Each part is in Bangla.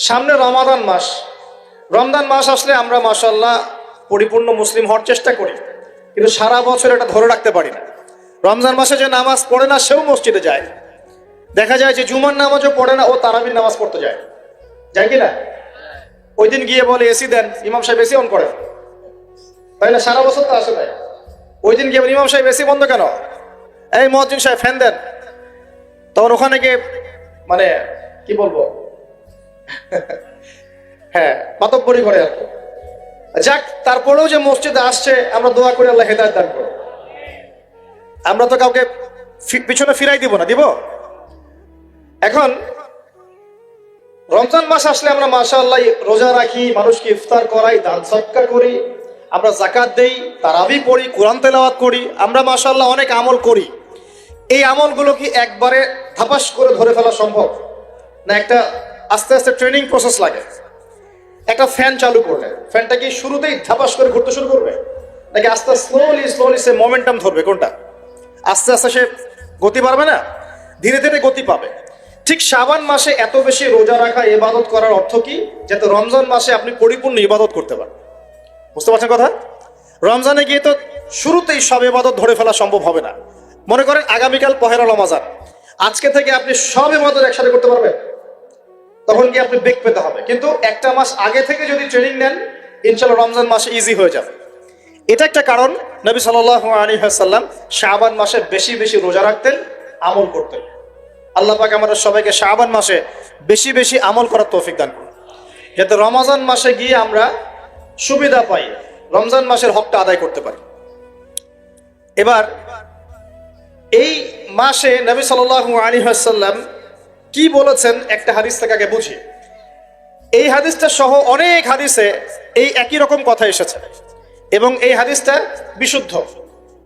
সামনে রমাদান মাস। রমজান মাস আসলে আমরা মাশাআল্লাহ পরিপূর্ণ মুসলিম হওয়ার চেষ্টা করি, কিন্তু সারা বছর এটা ধরে রাখতে পারি না। রমজান মাসে যে নামাজ পড়ে না সেও মসজিদে যায়। দেখা যায় যে জুমার নামাজও পড়ে না, ও তারাবির নামাজ পড়তে যায়, যায় কি না? ওই দিন গিয়ে বলে এসি দেন, ইমাম সাহেব এসি অন করে, তাই না? সারা বছর তো আসে নাই। ওই দিন গিয়ে ইমাম সাহেব এসি বন্ধ কেন, এই মুয়াজ্জিন সাহেব ফ্যান দেন। তখন ওখানে গিয়ে মানে কি বলবো, হ্যাঁ মাতব্বরি করে আর কি। যাক, তারপরেও যে মসজিদে আসছে আমরা দোয়া করি আল্লাহ হেদায়েত দান করুন। আমরা তো কাউকে পিছনে ফিরাই দিব না, দিব? এখন রমজান মাস আসলে আমরা মাশাআল্লাহ রোজা রাখি, মানুষকে ইফতার করাই, দান সদকা করি, আমরা যাকাত দেই, তারাবি পড়ি, কোরআন তেলাওয়াত করি, আমরা মাশাআল্লাহ অনেক আমল করি। এই আমলগুলো কি একবারে ধাপাস করে ধরে ফেলা সম্ভব না? একটা আস্তে আস্তে ট্রেনিং প্রসেস লাগে। একটা ফ্যান চালু করলে ফ্যানটা কি শুরুতেই ধাপাস করে ঘুরতে শুরু করবে, নাকি আস্তে স্লোলি স্লোলি সে মোমেন্টাম ধরবে? কোনটা? আস্তে আস্তে সে গতি পাবে না, ধীরে ধীরে গতি পাবে। ঠিক শাবান মাসে এত বেশি রোজা রাখা, ইবাদত করার অর্থ কি? যাতে রমজান মাসে আপনি পরিপূর্ণ ইবাদত করতে পারেন। বুঝতে পারছেন কথা? রমজানে গিয়ে তো শুরুতেই সব ইবাদত ধরে ফেলা সম্ভব হবে না। মনে করেন আগামীকাল পহেলা রমজান, আজকে থেকে আপনি সব ইবাদত একসাথে করতে পারবেন? তখন কি আপনি বেগ পেতে হবে। কিন্তু একটা মাস আগে থেকে যদি ট্রেনিং নেন, ইনশাআল্লাহ রমজান মাসে ইজি হয়ে যাবে। এটা একটা কারণ নবী সাল্লাল্লাহু আলাইহি ওয়াসাল্লাম শাবান মাসে বেশি বেশি রোজা রাখতেন, আমল করতেন। আল্লাহ পাক আমাদের সবাইকে শাবান মাসে বেশি বেশি আমল করার তৌফিক দান করুন, যাতে রমজান মাসে গিয়ে আমরা সুবিধা পাই, রমজান মাসের হকটা আদায় করতে পারি। এবার এই মাসে নবী সাল্লাল্লাহু আলাইহি ওয়াসাল্লাম কি বলেছেন একটা হাদিস থেকে আগে বুঝি। এই হাদিসটা সহ অনেক হাদিসে এই একই রকম কথা এসেছে এবং এই হাদিসটা বিশুদ্ধ।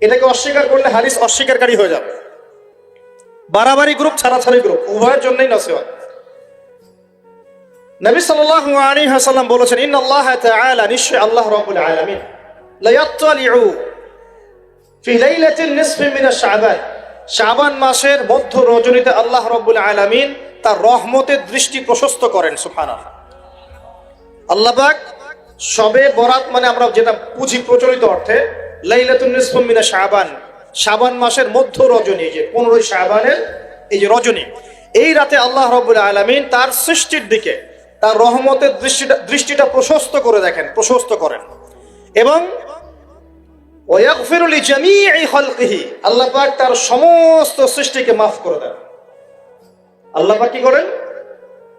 এটাকে অস্বীকার করলে হাদিস অস্বীকারী হয়ে যাবে। বাড়াবাড়ি গ্রুপ, ছাড়াছাড়ি গ্রুপ, উভয়ের জন্যই নসিহত। নবী সাল্লাল্লাহু আলাইহি ওয়াসাল্লাম বলেছেন, ইন্নাল্লাহ তাআলা, নিশ্চয় আল্লাহ রাব্বুল আলামিন, লা ইয়াত্তালিউ ফি লাইলাতিন নিসফি মিন শাবান, শাবান মাসের মধ্য রজনীতে আল্লাহ রাব্বুল আলামিন তার রহমতের দৃষ্টি প্রশস্ত করেন। সুবহানাল্লাহ। আল্লাহ পাক শবে বরাত মানে আমরা যেটা বুঝি প্রচলিত অর্থে, লাইলাতুন নিসফি মিন শাবান, শাবান মাসের মধ্য রজনী, যে 15 শাবানের এই যে রজনী, এই রাতে আল্লাহ রাব্বুল আলামিন তার সৃষ্টির দিকে তার রহমতের দৃষ্টিটা প্রশস্ত করে দেখেন, প্রশস্ত করেন। এবং ওয়াগফিরু লিজামিই খালকিহি, আল্লাহ পাক তার সমস্ত সৃষ্টিকে মাফ করে দেন। আল্লাহ পাক কি করেন?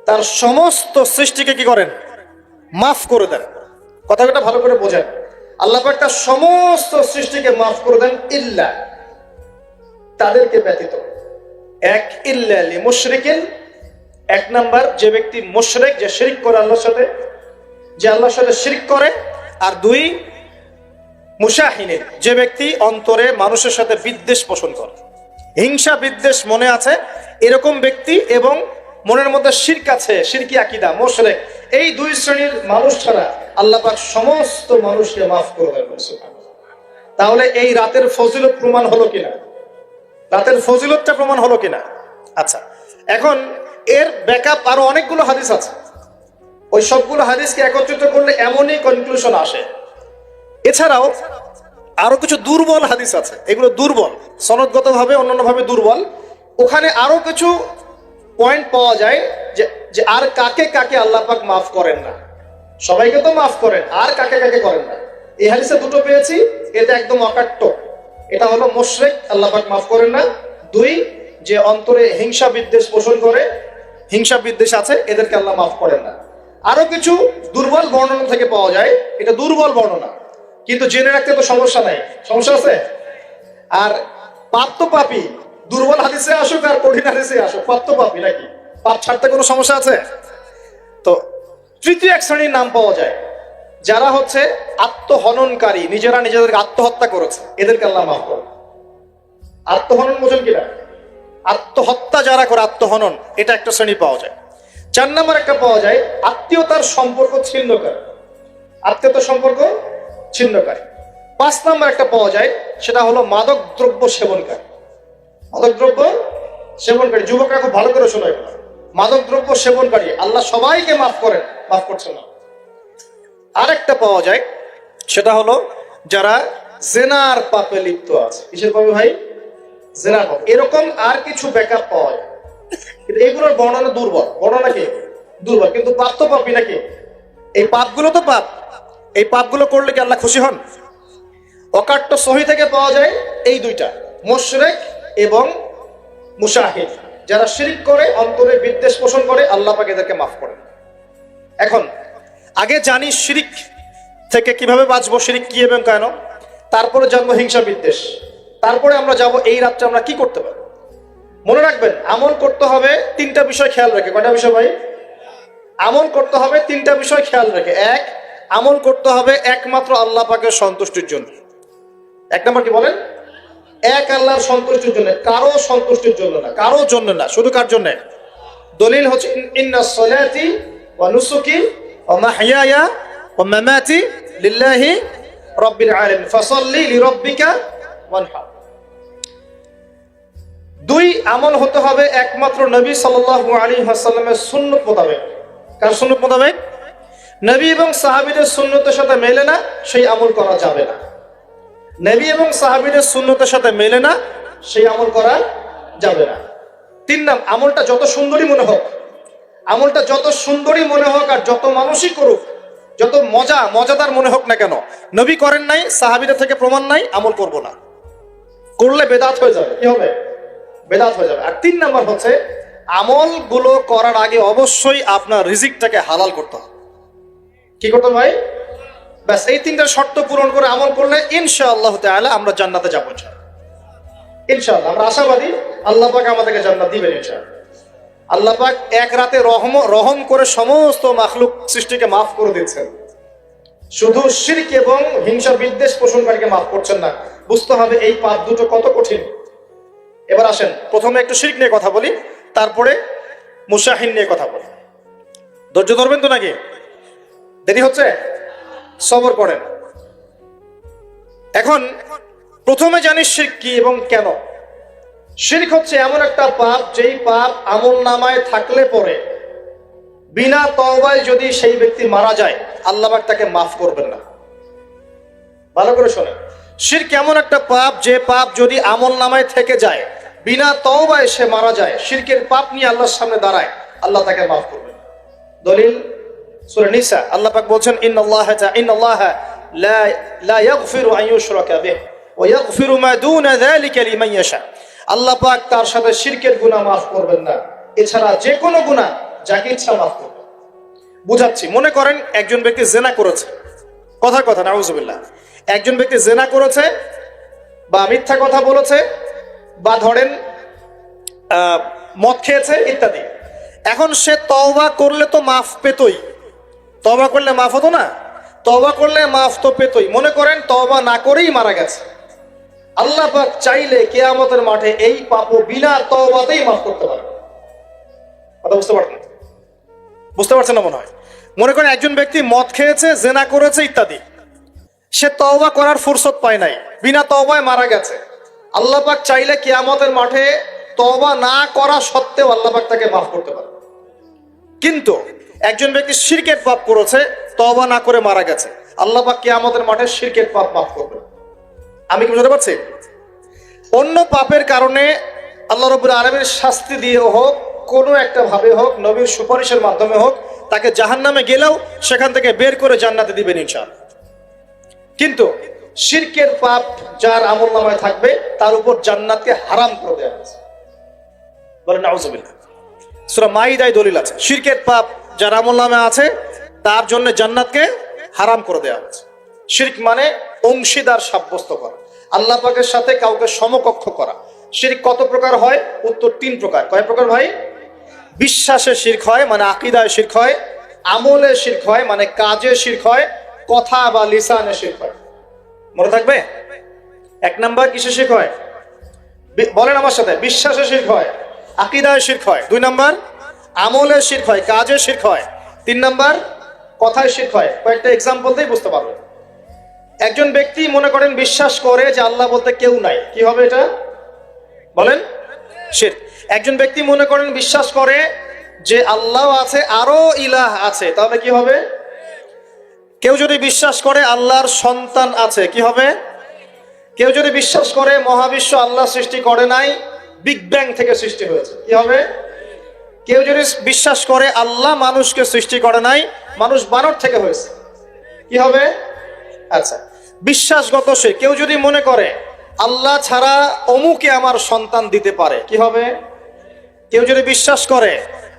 তার সমস্ত সৃষ্টিকে কি করেন? মাফ করে দেন। কথাটা ভালো করে বোঝেন। আল্লাহ পাক তার সমস্ত সৃষ্টিকে মাফ করে দেন, ইল্লা, তাদেরকে ব্যতীত। এক, ইল্লা লিমুশরিকিন, এক নাম্বার যে ব্যক্তি মুশরিক, যে শিরক করে আল্লাহর সাথে, যে আল্লাহর সাথে শিরক করে। আর দুই, মুশাহিনের, যে ব্যক্তি অন্তরে মানুষের সাথে বিদ্বেষ পোষণ করে, হিংসা বিদ্বেষ মনে আছে এরকম ব্যক্তি, এবং মনের মধ্যে শিরক আছে, শিরকি আকীদা, মুশরিক, এই দুই শ্রেণীর মানুষ ছাড়া আল্লাহ পাক সমস্ত মানুষকে মাফ করে দেন। তাহলে এই রাতের ফজিলত প্রমাণ হলো কিনা? রাতের ফজিলতটা প্রমাণ হলো কিনা? আচ্ছা, এখন এর ব্যাকআপ আরো অনেকগুলো হাদিস আছে। ওই সবগুলো হাদিসকে একত্রিত করলে এমনই কনক্লুশন আসে। এছাড়াও আরো কিছু দুর্বল হাদিস আছে, এগুলো দুর্বল, সনদগতভাবে অন্যান্যভাবে দুর্বল। ওখানে আরো কিছু পয়েন্ট পাওয়া যায় যে আর কাকে কাকে আল্লাহ পাক মাফ করেন না। সবাইকে তো মাফ করেন, আর কাকে কাকে করেন না। এই হাদিসে দুটো পেয়েছি, এটা একদম অকাট্য। এটা হলো মুশরিক, আল্লাহ পাক মাফ করেন না। দুই, যে অন্তরে হিংসা বিদ্বেষ পোষণ করে, হিংসা বিদ্বেষ আছে, এদেরকে আল্লাহ মাফ করেন না। আরো কিছু দুর্বল বর্ণনা থেকে পাওয়া যায়, এটা দুর্বল বর্ণনা, কিন্তু জেনে রাখতে তো সমস্যা নাই। সমস্যা আছে? আর পাপ তো পাপী, দুর্বল হাদিসে আসুক আর কঠিন হাদিসে আসুক, পাপ তো পাপী নাকি? পাপ ছাড়তে কোনো সমস্যা আছে? তো তৃতীয় এক শ্রেণীর নাম পাওয়া যায়, যারা হচ্ছে আত্মহননকারী, নিজেরা নিজেদেরকে আত্মহত্যা করেছে, এদেরকে আল্লাহ মাফ করে। আত্মহনন বোঝেন কিনা? আত্মহত্যা যারা করে, আত্মহনন, এটা একটা শ্রেণী পাওয়া যায়। 4 নম্বর একটা পাওয়া যায় আত্মীয়তার সম্পর্ক ছিন্নকারী, আত্মীয়তার সম্পর্ক ছিন্নকারী। 5 নম্বর একটা পাওয়া যায়, সেটা হলো মাদক দ্রব্য সেবনকারী। মাদক দ্রব্য সেবনকারী, যুবকরা খুব ভালো করে শোনায়, মাদকদ্রব্য সেবনকারী, আল্লাহ সবাইকে মাফ করেন, মাফ করছেন না। আরেকটা পাওয়া যায়, সেটা হলো যারা জেনার পাপে লিপ্ত আছে। কিসের পাপে ভাই? জেনার পাপ। এরকম আর কিছু ব্যাকআপ পাওয়া যায়, কিন্তু এগুলোর বর্ণনা দুর্বল। বর্ণনা কি? দুর্বল। কিন্তু পাপ তো পাপই নাকি? এই পাপগুলো তো পাপ। এই পাপগুলো করলে কি আল্লাহ খুশি হন? অকাট্য সহি থেকে পাওয়া যায় এই দুইটা, মুশরিক এবং মুশাহিদ। যারা শিরক করে, অন্তরে বিদ্বেষ পোষণ করে, আল্লাহ পাক এদেরকে মাফ করেন। এখন আগে জানি শিরক থেকে কিভাবে বাঁচবো, শিরক কি এবং কেন, তারপরে জানবো হিংসা বিদ্বেষ, তারপরে আমরা যাব এই রাত্রে আমরা কি করতে পারি। মনে রাখবেন, আমল করতে হবে তিনটা বিষয় খেয়াল রেখে। কয়টা বিষয় ভাই? আমল করতে হবে তিনটা বিষয় খেয়াল রেখে। এক, আমল করতে হবে একমাত্র আল্লাহ পাকের সন্তুষ্টির জন্য। এক নম্বর কি বলেন? এক আল্লাহর সন্তুষ্টির জন্য, কারো সন্তুষ্টির জন্য না, কারো জন্য না, শুধু কার জন্য? দলিল হচ্ছে ইন্নাস সালাতি ওয়া নুসুকি ওয়া মাহইয়ায়া ওয়া মামাতি লিল্লাহি রাব্বিল আলামিন ফাসাল্লি লিরাব্বিকা ওয়ানহার। দুই, আমল হতে হবে একমাত্র নবী সাল্লাল্লাহু আলাইহি ওয়াসাল্লামের সুন্নাত মোতাবেক। কার সুন্নাত মোতাবেক? নবী এবং সাহাবীদের সুন্নতের সাথে মেলে না, সেই আমল করা যাবে না। নবী এবং সাহাবীদের সুন্নতের সাথে মেলে না, সেই আমল করা যাবে না। তিন নাম, আমলটা যত সুন্দরী মনে হোক, আমলটা যত সুন্দরী মনে হোক আর যত মানুষই করুক, যত মজাদার মনে হোক না কেন, নবী করেন নাই, সাহাবীদের থেকে প্রমাণ নাই, আমল করব না। করলে বেদাত হয়ে যাবে। কি হবে? বেদাত হয়ে যাবে। আর তিন নাম্বার হচ্ছে, আমলগুলো করার আগে অবশ্যই আপনার রিজিকটাকে হালাল করতে হবে। কি করতে ভাই? ব্যাস, এই তিনটা শর্ত পূরণ করে আমল করলে ইনশাআল্লাহ তাআলা আমরা জান্নাতে যাবো। ইনশাআল্লাহ আমরা আশাবাদী, আল্লাহ পাক আমাদেরকে জান্নাত দিবেন ইনশাআল্লাহ। আল্লাহ পাক এক রাতে রহম করে সমস্ত মাখলুক সৃষ্টিকে মাফ করে দিচ্ছেন, শুধু শিরক এবং হিংসা বিদ্বেষ পোষণকারীকে মাফ করছেন না। বুঝতে হবে এই পাপ দুটো কত কঠিন। এবার আসেন, প্রথমে একটু শিরক নিয়ে কথা বলি, তারপরে মুশাহিদ নিয়ে কথা বলি। ধৈর্য ধরবেন তো নাকি? দেরি হচ্ছে? সবর করেন। এখন প্রথমে জানি শিরক কি এবং কেন। শিরক হচ্ছে এমন একটা পাপ, যেই পাপ আমল নামায় থাকলে পরে বিনা তওবায় যদি সেই ব্যক্তি মারা যায়, আল্লাহ পাক তাকে মাফ করবেন না। ভালো করে শোনেন, শিরক এমন একটা পাপ, যে পাপ যদি আমল নামায় থেকে যায়, বিনা তওবায় সে মারা যায়, শিরকের পাপ নিয়ে আল্লাহর সামনে দাঁড়ায়, আল্লাহ তাকে মাফ করবেন না। দলিল সূরা নিসা, আল্লাহ পাক বলেন ইন্নাল্লাহা লা ইয়াগফিরু আন ইউশরাকা বিহি ওয়া ইয়াগফিরু মা দুনা যালিকা লিমান ইয়াশা। আল্লাহ পাক তার সাথে শিরকের গুনাহ মাফ করবেন না, এছাড়া যে কোনো গুনাহ যাকে ইচ্ছা মাফ করবেন। বুঝাচ্ছি, মনে করেন একজন ব্যক্তি জিনা করেছে, কথার কথা নাউযুবিল্লাহ, একজন ব্যক্তি জিনা করেছে বা মিথ্যা কথা বলেছে বা ধরেন মদ খেয়েছে ইত্যাদি। এখন সে তওবা করলে তো মাফ পেতই, তওবা করলে মাফ হতো না? তওবা করলে মাফ তো পেতই। মনে করেন তওবা না করেই মারা গেছে, আল্লাহ পাক চাইলে কিয়ামতের মাঠে এই পাপও বিনা তওবাতেই মাফ করতে পারবে। কথা বুঝতে পারছেন না মনে হয়? মনে করেন একজন ব্যক্তি মদ খেয়েছে, জিনা করেছে ইত্যাদি, সে তওবা করার ফুরসত পায় নাই, বিনা তওবায় মারা গেছে। আল্লাহ পাক চাইলে কিয়ামতের মাঠে তওবা না করা সত্ত্বেও আল্লাহ পাক তাকে মাফ করতে পারে। কিন্তু একজন ব্যক্তি শিরকের পাপ করেছে, তওবা না করে মারা গেছে, আল্লাহ পাক কিয়ামতের মাঠে শিরকের পাপ মাফ করবে। আমি কি বুঝতে পারছি? অন্য পাপের কারণে আল্লাহ রাব্বুল আলামিন শাস্তি দিয়ে হোক, কোনো একটা ভাবে হোক, নবীর সুপারিশের মাধ্যমে হোক, তাকে জাহান্নামে গেলেও সেখান থেকে বের করে জান্নাতে দিবেন ইনশাআল্লাহ। কিন্তু শিরকের পাপ যার আমলনামায় থাকবে, তার উপর জান্নাতকে হারাম করে দেওয়া হয়েছে। বলেন নাউযুবিল্লাহ। সূরা মাইদায় দলিল আছে, শিরকের পাপ যার আমলনামায় আছে তার জন্য জান্নাতকে হারাম করে দেওয়া হয়েছে। শিরক মানে অংশীদার সাব্যস্ত করা, আল্লাহ পাকের সাথে কাউকে সমকক্ষ করা। শিরক কত প্রকার হয়? উত্তর 3 প্রকার। কয় প্রকার ভাই? বিশ্বাসে শিরক হয়, মানে আকীদায় শিরক হয়; আমলে শিরক হয়, মানে কাজে শিরক হয়; কথা বা লিসানে শিরক হয়। মনে থাকবে? 1 নাম্বার কিসে শিরক হয়? বলেন আমার সাথে। বিশ্বাসে শিরক হয়, আকীদায় শিরক হয়। 2 নাম্বার আমলে শিরক হয়, কাজে শিরক হয়। 3 নাম্বার কথায় শিরক হয়। কয়েকটা এক্সাম্পল দিয়ে বুঝতে পারবেন। একজন ব্যক্তি মনে করেন বিশ্বাস করে যে আল্লাহ বলতে কেউ নাই, কি হবে এটা? বলেন শিরক। একজন ব্যক্তি মনে করেন বিশ্বাস করে যে আল্লাহ আছে আরো ইলাহ আছে, তাহলে কি হবে? কেউ যদি বিশ্বাস করে আল্লাহর সন্তান আছে, কি হবে? কেউ যদি বিশ্বাস করে মহাবিশ্ব আল্লাহ সৃষ্টি করে নাই, বিগ ব্যাং থেকে সৃষ্টি হয়েছে, কি হবে? কেউ যদি বিশ্বাস করে আল্লাহ মানুষকে সৃষ্টি করে নাই, মানুষ বানর থেকে হয়েছে, কি হবে? আচ্ছা, বিশ্বাসগত সে কেউ যদি মনে করে আল্লাহ ছাড়া অমুকে আমার সন্তান দিতে পারে, কি হবে? কেউ যদি বিশ্বাস করে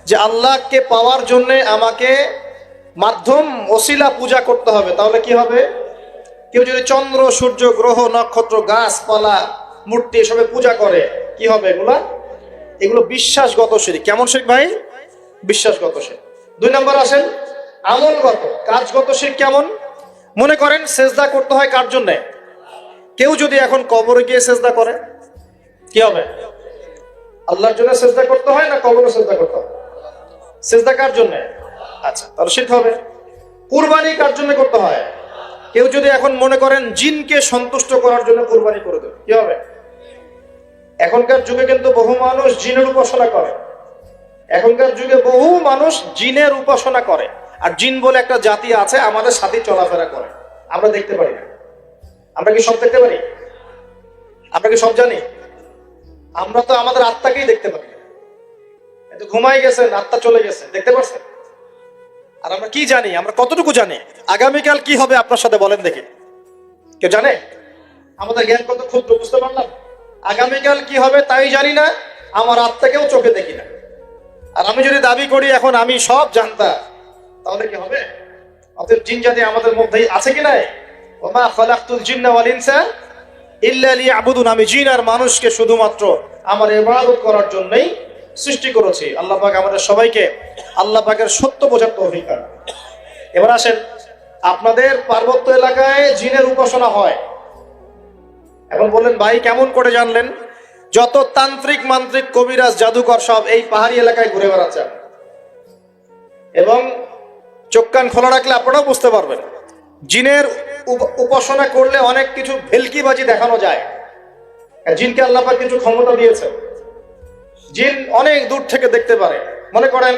যে আল্লাহকে পাওয়ার জন্য আমাকে মাধ্যম ওসিলা পূজা করতে হবে, তাহলে কি হবে? কেউ যদি চন্দ্র সূর্য গ্রহ নক্ষত্র গাছপালা মূর্তি এসবে পূজা করে, কি হবে? এগুলো বিশ্বাসগত শিরক। কেমন শিরক ভাই? বিশ্বাসগত শিরক। 2 নম্বর আসেন আমলগত কাজগত শিরক। কেমন? মনে করেন সেজদা করতে হয় কার জন্য? কেউ যদি এখন কবরে গিয়ে সেজদা করে, কি হবে? আল্লাহর জন্য সেজদা করতে হয় না কবরে সেজদা করতে হয়? সেজদা কার জন্য? আচ্ছা, তাহলে শিরক হবে। কুরবানি কার জন্য করতে হয়? কেউ যদি এখন মনে করেন জিনকে সন্তুষ্ট করার জন্য কুরবানি করে দেবে, কি হবে? এখনকার যুগে কিন্তু বহু মানুষ জিনের উপাসনা করে। এখনকার যুগে বহু মানুষ জিনের উপাসনা করে, আর জিন বলে একটা জাতি আছে আমাদের সাথে চলাফেরা করে, আমরা দেখতে পারি না। আমরা কি সব দেখতে পারি? আমরা কি সব জানি? আমরা তো আমাদের আত্মাকেই দেখতে পারি না। এত ঘুমাই গেছেন, আত্মা চলে গেছে, দেখতে পাচ্ছেন? আর আমরা কি জানি? আমরা কতটুকু জানি আগামীকাল কি হবে আপনার সাথে, বলেন দেখি। কেউ জানে? আমাদের জ্ঞান কত ক্ষুদ্র, বুঝতে পারলাম। আগামীকাল কি হবে তাই জানি না, আমার আত্মাকেও চোখে দেখি না। আর আমি যদি দাবি করি এখন আমি সব জানতাম, তাহলে কি হবে? অতএব জিন জাতি আমাদের মধ্যেই আছে কি নাই? ওমা খালাকতুল জিন্না ওয়াল ইনসা ইল্লা লিয়াবুদুন। আমি জিন আর মানুষকে শুধুমাত্র আমার ইবাদত করার জন্যই সৃষ্টি করেছি। আল্লাহ পাক আমাদের সবাইকে আল্লাহ পাকের সত্য বোঝার তৌফিক দান। এবার আসেন, আপনাদের পার্বত্য এলাকায় জিনের উপাসনা হয়। এখন বললেন ভাই কেমন করে জানলেন? যত তান্ত্রিক মান্ত্রিক কবিরাজ জাদুকর সব এই পাহাড়ি এলাকায় ঘুরে বেড়াচ্ছে, এবং চোখ কান খোলা রাখলে আপনারাও বুঝতে পারবেন। জিনের উপাসনা করলে অনেক কিছু ভেলকিবাজি দেখানো যায়। জিনকে আল্লাহ পাক কিছু ক্ষমতা দিয়েছে। জিন অনেক দূর থেকে দেখতে পারে। মনে করেন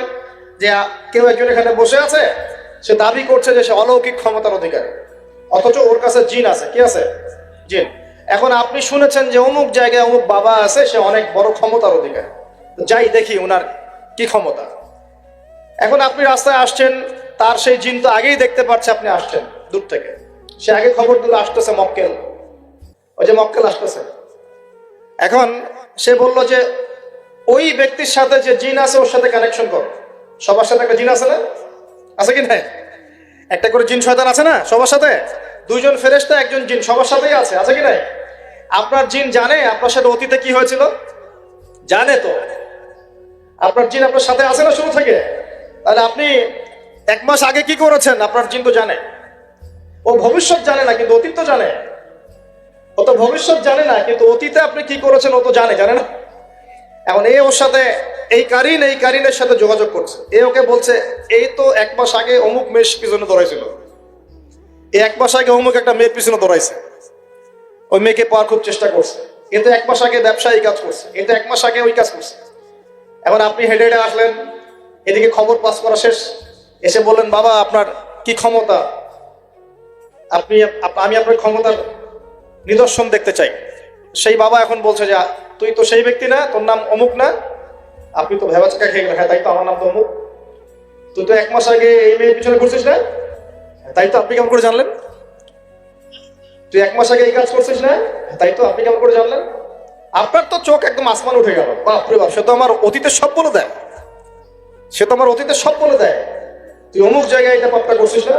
যে কেউ একজন এখানে বসে আছে, সে দাবি করছে যে সে অলৌকিক ক্ষমতার অধিকারী, অথচ ওর কাছে জিন আছে। কি আছে? জিন। এখন আপনি শুনেছেন যে অমুক জায়গায় অমুক বাবা আছে, সে অনেক বড় ক্ষমতার অধিকারী, যাই দেখি ওনার কি ক্ষমতা। এখন আপনি রাস্তায় আসছেন, তার সেই জিন তো আগেই দেখতে পাচ্ছে আপনি আসছেন দূর থেকে, সে আগে খবর দিল আসতেছে মক্কেল, ওই যে মক্কেল আসতেছে। এখন সে বলল যে ওই ব্যক্তির সাথে যে জিন আছে ওর সাথে কানেকশন করো। সবার সাথে একটা জিন আছে না? আছে কি না? একটা করে জিন শয়তান আছে না সবার সাথে? 2 জন ফেরেশতা, 1 জন জিন, সবার সাথেই আছে। আছে কি না? আপনার জিন জানে আপনার সাথে অতীতে কি হয়েছিল? জানে তো। আপনার জিন আপনার সাথে আছে না শুরু থেকে? তাহলে আপনি 1 মাস আগে কি করেছেন আপনার জিন তো জানে। ও ভবিষ্যৎ জানে না কিন্তু অতীত তো জানে। ও তো ভবিষ্যৎ জানে না কিন্তু অতীতে আপনি কি করেছেন ও তো জানে না? এখন এ ওর সাথে এই কারিনের সাথে যোগাযোগ করছে। এ ওকে বলছে এই তো 1 মাস আগে অমুক মেয়ের পিছনে দৌড়াইছিল, এই 1 মাস আগে অমুক একটা মেয়ের পিছনে দৌড়াইছে, ওই মেয়েকে পাওয়ার খুব চেষ্টা করছে। এ তো 1 মাস আগে ব্যবসায়ী কাজ করছে, এ তো 1 মাস আগে ওই কাজ করছে। এখন আপনি হেঁটে হেঁটে আসলেন, এদিকে খবর পাস করা শেষ, এসে বললেন বাবা আপনার কি ক্ষমতা, আমি আপনার ক্ষমতার নিদর্শন দেখতে চাই। সেই বাবা এখন বলছে যে তুই তো সেই ব্যক্তি না, তোর নাম অমুক না, আপনি তো ভেবা চাকা খেয়ে গেলেন। হ্যাঁ তাই তো, আমার নাম তো অমুক। তুই তো 1 মাস আগে এই মেয়ের পিছনে ঘুরছিস না? তাই তো, আপনি কেমন করে জানলেন? তুই 1 মাস আগে এই কাজ করছিস না? তাই তো, আপনি কেমন করে জানলেন? আপনার তো চোখ একদম আসমান উঠে গেল। বাপরে বাপ, সে তো আমার অতীতের সব বলে দেয়, তুই অমুক জায়গায় এটা পাপটা করছিস না,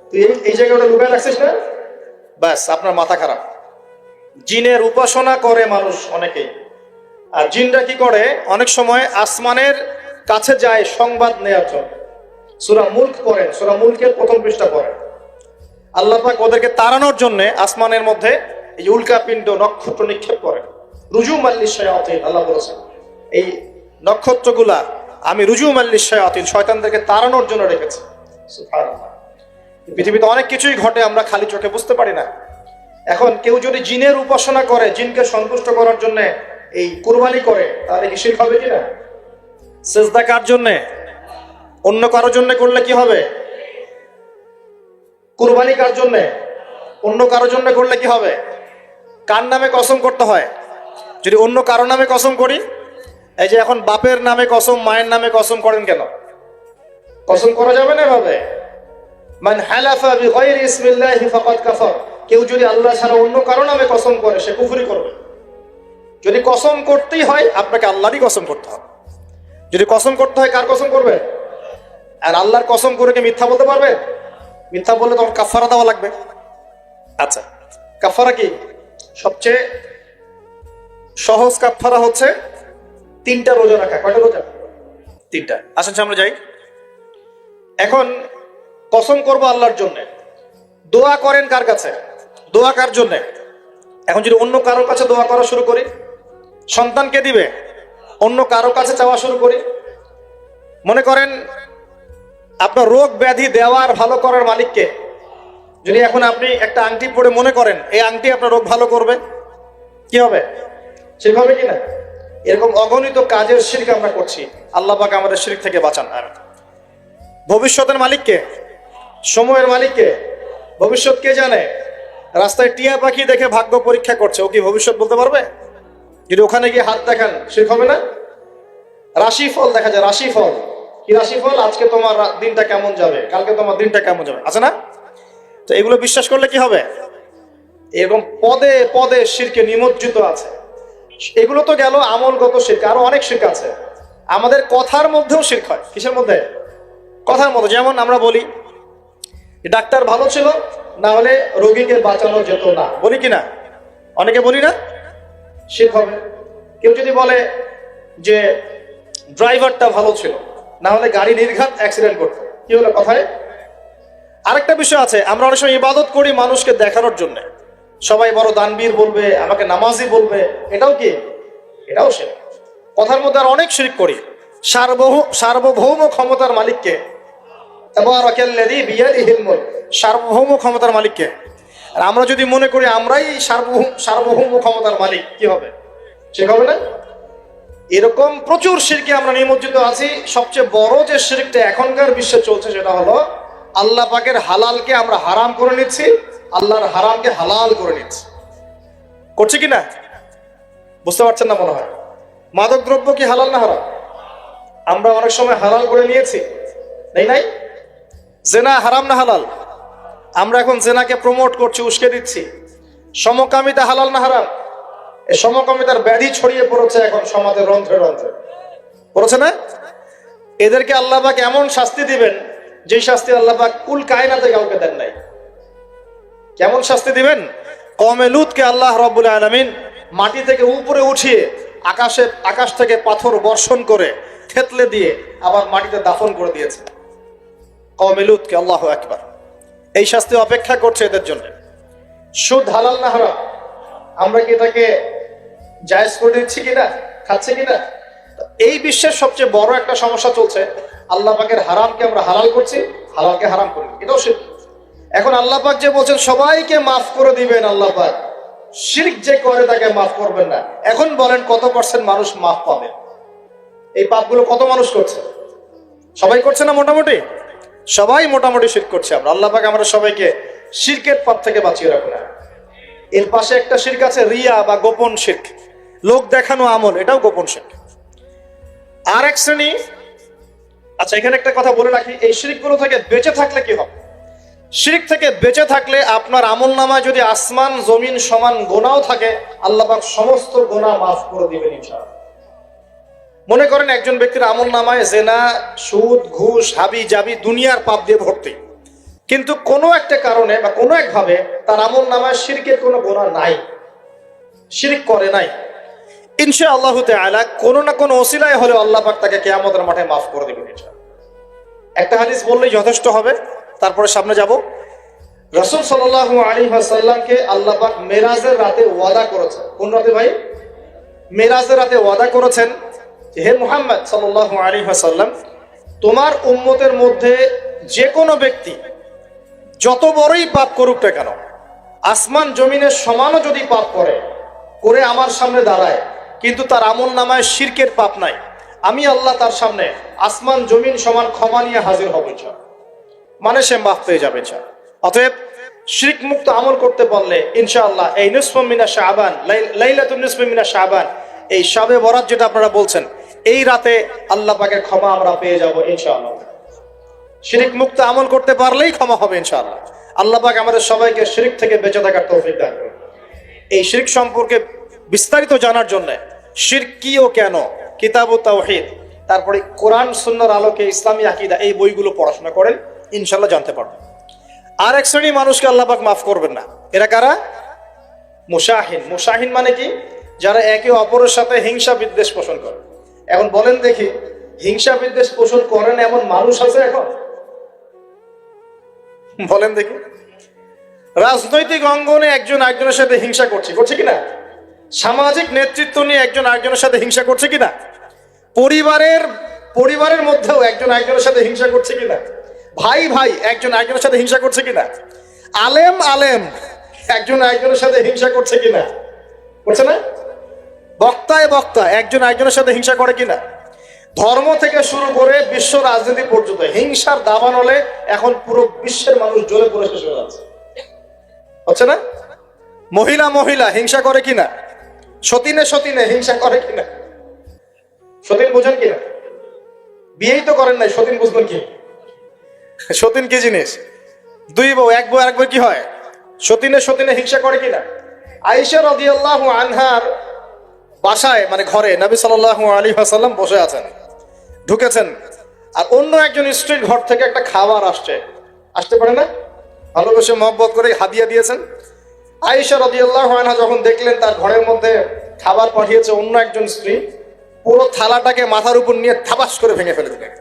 তুই এই জায়গায় ওটা লুকায় রাখছিস না। ব্যাস, আপনার মাথা খারাপ। জিনের উপাসনা করে মানুষ অনেকেই। আর জিনরা কি করে, অনেক সময় আসমানের কাছে যায় সংবাদ নেওয়ার জন্য। সূরা মুলক পড়েন, সূরা মুলকের 1ম পৃষ্ঠা পড়েন। আল্লাহ পাক ওদেরকে তাড়ানোর জন্য আসমানের মধ্যে এই উল্কাপিণ্ড নক্ষত্র নিক্ষেপ করেন। রুজুম আল্লিশ শায়াতিন, আল্লাহ বলেছেন এই নক্ষত্রগুলা আমি রুজুম আল্লিশ শায়াতিন, শয়তানদেরকে তাড়ানোর জন্য রেখেছি। সুবহানাল্লাহ। পৃথিবীতে অনেক কিছুই ঘটে, আমরা খালি চোখে বুঝতে পারি না। এখন কেউ যদি জিনের উপাসনা করে, জিনকে সন্তুষ্ট করার জন্য এই কুরবানি করে, তাহলে কি শিরক হবে কিনা? সেজদা কার জন্য? অন্য কারোর জন্য করলে কি হবে? কুরবানি কার জন্য? অন্য কারোর জন্য করলে কি হবে? কার নামে কসম করতে হয়? যদি অন্য কারো নামে কসম করি, এই যে এখন বাপের নামে কসম, মায়ের নামে কসম করেন কেন? কসম করা যাবে না এভাবে। মান হালাফা বিগাইরি ইসমিল্লাহি ফাকাদ কাফার, কেউ যদি আল্লাহ ছাড়া অন্য কারো নামে কসম করে সে কুফরি করবে। যদি কসম করতেই হয় আপনাকে আল্লাহরই কসম করতে হবে। যদি কসম করতে হয় কার কসম করবে? আর আল্লাহর কসম করে কি মিথ্যা বলতে পারবে? মিথ্যা বললে তখন কাফারা দেওয়া লাগবে। আচ্ছা, কাফারা কি? সবচেয়ে সহজ কাফারা হচ্ছে 3টা রোজা রাখা। কয়টা রোজা? 3টা। আসেন সামনে যাই। এখন কসম করব আল্লাহর জন্য, দোয়া করেন কার কাছে? দোয়া কার জন্য? এখন যদি অন্য কারোর কাছে দোয়া করা শুরু করি, সন্তানকে দিবে, অন্য কারো কাছে চাওয়া শুরু করি, মনে করেন আপনার রোগ ব্যাধি দেওয়ার ভালো করার মালিককে যদি এখন আপনি একটা আংটি পরে মনে করেন এই আংটি আপনার রোগ ভালো করবে, কি হবে? ঠিক হবে কিনা? এরকম অগণিত কাজের শিরক আমরা করছি। আল্লাহ পাক আমাদের শিরক থেকে বাঁচান। আর ভবিষ্যতের মালিককে, সময়ের মালিককে, ভবিষ্যৎ কে জানে? রাস্তায় টিয়া পাখি দেখে ভাগ্য পরীক্ষা করছে, ও কি ভবিষ্যৎ বলতে পারবে? যদি ওখানে গিয়ে হাত দেখান শিরক হবে না? রাশিফল দেখা যায়, রাশিফল কি? রাশিফল আজকে তোমার দিনটা কেমন যাবে, কালকে তোমার দিনটা কেমন যাবে, আছে না? তো এগুলো বিশ্বাস করলে কি হবে? এরকম পদে পদে শিরকে নিমজ্জিত আছে। এগুলো তো গেল আমলগত শিরক, আরো অনেক শিরক আছে। আমাদের কথার মধ্যেও শিরক হয়। কিসের মধ্যে? কথার মধ্যে। যেমন আমরা বলি ডাক্তার ভালো ছিল, না হলে রোগীকে বাঁচানো যেত না, বলি কি না? অনেকে বলি না? শিরক হবে। কেউ যদি বলে যে ড্রাইভারটা ভালো ছিল, না হলে গাড়ি নির্ঘাত অ্যাক্সিডেন্ট করতো, কি হলো কথায়? আরেকটা বিষয় আছে, আমরা অনেক সময় ইবাদত করি মানুষকে দেখানোর জন্য। সবাই বড় দানবীর বলবে, আমাকে নামাজি বলবে, এটাও কি? এটাও শিরক। কথার মধ্যে আর অনেক শিরক করি। সার্বভৌম ক্ষমতার মালিককে, তাবারাকাল্লাযী বিয়াদিহিল মুলক, সার্বভৌম ক্ষমতার মালিককে। আর আমরা যদি মনে করি আমরাই সার্বভৌম ক্ষমতার মালিক, কি হবে? ঠিক হবে না? এরকম প্রচুর শিরকে আমরা নিমজ্জিত আছি। সবচেয়ে বড় যে শিরকটা এখনকার বিশ্বে চলছে সেটা হলো আল্লাহ পাকের হালালকে আমরা হারাম করে নিচ্ছি, আল্লাহর হারামকে হালাল করে নিচ্ছি। করছি কি না? বুঝতে পারছেন না মনে হয়। মাদক দ্রব্য কি হালাল না হারাম? আমরা অনেক সময় হালাল করে নিয়েছি, নাই? জেনা হারাম না হালাল? আমরা এখন জেনাকে প্রমোট করছি, উস্কে দিচ্ছি। সমকামিতা হালাল না হারাম? এই সমকামিতার ব্যাধি ছড়িয়ে পড়েছে এখন সমাজের রন্ধ্রে রন্ধ্রে, পড়েছে না? এদেরকে আল্লাহ পাক এমন শাস্তি দিবেন যে শাস্তি আল্লাহ পাক কুল কায়নাতে কাউকে দেন নাই। কেমন শাস্তি দিবেন? কওমে লূতকে আল্লাহ রাব্বুল আলামিন মাটি থেকে উপরে উঠিয়ে আকাশ থেকে পাথর বর্ষণ করে থেতলে দিয়ে আবার মাটিতে দাফন করে দিয়েছে কওমে লূতকে। আল্লাহু আকবার। এই শাস্তি অপেক্ষা করছে এদের জন্য। সুদ হালাল না হারাম? আমরা কি এটাকে জায়েজ করে দিচ্ছি কিনা, খাচ্ছি কিনা? এই বিশ্বের সবচেয়ে বড় একটা সমস্যা চলছে, আল্লাহ পাকের হারামকে আমরা হালাল করছি, হালালকে হারাম করি। এটাও শিরক। এখন আল্লাহ পাক যে বলছেন সবাইকে মাফ করে দিবেন, আল্লাহ পাক শিরক যে করে তাকে মাফ করবেন না। এখন বলেন কত % মানুষ মাফ পাবে? এই পাপগুলো কত মানুষ করছে? সবাই করছে না? মোটামুটি সবাই মোটামুটি শিরক করছে। আমরা আল্লাহ পাক আমরা সবাইকে শিরকের পাপ থেকে বাঁচিয়ে রাখুন। এর পাশে একটা শিরক আছে রিয়া বা গোপন শিরক, লোক দেখানো আমল, এটাও গোপন শিরক। আর এক শ্রেণী। আচ্ছা, এখানে একটা কথা বলে রাখি, এই শিরকগুলো থেকে বেঁচে থাকলে কি হবে? শিরক থেকে বেঁচে থাকলে আপনার আমল নামায় যদি আসমান জমিন সমান গোনাও থাকে, আল্লাহ পাক সমস্ত গোনা মাফ করে দিবেন ইনশাআল্লাহ। মনে করেন একজন ব্যক্তির আমল নামায় জেনা, সুদ, ঘুষ, হাবি জাবি দুনিয়ার পাপ দিয়ে ভর্তি, কিন্তু কোনো একটা কারণে বা কোনো একভাবে তার আমল নামায় শিরকের কোনো গোনা নাই, শিরক করে নাই, ইনশাআল্লাহু তাআলা কোনো না কোনো ওসিলায় হলেও আল্লাহ পাক তাকে কিয়ামতের মাঠে মাফ করে দিবেন ইনশাআল্লাহ। একটা হাদিস বললেই যথেষ্ট হবে, তারপরে সামনে যাব। রাসূল সাল্লাল্লাহু আলাইহি ওয়াসাল্লামকে আল্লাহ পাক মেরাজের রাতে ওয়াদা করেছেন। কোন রাতে ভাই? মেরাজের রাতে ওয়াদা করেছেন, হে মুহাম্মদ সাল্লাল্লাহু আলাইহি ওয়াসাল্লাম, তোমার উম্মতের মধ্যে যে কোনো ব্যক্তি যত বড়ই পাপ করুক না কেন, আসমান জমিনের সমানও যদি পাপ করে আমার সামনে দাঁড়ায়, কিন্তু তার আমল নামায় শিরকের পাপ নাই, আমি আল্লাহ তার সামনে আসমান জমিন সমান ক্ষমা নিয়ে হাজির হব ইনশাআল্লাহ। মানে সে মাফ পেয়ে যাবে ইনশাআল্লাহ। অতএব শিরক মুক্ত আমল করতে পারলে ইনশাআল্লাহ এই নিসফু মিনা শাবান, লাইলাতুন নিসফি মিনা শাবান, এই শবে বরাত যেটা আপনারা বলছেন, এই রাতে আল্লাহ পাকের ক্ষমা আমরা পেয়ে যাব ইনশাআল্লাহ। শিরক মুক্ত আমল করতে পারলেই ক্ষমা হবে ইনশাআল্লাহ। আল্লাহ পাক আমাদের সবাইকে শিরক থেকে বেঁচে থাকার তৌফিক দান করুন। এই শিরক সম্পর্কে বিস্তারিত জানার জন্য শিরক কি ও কেন, কিতাব ও তাওহীদ, তারপরে কোরআন সুন্নাহর আলোকে ইসলামী আকীদা, এই বইগুলো পড়াশোনা করেন, ইনশাআল্লাহ জানতে পারবেন। আর এক শ্রেণী মানুষকে আল্লাহ পাক মাফ করবেন না। এরা কারা? মুশাহিন। মুশাহিন মানে কি? যারা একে অপরের সাথে হিংসা বিদ্বেষ পোষণ করে। এখন বলেন দেখি, হিংসা বিদ্বেষ পোষণ করেন এমন মানুষ আছে এখন? বলেন দেখি। রাজনৈতিক অঙ্গনে একজন আরেকজনের সাথে হিংসা করছে কিনা? সামাজিক নেতৃত্ব নিয়ে একজন আরেকজনের সাথে হিংসা করছে কিনা? পরিবারের মধ্যেও একজন আরেকজনের সাথে হিংসা করছে কিনা? ভাই ভাই একজন আরেকজনের সাথে হিংসা করছে কিনা? আলেম একজন আরেকজনের সাথে হিংসা করছে কিনা? করছে না? বক্তা একজন আরেকজনের সাথে হিংসা করে কিনা? ধর্ম থেকে শুরু করে বিশ্ব রাজনীতি পর্যন্ত হিংসার দাবান হলে এখন পুরো বিশ্বের মানুষ জ্বলে পড়ে শেষ হয়ে যাচ্ছে, হচ্ছে না? মহিলা হিংসা করে কিনা? সতীনে হিংসা করে কিনা? সতীন বুঝেন কিনা? বিয়েই তো করেন নাই, সতীন বুঝবেন কি? সতীন কি জিনিস? দুই বউ, এক বউ আরেক বউ কি হয়? সতীনে হিংসা করে কিনা? আয়েশা রাদিয়াল্লাহু আনহার বাসায়, মানে ঘরে নবী সাল্লাল্লাহু আলাইহি ওয়াসাল্লাম বসে আছেন, ঢুকেছেন, আর অন্য একজন স্ত্রীর ঘর থেকে একটা খাবার আসতে পারে না, ভালোবেসে মহব্বত করে হাদিয়া দিয়েছেন। আয়েশা রাদিয়াল্লাহু আনহা যখন দেখলেন তার ঘরের মধ্যে খাবার পাঠিয়েছে অন্য একজন স্ত্রী, পুরো থালাটাকে মাথার উপর নিয়ে থাবাস করে ভেঙে ফেলে দিলেন।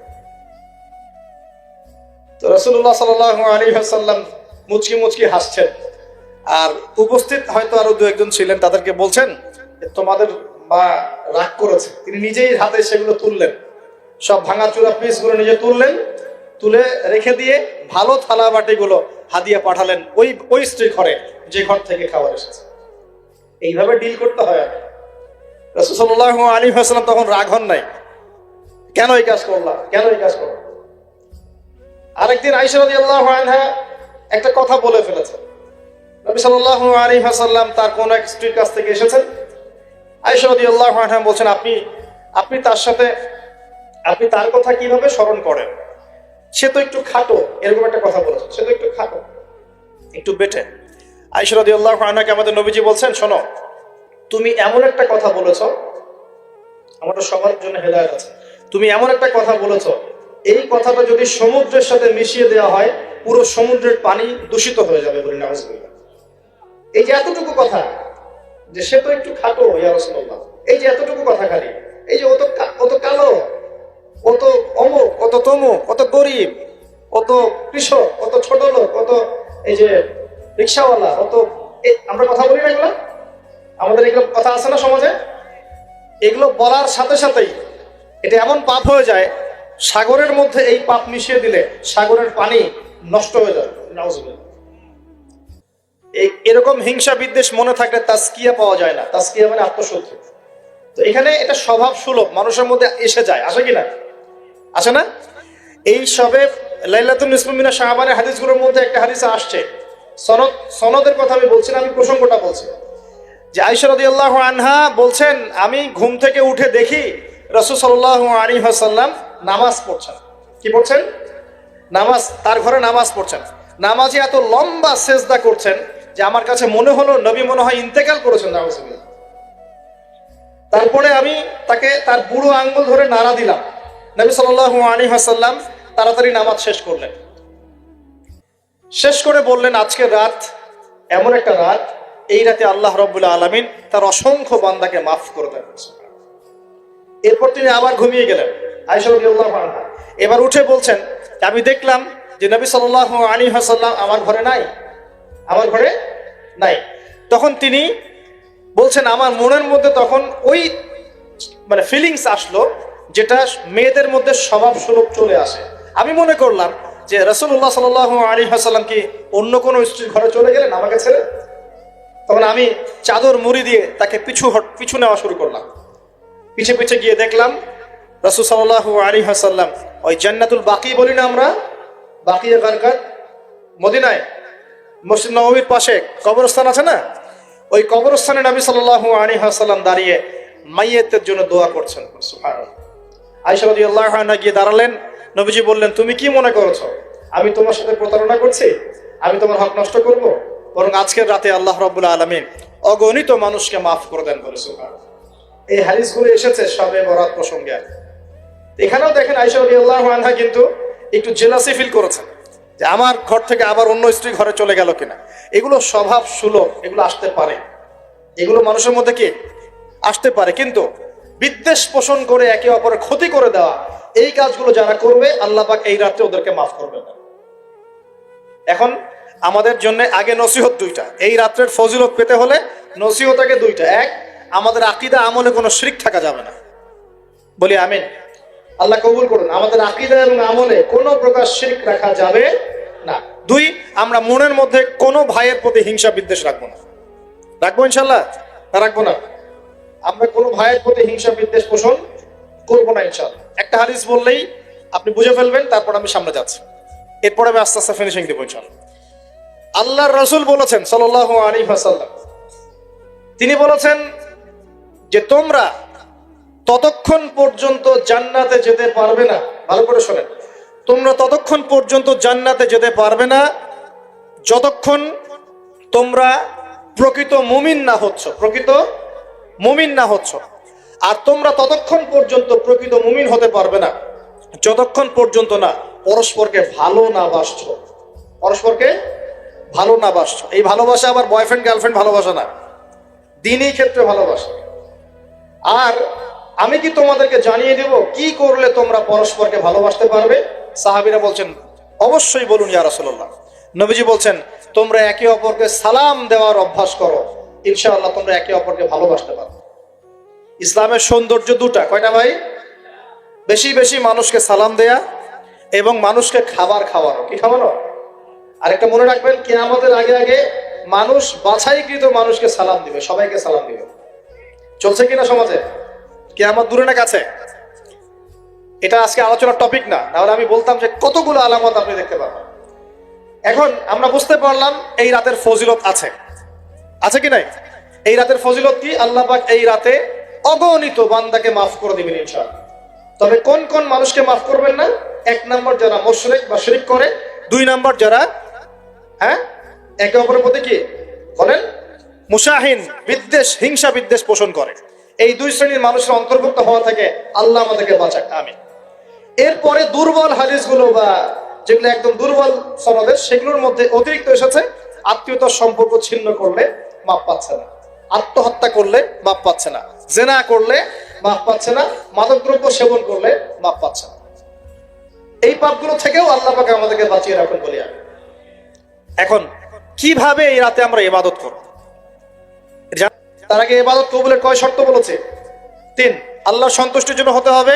তো রাসূলুল্লাহ সাল্লাল্লাহু আলাইহি ওয়াসাল্লাম মুচকি হাসছেন, আর উপস্থিত হয়তো আরো দু একজন ছিলেন, তাদেরকে বলছেন তোমাদের মা রাগ করেছে। তিনি নিজেই হাতে সেগুলো তুললেন, সব ভাঙাচোরা পিসগুলো নিজে তুলে রেখে দিয়ে ভালো থালা বাটিগুলো হাদিয়া পাঠালেন ওই স্ত্রীর ঘরে, যে ঘর থেকে খাবার এসেছে। এইভাবে ডিল করতে হয়। রাসূল সাল্লাল্লাহু আলাইহি ওয়াসাল্লাম তখন রাগ হন নাই, কেন এই কাজ করলাম। আরেকদিন আয়েশা রাদিয়াল্লাহু আনহা একটা কথা বলে ফেলেছেন। নবী সাল্লাল্লাহু আলাইহি ওয়াসাল্লাম তার কোন এক স্ত্রীর কাছ থেকে এসেছেন। আয়েশা রাদিয়াল্লাহু আনহা বলছেন, আপনি তার কথা কিভাবে স্মরণ করেন? সে তো একটু খাটো, এরকম একটা কথা বলেছেন, সে তো একটু খাটো, একটু বেটে। আয়েশা রাদিয়াল্লাহু আনহাকে আমাদের নবীজি বলছেন, শোনো, তুমি এমন একটা কথা বলেছো, আমাদের সবার জন্য হেদায়েত আছে, তুমি এমন একটা কথা বলেছো, এই কথাটা যদি সমুদ্রের সাথে মিশিয়ে দেওয়া হয়, পুরো সমুদ্রের পানি দূষিত হয়ে যাবে বলে নাউজুবিল্লাহ। এই যে এতটুকু কথা, যে সে তো একটু খাটো ইয়া রাসূলুল্লাহ, এই যে এতটুকু কথা খালি, এই যে অত কালো, অত অমুক, অত তমুক, অত গরিব, অত কৃষক, অত ছোট লোক, অত এই যে রিক্সাওয়ালা, আমরা কথা বলি না এগুলো? আমাদের এগুলো কথা আছে না সমাজে? এগুলো বলার সাথে সাথেই এটা এমন পাপ হয়ে যায়, সাগরের মধ্যে এই পাপ মিশিয়ে দিলে সাগরের পানি নষ্ট হয়ে যায়। এরকম হিংসা বিদ্বেষ মনে থাকলে তাজকিয়া পাওয়া যায় না। তাজকিয়া মানে আত্মশুদ্ধি। তো এখানে এটা স্বভাব সুলভ, মানুষের মধ্যে এসে যায়, আসে কিনা? আসে না? এই সবে লাইলাতুন নিসফি মিনা শাবানের হাদিসগুলোর মধ্যে একটা হাদিসে আসছে, সনদের কথা আমি বলছি না, আমি প্রসঙ্গটা বলছি, যে আয়েশা রাদিয়াল্লাহু আনহা বলছেন, আমি ঘুম থেকে উঠে দেখি রাসূল সাল্লাল্লাহু আলাইহি ওয়াসাল্লাম নামাজ পড়ছেন। কি পড়ছেন? নামাজ, তার ঘরে নামাজ পড়ছেন। নামাজে এত লম্বা সেজদা করছেন যে আমার কাছে মনে হলো নবী মনে হয় ইন্তেকাল করেছেন। নাউজুবিল্লাহ। তারপরে আমি তাকে তার বুড়ো আঙ্গুল ধরে নাড়া দিলাম। নবী সাল্লাল্লাহু আলাইহি ওয়াসাল্লাম তাড়াতাড়ি নামাজ শেষ করলেন, শেষ করে বললেন, আজকের রাত এমন একটা রাত, এই রাতে আল্লাহ রাব্বুল আলামিন তার অসংখ্য বান্দাকে মাফ করে দেন। এরপর তিনি আবার ঘুমিয়ে গেলেন। আয়েশা রাদিয়াল্লাহু আনহা এবার উঠে বলছেন, আমি দেখলাম যে নবী সাল্লাল্লাহু আলাইহি ওয়াসাল্লাম আমার ঘরে নাই। তখন তিনি বলছেন, আমার মনের মধ্যে তখন ওই ফিলিংস আসলো যেটা মেয়েদের মধ্যে স্বভাব স্বরূপ চলে আসে। আমি মনে করলাম যে রাসূলুল্লাহ সাল্লাল্লাহু আলাইহি ওয়াসাল্লাম কি অন্য কোনো স্ত্রীর ঘরে চলে গেলেন আমাকে ছেড়ে। তখন আমি চাদর মুড়ি দিয়ে তাকে পিছু নেওয়া শুরু করলাম। পিছে গিয়ে দেখলাম রাসূল সাল্লাল্লাহু আলাইহি ওয়াসাল্লাম ওই জান্নাতুল বাকি বলি না আমরা, বাকিয়ে গারকাত, মদিনায় মসজিদ নববীর পাশে কবরস্থান আছে না, ওই কবরস্থানে নবী সাল্লাল্লাহু আলাইহি ওয়াসাল্লাম দাঁড়িয়ে মাইয়েতের জন্য দোয়া করছেন। সুবহানাল্লাহ। আয়েশা রাদিয়াল্লাহু আনহা গিয়ে দাঁড়ালেন, নবীজি বললেন, তুমি কি মনে করছো আমি তোমার সাথে প্রতারণা করছি, আমি তোমার হক নষ্ট করব? বরং আজকের রাতে আল্লাহ রাব্বুল আলামিন অগণিত মানুষকে মাফ করে দেন বলে। সুবহানাল্লাহ। এই হাদিসগুলো এসেছে শবে বরাত প্রসঙ্গে। এখানেও দেখেন আয়েশা রাদিয়াল্লাহু আনহা কিন্তু একটু জেলাসি ফিল করেছেন যে আমার ঘর থেকে আবার অন্য স্ত্রী ঘরে চলে গেল কিনা। এগুলো স্বভাব সুলভ, এগুলো আসতে পারে, এগুলো মানুষের মধ্যে কি আসতে পারে, কিন্তু বিদ্বেষ পোষণ করে একে অপরের ক্ষতি করে দেওয়া, এই কাজগুলো যারা করবে আল্লাহ পাক এই রাতে ওদেরকে মাফ করবে না। এখন আমাদের জন্য আগে নসিহত দুইটা, এই রাত্রের ফজিলত পেতে হলে নসিহত আগে দুইটা। এক, আমাদের আকীদা আমলে কোনো শিরক থাকা যাবে না, বলি আমিন। আল্লাহ কবুল করুন। আমাদের আকীদা এবং আমলে কোনো প্রকার শিরক রাখা যাবে না। দুই, আমরা মনের মধ্যে কোনো ভাইয়ের প্রতি হিংসা বিদ্বেষ রাখবো না। রাখবো ইনশাল্লাহ? রাখবো না। আমরা কোনো ভাইয়ের প্রতি হিংসা বিদ্বেষ পোষণ করবো না ইনশাল্লাহ। একটা হাদিস বললেই আপনি বুঝে ফেলবেন, তারপর আমি সামনে যাচ্ছি, এরপরে আমি আস্তে আস্তে ফিনিশিং দেবো ইনশাল্লাহ। আল্লাহর রাসূল বলেছেন সাল্লাল্লাহু আলাইহি ওয়াসাল্লাম, তিনি বলেছেন যে তোমরা ততক্ষণ পর্যন্ত জান্নাতে যেতে পারবে না, ভালো করে শোনেন, তোমরা ততক্ষণ পর্যন্ত জান্নাতে যেতে পারবে না যতক্ষণ তোমরা প্রকৃত মুমিন না হচ্ছ, প্রকৃত মুমিন না হচ্ছ। আর তোমরা ততক্ষণ পর্যন্ত প্রকৃত মুমিন হতে পারবে না যতক্ষণ পর্যন্ত না পরস্পরকে ভালো না বাসছো, পরস্পরকে ভালো না বাসছো। এই ভালোবাসা আবার বয়ফ্রেন্ড গার্লফ্রেন্ড ভালোবাসা না, দ্বীনি ক্ষেত্রে ভালোবাসা। আর আমি কি তোমাদেরকে জানিয়ে দেব কি করলে তোমরা পরস্পরকে ভালোবাসতে পারবে? সাহাবীরা বলছেন, অবশ্যই বলুন ইয়া রাসূলুল্লাহ। নবীজি বলছেন, তোমরা একে অপরকে সালাম দেওয়ার অভ্যাস করো, ইনশাআল্লাহ তোমরা একে অপরকে ভালোবাসতে পারবে। ইসলামের সৌন্দর্য দুটা, কয়টা ভাই? বেশি বেশি মানুষকে সালাম দেয়া এবং মানুষকে খাবার খাওয়ানো। কি খাওয়ানো? আরেকটা মনে রাখবেন, কিয়ামতের আগে আগে মানুষ বাছাইকৃত মানুষকে সালাম দিবে, সবাইকে সালাম দিবে। চলছে কিনা সমাজে? কিয়ামত দূরে না কাছে? এটা আজকে আলোচনার টপিক না, নাহলে আমি বলতাম যে কতগুলো আলামত আপনি দেখতে পাবেন। এখন আমরা বুঝতে পারলাম এই রাতের ফজিলত আছে, আছে কি নাই? এই রাতের ফজিলত কি? আল্লাহ পাক এই রাতে অগণিত বান্দাকে মাফ করে দিবেন ইনশাআল্লাহ। তবে কোন কোন মানুষকে মাফ করবেন না? এক নম্বর যারা মুশরিক বা শিরক করে, দুই নম্বর যারা একে অপরের প্রতি কি বলেন মুশাহিন, বিদ্বেষ, হিংসা বিদ্বেষ পোষণ করে। এই দুই শ্রেণীর মানুষের অন্তর্ভুক্ত হওয়া থেকে আল্লাহ আমাদেরকে বাঁচাক, আমিন। এরপরে দুর্বল হাদিসগুলো বা যেগুলো একদম দুর্বল সনদের, সেগুলোর মধ্যে অতিরিক্ত এসেছে আত্মীয়তার সম্পর্ক ছিন্ন করলে মাপ পাচ্ছে না, আত্মহত্যা করলে মাপ পাচ্ছে না, জেনা করলে মাপ পাচ্ছে না, মাদকদ্রব্য সেবন করলে মাপ পাচ্ছে না। এই পাপগুলো থেকেও আল্লাহ পাক আমাদেরকে বাঁচিয়ে রাখুন বলি আমি। এখন কিভাবে এই রাতে আমরা ইবাদত করব? তার আগে ইবাদত কবুলের কয় শর্ত বলেছে? 3। আল্লাহর সন্তুষ্টির জন্য হতে হবে,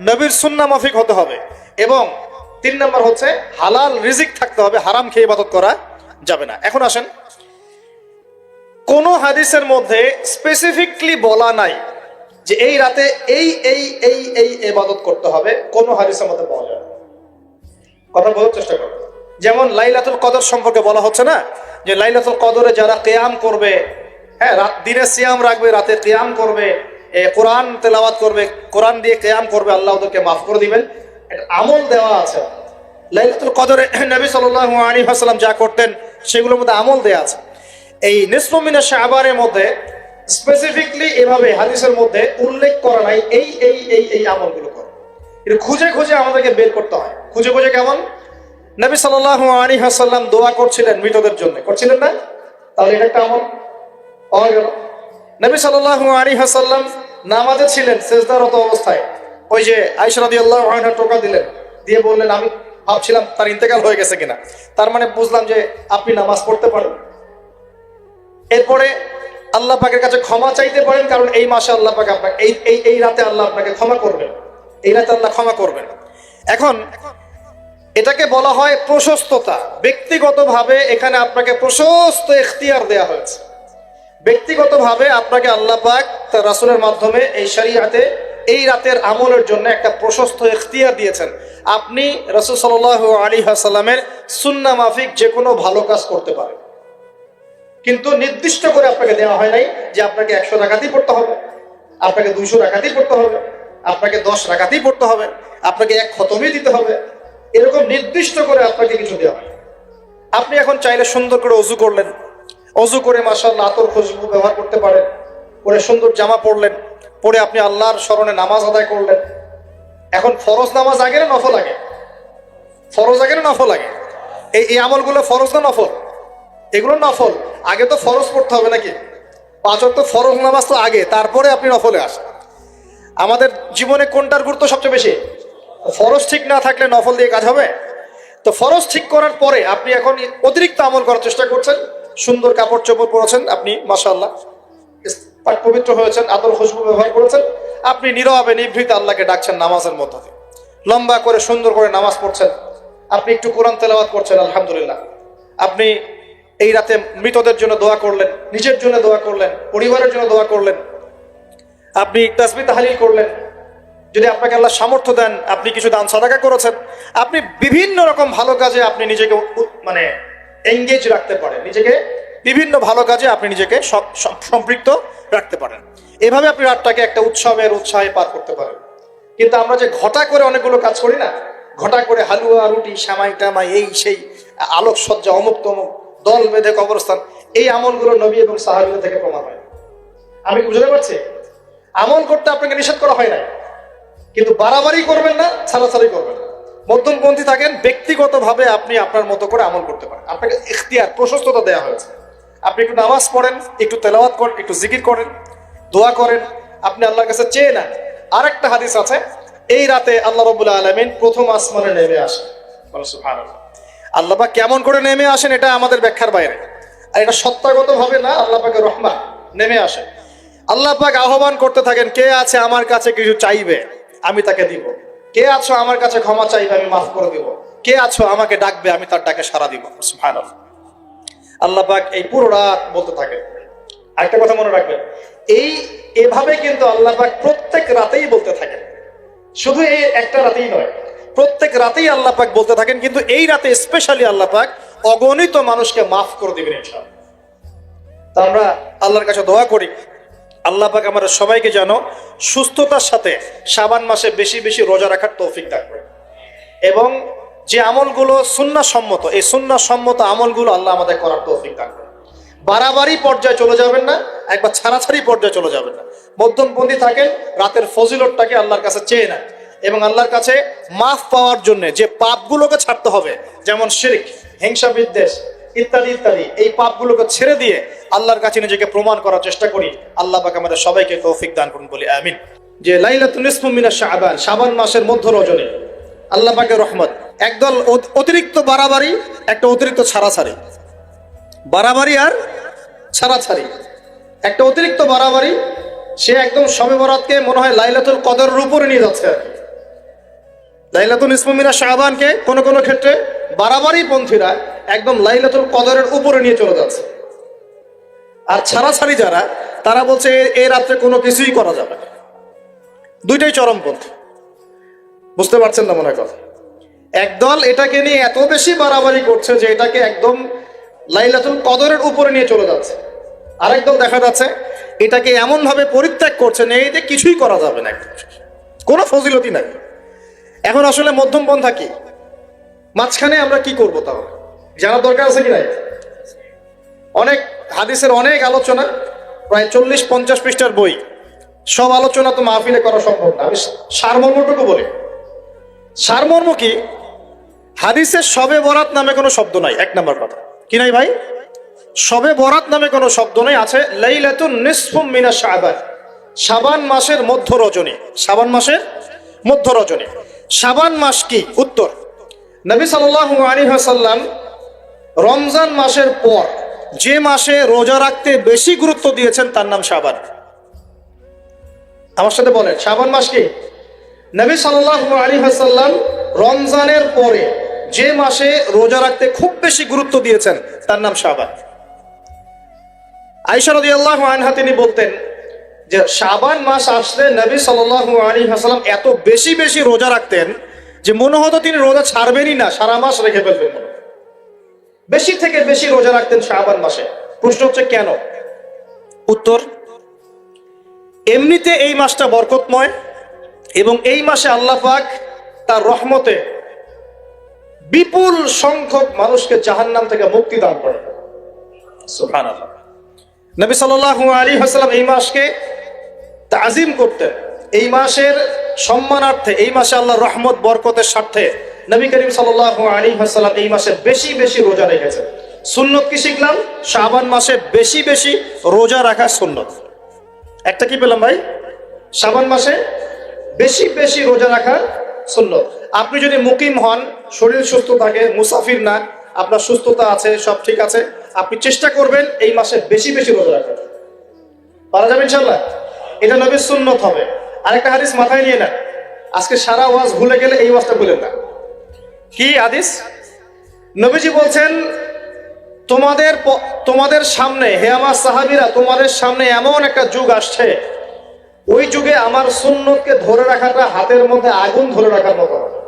নবীর সুন্নাহ মাফিক হতে হবে, এবং 3 নম্বর হচ্ছে হালাল রিজিক থাকতে হবে, হারাম খেয়ে ইবাদত করা যাবে না। এখন আসেন, কোন হাদিসের মধ্যে স্পেসিফিকলি বলা নাই যে এই রাতে এই এই এই এই ইবাদত করতে হবে, কোন হাদিসের মধ্যে পাওয়া যায় না। কথা বলার চেষ্টা করো। যেমন লাইলাতুল কদর সম্পর্কে বলা হচ্ছে না যে লাইলাতুল কদরে যারা কিয়াম করবে, রাত দিনে সিয়াম রাখবে, রাতে কিয়াম করবে, কোরআন তেলাওয়াত করবে, কোরআন দিয়ে কিয়াম করবে, আল্লাহ ওদেরকে মাফ করে দিবেন। একটা আমল দেওয়া আছে লাইলাতুল কদরে। নবী সাল্লাল্লাহু আলাইহি ওয়াসাল্লাম যা করতেন সেগুলোর মধ্যে আমল দেওয়া আছে। এই নিসফু মিনাশ শাবানের মধ্যে স্পেসিফিকলি এভাবে হাদিসের মধ্যে উল্লেখ করা নাই এই এই এই এই আমলগুলো করো। এটা খুঁজে খুঁজে আমাদেরকে বের করতে হয়। খুঁজে খুঁজে কেমন? নবী সাল্লাল্লাহু আলাইহি ওয়াসাল্লাম দোয়া করছিলেন মৃতদের জন্য, করছিলেন না? তাহলে এটা একটা আমল পাওয়া গেল। নবী সাল্লাল্লাহু আলাইহি ওয়াসাল্লাম নামাজে ছিলেন সিজদারত অবস্থায়, ওই যে আয়েশা রাদিয়াল্লাহু আনহা টোকা দিলেন, দিয়ে বললেন আমি ভাবছিলাম তার ইন্তেকাল হয়ে গেছে কিনা, তার মানে বুঝলাম যে আপনি নামাজ পড়তে পারেন। এরপরে আল্লাহ পাকের কাছে ক্ষমা চাইতে পারেন, কারণ এই মাসে আল্লাহ পাক আপনাকে এই রাতে আল্লাহ আপনাকে ক্ষমা করবেন, এই রাতে আল্লাহ ক্ষমা করবেন। এখন এটাকে বলা হয় প্রশস্ততা। ব্যক্তিগতভাবে এখানে আপনাকে প্রশস্ত ইখতিয়ার দেয়া হয়েছে। ব্যক্তিগতভাবে আপনাকে আল্লাহ পাক তার রাসূলের মাধ্যমে এই শরীয়তে এই রাতের আমলের জন্য একটা প্রশস্ত ইখতিয়ার দিয়েছেন। আপনি রাসূল সাল্লাল্লাহু আলাইহি ওয়াসাল্লামের সুন্নাহ মাফিক যে কোনো ভালো কাজ করতে পারেন, কিন্তু নির্দিষ্ট করে আপনাকে দেওয়া হয় নাই যে আপনাকে 100 রাকাতই পড়তে হবে, আপনাকে 200 রাকাতই পড়তে হবে, আপনাকে 10 রাকাতই পড়তে হবে, আপনাকে 1 খতমই দিতে হবে, এরকম নির্দিষ্ট করে আপনাকে কিছু দেওয়া হয়। আপনি এখন চাইলে সুন্দর করে অজু করলেন, অজু করে মাশাআল্লাহ আতর খুশবু ব্যবহার করতে পারেন, পরে সুন্দর জামা পরলেন, পরে আপনি আল্লাহর স্মরণে নামাজ আদায় করলেন। এখন ফরজ নামাজ আগে না নফল আগে? ফরজ আগে না নফল আগে? এই আমলগুলো ফরজ না নফল? এগুলো নফল। আগে তো ফরজ পড়তে হবে নাকি? 5 ওয়াক্ত ফরজ নামাজ তো আগে, তারপরে আপনি নফলে আসেন। আমাদের জীবনে কোনটার গুরুত্ব সবচেয়ে বেশি? ফরজ ঠিক না থাকলে নফল দিয়ে কাজ হবে? তো ফরজ ঠিক করার পরে আপনি এখন অতিরিক্ত আমল করার চেষ্টা করছেন, সুন্দর কাপড় চোপড় পরেছেন, আপনি মাশাআল্লাহ পাক পবিত্র হয়েছেন, আতর খুশবু ব্যবহার করেছেন, আপনি নীরবে নিভৃতে আল্লাহকে ডাকছেন নামাজের মধ্যে দিয়ে, লম্বা করে সুন্দর করে নামাজ পড়ছেন, আপনি একটু কোরআন তেলাওয়াত করছেন, আলহামদুলিল্লাহ। আপনি এই রাতে মৃতদের জন্য দোয়া করলেন, নিজের জন্য দোয়া করলেন, পরিবারের জন্য দোয়া করলেন, আপনি তাসবিহ তাহলিল করলেন, যদি আপনাকে আল্লাহ সামর্থ্য দেন আপনি কিছু দান সাদাকা করেছেন, আপনি বিভিন্ন রকম ভালো কাজে আপনি নিজেকে মানে এঙ্গেজ রাখতে পারেন, নিজেকে বিভিন্ন ভালো কাজে আপনি নিজেকে সম্পৃক্ত রাখতে পারেন। এভাবে আপনি রাতটাকে একটা উৎসাহে পার করতে পারেন। কিন্তু আমরা যে ঘটা করে অনেকগুলো কাজ করি না, ঘটা করে হালুয়া রুটি সামাই টামাই এই সেই আলোকসজ্জা অমুক তমুক দল বেঁধে কবরস্থান, এই আমলগুলো নবী এবং সাহাবীদের থেকে প্রমাণ হয়। আমি বুঝতে পারছি, আমল করতে আপনাকে নিষেধ করা হয় না, কিন্তু বাড়াবাড়ি করবেন না, ছাড়াছাড়ি করবেন না, মধ্যমপন্থী থাকেন। ব্যক্তিগতভাবে আপনি আপনার মতো করে আমল করতে পারেন, আপনাকে ইখতিয়ার প্রশস্ততা দেওয়া হয়েছে। আপনি একটু নামাজ পড়েন, একটু তেলাওয়াত করেন, একটু জিকির করেন, দোয়া করেন, আপনি আল্লাহর কাছে চেয়ে নেন। আরেকটা হাদিস আছে, এই রাতে আল্লাহ রাব্বুল আলামিন প্রথম আসমানে নেমে আসেন। সুবহানাল্লাহ। আল্লাহ পাক কেমন করে নেমে আসেন এটা আমাদের ব্যাখ্যার বাইরে, আর এটা সত্তাগত ভাবে না, আল্লাহ পাকের রহমান নেমে আসেন। আল্লাহ পাক আহ্বান করতে থাকেন, কে আছে আমার কাছে কিছু চাইবে আমি তাকে দিব, কে আছো আমার কাছে ক্ষমা চাইবে আমি মাফ করে দিব, কে আছো আমাকে ডাকবে আমি তার ডাকে সাড়া দিব। সুবহানাল্লাহ। আল্লাহ পাক এই পুরো রাত বলতে থাকেন। আরেকটা কথা মনে রাখবেন, এভাবে কিন্তু আল্লাহ পাক প্রত্যেক রাতেই বলতে থাকেন, শুধু এই একটা রাতেই নয়, প্রত্যেক রাতেই আল্লাহ পাক বলতে থাকেন। কিন্তু এই রাতে স্পেশালি আল্লাহ পাক অগণিত মানুষকে মাফ করে দিবেন ইনশাআল্লাহ। তা আমরা আল্লাহর কাছে দোয়া করি, আল্লাহ পাক আমাদের সবাইকে যেন সুস্থতার সাথে শাবান মাসে বেশি বেশি রোজা রাখার তৌফিক দান করেন, এবং যে আমলগুলো সুন্নাহ সম্মত, এই সুন্নাহ সম্মত আমলগুলো আল্লাহ আমাদের করার তৌফিক দান করেন। বাড়াবাড়ি পর্যায়ে চলে যাবেন না, একবার ছাড়াছাড়ি পর্যায়ে চলে যাবেন না, মধ্যমপন্থী থাকেন, রাতের ফজিলতটাকে আল্লাহর কাছে চেয়ে নেন, এবং আল্লাহর কাছে মাফ পাওয়ার জন্য যে পাপগুলোকে ছাড়তে হবে, যেমন শিরক, হিংসা বিদ্বেষ ইত্যাদি ইত্যাদি, এই পাপগুলোকে ছেড়ে দিয়ে আল্লাহর কাছে নিজেকে প্রমাণ করার চেষ্টা করি। আল্লাহ পাক আমাদের সবাইকে তৌফিক দান করুন, বলি আমিন। যে লাইলাতুন নিসফু মিনাশ শাবান, শাবান মাসের মধ্য রজনী, আল্লাহ পাকের রহমত। একদল অতিরিক্ত বাড়াবাড়ি, একটা অতিরিক্ত ছাড়াছাড়ি, বাড়াবাড়ি আর ছাড়াছাড়ি, একটা অতিরিক্ত বাড়াবাড়ি, সে একদম শবে বরাতকে মনে হয় লাইলাতুল কদরের উপরে নিয়ে যাচ্ছে আর কি। লাইলাতুল নিসফু মিনাশ শাবানকে কোনো কোনো ক্ষেত্রে বাড়াবাড়ি পন্থীরা একদম লাইলাতুল কদরের উপরে নিয়ে চলে যাচ্ছে। আর ছাড়াছাড়ি যারা, তারা বলছে এই রাত্রে কোনো কিছুই করা যাবে না। দুইটাই চরমপন্থী, বুঝতে পারছেন না মনে কথা। একদল এটাকে নিয়ে এত বেশি বাড়াবাড়ি করছে যে এটাকে একদম লাইলাতুল কদরের উপরে নিয়ে চলে যাচ্ছে, আরেকদল দেখা যাচ্ছে এটাকে এমন ভাবে পরিত্যাগ করছে না, এই যে কিছুই করা যাবে না, কোনো ফজিলতি নাই। এখন আসলে মধ্যমপন্থা কি, মাঝখানে আমরা কি করব তাহলে জানার দরকার আছে কি নাই? অনেক হাদিসের অনেক আলোচনা, প্রায় 40-50 পৃষ্ঠার বই, সব আলোচনা তো মাহফিলে করা সম্ভব না। আমি সারমর্মটুকু বলি। সারমর্ম কি? হাদিসের শবে বরাত নামে কোনো শব্দ নাই, এক নাম্বার কথা। কি নাই ভাই? শবে বরাত নামে কোনো শব্দ নেই, আছে লাইলাতুন নিসফু মিনাশ শাবান, শাবান মাসের মধ্য রজনী। শাবান মাসের মধ্য রজনী। শাবান মাস কি? উত্তর, নবী সাল্লাল্লাহু আলাইহি ওয়াসাল্লাম রমজান মাসের পর যে মাসে রোজা রাখতে বেশি গুরুত্ব দিয়েছেন তার নাম শাবান। আমার সাথে বলেন, শাবান মাস কি? নবী সাল্লাল্লাহু আলাইহি ওয়াসাল্লাম রমজানের পরে যে মাসে রোজা রাখতে খুব বেশি গুরুত্ব দিয়েছেন তার নাম শাবান। আয়েশা রাদিয়াল্লাহু আনহা তিনি বলতেন, যে শাবান মাস আসলে নবী সাল্লাল্লাহু আলাইহি ওয়াসাল্লাম এত বেশি বেশি রোজা রাখতেন যে মনে হতো তিনি রোজা ছাড়বেনই না, সারা মাস রেখে ফেলবেন। বেশি থেকে বেশি রোজা রাখতেন শাবান মাসে। প্রশ্ন হচ্ছে কেন? উত্তর, এমনিতে এই মাসটা বরকতময় এবং এই মাসে আল্লাহ পাক তার রহমতে বিপুল সংখ্যক মানুষকে জাহান্নাম থেকে মুক্তি দান করেন। সুবহানাল্লাহ। নবী সাল্লাল্লাহু আলাইহি ওয়াসাল্লাম এই মাসকে তাজিম করতেন। এই মাসের সম্মানার্থে, এই মাসে আল্লাহর রহমত বরকতের স্বার্থে নবী করিম সাল্লাল্লাহু আলাইহি ওয়াসাল্লাম এই মাসে বেশি বেশি রোজা রেখেছেন। সুন্নত কি শিখলাম? শাবান মাসে বেশি বেশি রোজা রাখা সুন্নত। একটা কি পেলাম ভাই? শাবান মাসে বেশি বেশি রোজা রাখা সুন্নত। আপনি যদি মুকিম হন, শরীর সুস্থ থাকে, মুসাফির না, আপনার সুস্থতা আছে, সব ঠিক আছে, আপনি চেষ্টা করবেন এই মাসে বেশি বেশি রোজা রাখার। পারা যাবে ইনশাল্লাহ? এটা নবীর সুন্নত হবে। আরেকটা হাদিস মাথায় নিয়ে না, আজকে সারা ওয়াজ ভুলে গেলে এই ওয়াজটা ভুলেন না। কি হাদিস? নবীজি বলছেন, তোমাদের সামনে, হে আমার সাহাবীরা, তোমাদের সামনে এমন একটা যুগ আসছে, ওই যুগে আমার সুন্নতকে ধরে রাখাটা হাতের মধ্যে আগুন ধরে রাখার মতো হবে।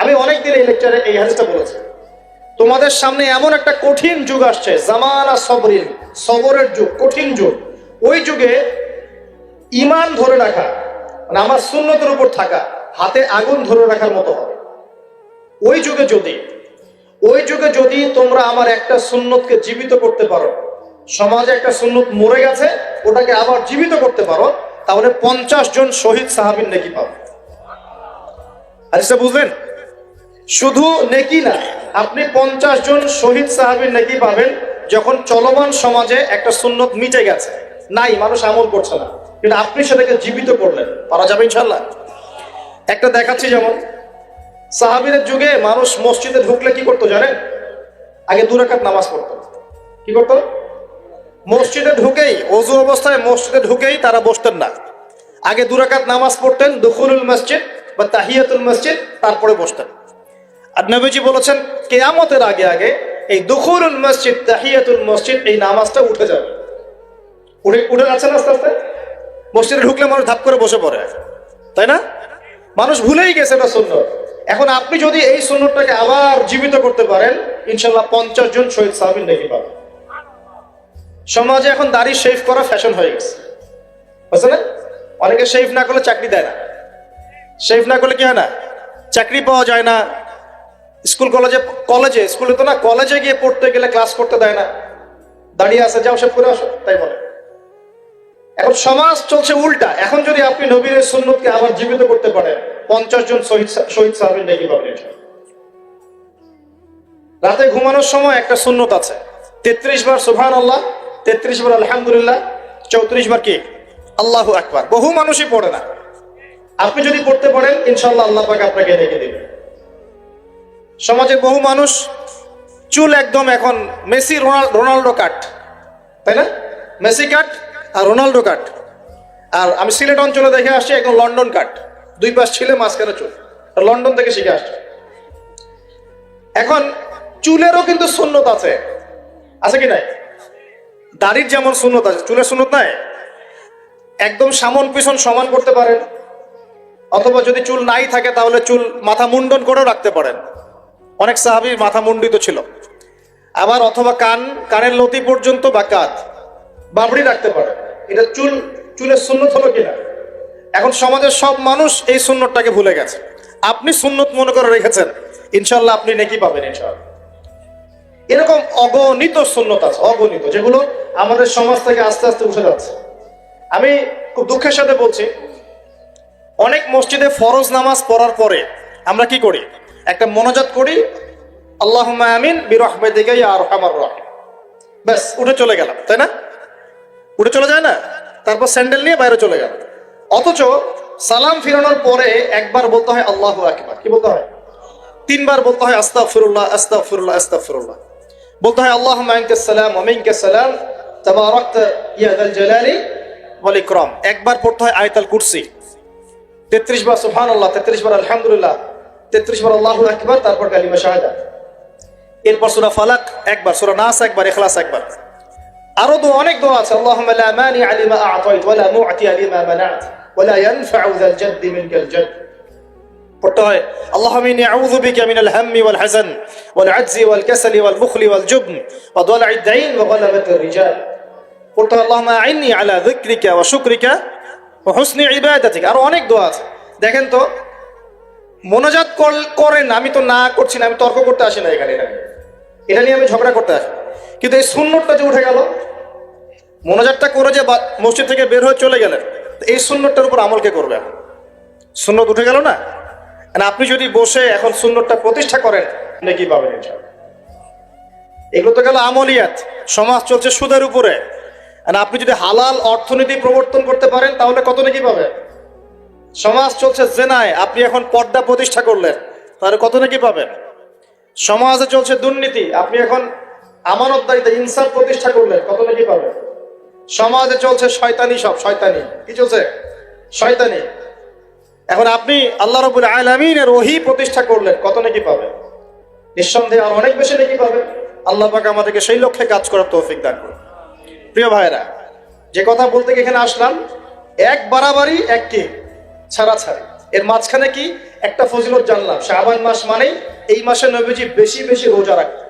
আমি অনেকদিন এই লেকচারে এই হাদিসটা বলেছি। তোমাদের সামনে এমন একটা কঠিন যুগ আসছে, জামানা সবরিন, সবরের যুগ, কঠিন যুগ। ওই যুগে ঈমান ধরে রাখা, মানে আমার সুন্নতের উপর থাকা, হাতে আগুন ধরে রাখার মতো হবে। ওই যুগে যদি তোমরা আমার একটা সুন্নতকে জীবিত করতে পারো, সমাজে একটা সুন্নত মরে গেছে, ওটাকে আবার জীবিত করতে পারো, তাহলে 50 জন শহীদ সাহাবীর নেকি পাবে। আচ্ছা, বুঝলেন? শুধু নেকি না, আপনি 50 জন শহীদ সাহাবীর নেকি পাবেন যখন চলমান সমাজে একটা সুন্নত মিটে গেছে, নাই, মানুষ আমল করছে না, কিন্তু আপনি সেটাকে জীবিত করলেন। পারা যাবে ইনশাল্লাহ? একটা দেখাচ্ছি, যেমন সাহাবীদের যুগে মানুষ মসজিদে ঢুকলে কি করতো জানেন? আগে 2 রাকাত নামাজ পড়তো। কি করতো? মসজিদে ঢুকেই, ওযু অবস্থায় মসজিদে ঢুকেই তারা বসতেন না, আগে 2 রাকাত নামাজ পড়তেন, দুখুলুল মসজিদ বা তাহিয়াতুল মসজিদ, তারপরে বসতেন। আর নবীজি বলেছেন, কিয়ামতের আগে আগে এই দুখুলুল মসজিদ, তাহিয়াতুল মসজিদ, এই নামাজটা উঠে যাবে। উঠে যাচ্ছে না আস্তে আস্তে। মসজিদে ঢুকলে মানুষ ধাপ করে বসে পড়ে, তাই না? মানুষ ভুলেই গেছে এটা সুন্নত। এখন আপনি যদি এই সুন্নতটাকে আবার জীবিত করতে পারেন, ইনশাল্লাহ 50 জন শহীদ সাহাবীর নেকি পাবেন। সমাজে এখন দাড়ি শেভ করা ফ্যাশন হয়ে গেছে, বুঝছেন না? অনেকে শেভ না করলে চাকরি দেয় না। শেভ না করলে কি হয় না? চাকরি পাওয়া যায় না। স্কুলে তো না, কলেজে গিয়ে পড়তে গেলে ক্লাস করতে দেয় না। দাঁড়িয়ে আছে, যাও শেভ করে আসো, তাই বলে। এখন সমাজ চলছে উল্টা। এখন যদি আপনি নবীর সুন্নতকে আবার জীবিত করতে পারেন, 50 জন শহীদ সাহাবীর নেকি পাবেন। রাতে ঘুমানোর সময় একটা সুন্নত আছে, 33 বার সুবহানাল্লাহ, 33 বার আলহামদুলিল্লাহ, 34 বার কি আল্লাহু আকবার। বহু মানুষই পড়ে না। আপনি যদি পড়তে পারেন, ইনশাআল্লাহ আল্লাহ পাক আপনাকে নেকি দিবেন। সমাজে বহু মানুষ চুল একদম এখন মেসি রোনাল্ডো কাট, তাই না? মেসি কাট আর রোনাল্ডো কাট। আর আমি সিলেট অঞ্চলে দেখে আসছি একদম লন্ডন কাট, 2 পাশ ছিলে, মাঝখানে চুল। লন্ডন থেকে শিখে আসছে। এখন চুলেরও কিন্তু সুন্নত আছে, আছে কি নাই? দাড়ির যেমন সুন্নত আছে, চুলের সুন্নত নাই। একদম সামন পিছন সমান করতে পারেন, অথবা যদি চুল নাই থাকে তাহলে চুল মাথা মুন্ডন করেও রাখতে পারেন। অনেক সাহাবী মাথা মুন্ডিত ছিল। আবার অথবা কানের লতি পর্যন্ত বা কাঁধ বাবড়ি রাখতে পারে। এটা চুলের সুন্নত হলো কিনা? এখন সমাজের সব মানুষ এই সুন্নতটাকে ভুলে গেছে। আপনি সুন্নত মনে করে রেখেছেন, ইনশাল্লাহ আপনি নেকি পাবেন ইনশাআল্লাহ। এরকম অগণিত সুন্নত আছে, অগণিত, যেগুলো আমাদের সমাজ থেকে আস্তে আস্তে উঠে যাচ্ছে। আমি খুব দুঃখের সাথে বলছি, অনেক মসজিদে ফরজ নামাজ পড়ার পরে আমরা কি করি? একটা মোনাজাত করি, আল্লাহুম্মা আমিন বিরহমাতিকা ইয়া আরহামার রাহিম, ব্যাস উঠে চলে গেলাম, তাই না? উঠে চলে যায় না? তারপর স্যান্ডেল নিয়ে বাইরে চলে গেল। অথচ সালাম ফিরানোর পরে একবার বলতে হয় আল্লাহু আকবার। কি বলতে হয়? 3 বার বলতে হয় আস্তাগফিরুল্লাহ, আস্তাগফিরুল্লাহ, আস্তাগফিরুল্লাহ। বলতে হয় আল্লাহুম্মা আনতাস সালাম ওয়া মিনকাস সালাম তাবারাকতা ইয়া যাল জালালি ওয়াল ইকরাম। একবার পড়তে হয় আয়াতুল কুরসি, 33 বার সুবহানাল্লাহ, 33 বার আলহামদুলিল্লাহ, 33 বার আল্লাহু আকবার, তারপর কালিমা শাহাদাত। এরপর সূরা ফালাক একবার, সূরা নাস একবার, ইখলাস একবার। আরো দোয়া, অনেক দোয়া আছে। আল্লাহুম্মা লা মানিআ লিমা আ'তাইত ওয়া লা মু'তিয়া লিমা মানা'ত ওয়া লা ইয়ানফা'ু যাল জাদ্দি মিনকাল জাদ। পড়তে হয় আল্লাহুম্মা ইন্নী আউযু বিকা মিনাল হাম্মি ওয়াল হাযান ওয়াল আজজি ওয়াল কাসালি ওয়াল বুখলি ওয়াল জুবন ওয়া দালা'id দাইন ওয়া গালাবাতির রিজাল। পড়তে হয় আল্লাহুম্মা আ'ইন্নী আলা যিকরিকা ওয়া শুকরিকা ওয়া হুসনি ইবাদাতিক। আরো অনেক দোয়া আছে। দেখেন তো, মোনাজাত করেন, আমি তো না করছি না, আমি তর্ক করতে আসি না এখানে, এটা নিয়ে আমি ঝগড়া করতে আসি। কিন্তু এই সুন্নতটা যে উঠে গেল, মোনাজাতটা করে যে মসজিদ থেকে বের হয়ে চলে গেলেন, এই সুন্নতটার উপর আমল কে করবে? সুন্নত উঠে গেল না? আপনি যদি বসে এখন সুন্নতটা প্রতিষ্ঠা করেন, নাকি পাবেন ইনশাআল্লাহ। এগুলো তো গেল আমলিয়াত। সমাজ চলছে সুদের উপরে, আপনি যদি হালাল অর্থনীতি প্রবর্তন করতে পারেন তাহলে কত নাকি পাবেন। সমাজ চলছে জেনায়, আপনি এখন পর্দা প্রতিষ্ঠা করলেন তাহলে কত নাকি পাবেন। সমাজে চলছে দুর্নীতি, আপনি এখন আমানতদারিতা ইনসাফ প্রতিষ্ঠা করলেন, কত নাকি পাবেন। সমাজে চলছে শয়তানি, সব শয়তানি, কি চলছে? শয়তানি। এখন আপনি আল্লাহ রাব্বুল আলামিনের ওহী প্রতিষ্ঠা করলেন, কত নাকি পাবেন। নিঃসন্দেহে আর অনেক বেশি নাকি পাবেন। আল্লাহ পাক আমাদেরকে সেই লক্ষ্যে কাজ করার তৌফিক দান করুন। প্রিয় ভাইরা, যে কথা বলতে এখানে আসলাম, এক বাড়াবাড়ি এক কি ছাড়াছাড়ি, এর মাঝখানে কি একটা ফজিলত জানলাম। শাবান মাস মানেই এই মাসে নবীজি বেশি বেশি রোজা রাখতেন।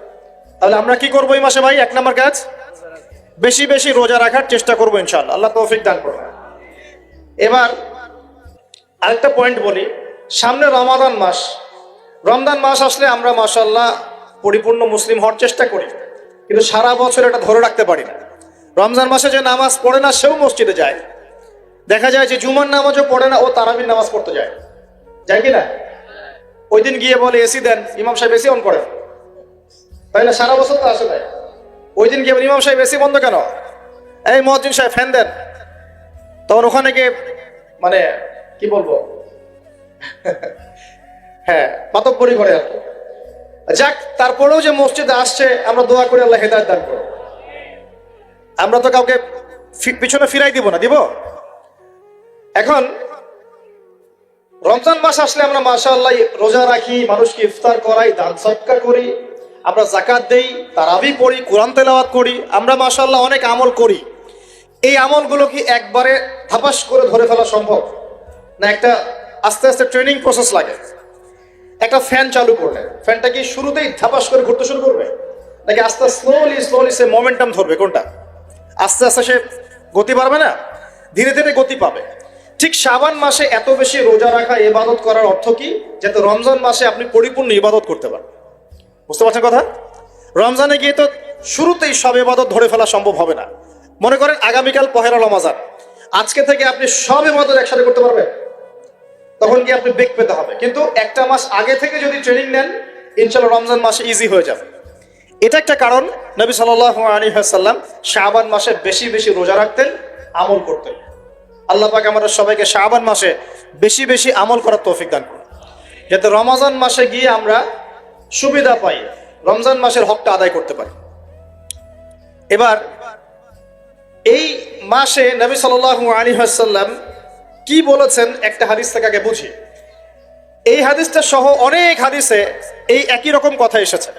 তাহলে আমরা কি করবো এই মাসে ভাই? এক নম্বর কাজ, বেশি বেশি রোজা রাখার চেষ্টা করবো ইনশাআল্লাহ। আল্লাহ তৌফিক দান করবেন। এবার আরেকটা পয়েন্ট বলি, সামনে রমাদান মাস। রমজান মাস আসলে আমরা মাশাআল্লাহ পরিপূর্ণ মুসলিম হওয়ার চেষ্টা করি, কিন্তু সারা বছর এটা ধরে রাখতে পারি না। রমজান মাসে যে নামাজ পড়ে না সেও মসজিদে যায়। দেখা যায় যে জুমার নামাজও পড়ে না, ও তারাবির নামাজ পড়তে যায়, যায় কি না? ওই দিন গিয়ে বলে এসি দেন, ইমাম সাহেব এসি অন করেন, তাই না? সারা বছর তো আসে না। ওই দিন গিয়ে ইমাম সাহেব এসি বন্ধ কেন? এই মুয়াজ্জিন সাহেব ফ্যান দেন। তখন ওখানে গিয়ে মানে কি বলবো, হ্যাঁ মাতব্বরি করে আর কি। যাক, তারপরেও যে মসজিদে আসছে আমরা দোয়া করি আল্লাহ হেদায়েত দান করুন। আমরা তো কাউকে পিছনে ফিরাই দিব না, দিব? এখন রমজান মাস আসলে আমরা মাশাআল্লাহ রোজা রাখি, মানুষকে ইফতার করাই, দান সদকা করি, আমরা যাকাত দেই, তারাবি পড়ি, কোরআন তেলাওয়াত করি, আমরা মাশাআল্লাহ অনেক আমল করি। এই আমলগুলো কি একবারে ধাপাস করে ধরে ফেলা সম্ভব না? একটা আস্তে আস্তে ট্রেনিং প্রসেস লাগে। একটা ফ্যান চালু করলে ফ্যানটা কি শুরুতেই ধাপাস করে ঘুরতে শুরু করবে, নাকি আস্তে স্লোলি স্লোলি সে মোমেন্টাম ধরবে? কোনটা? আস্তে আস্তে সে গতি পাবে না, ধীরে ধীরে গতি পাবে। ঠিক শাবান মাসে এত বেশি রোজা রাখা, ইবাদত করার অর্থ কি? যাতে রমজান মাসে আপনি পরিপূর্ণ ইবাদত করতে পারেন। বুঝতে পারছেন কথা? রমজানে গিয়ে তো শুরুতেই সব ইবাদত ধরে ফেলা সম্ভব হবে না। মনে করেন আগামীকাল পহেলা রমজান, আজকে থেকে আপনি সব ইবাদত একসাথে করতে পারবেন? তখন কি আপনি বেগ পেতে হবে। কিন্তু একটা মাস আগে থেকে যদি ট্রেনিং নেন, ইনশাআল্লাহ রমজান মাসে ইজি হয়ে যাবে। এটা একটা কারণ নবী সাল্লাল্লাহু আলাইহি ওয়াসাল্লাম শাবান মাসে বেশি বেশি রোজা রাখতেন, আমল করতেন। আল্লাহ পাক আমাদের সবাইকে শাবান মাসে বেশি বেশি আমল করার তৌফিক দান করুন, যাতে রমজান মাসে গিয়ে আমরা সুবিধা পাই, রমজান মাসের হকটা আদায় করতে পারি। এবার এই মাসে নবী সাল্লাল্লাহু আলাইহি ওয়াসাল্লাম কি বলেছেন একটা হাদিস থেকে আগে বুঝি। এই হাদিসটা সহ অনেক হাদিসে এই একই রকম কথা এসেছে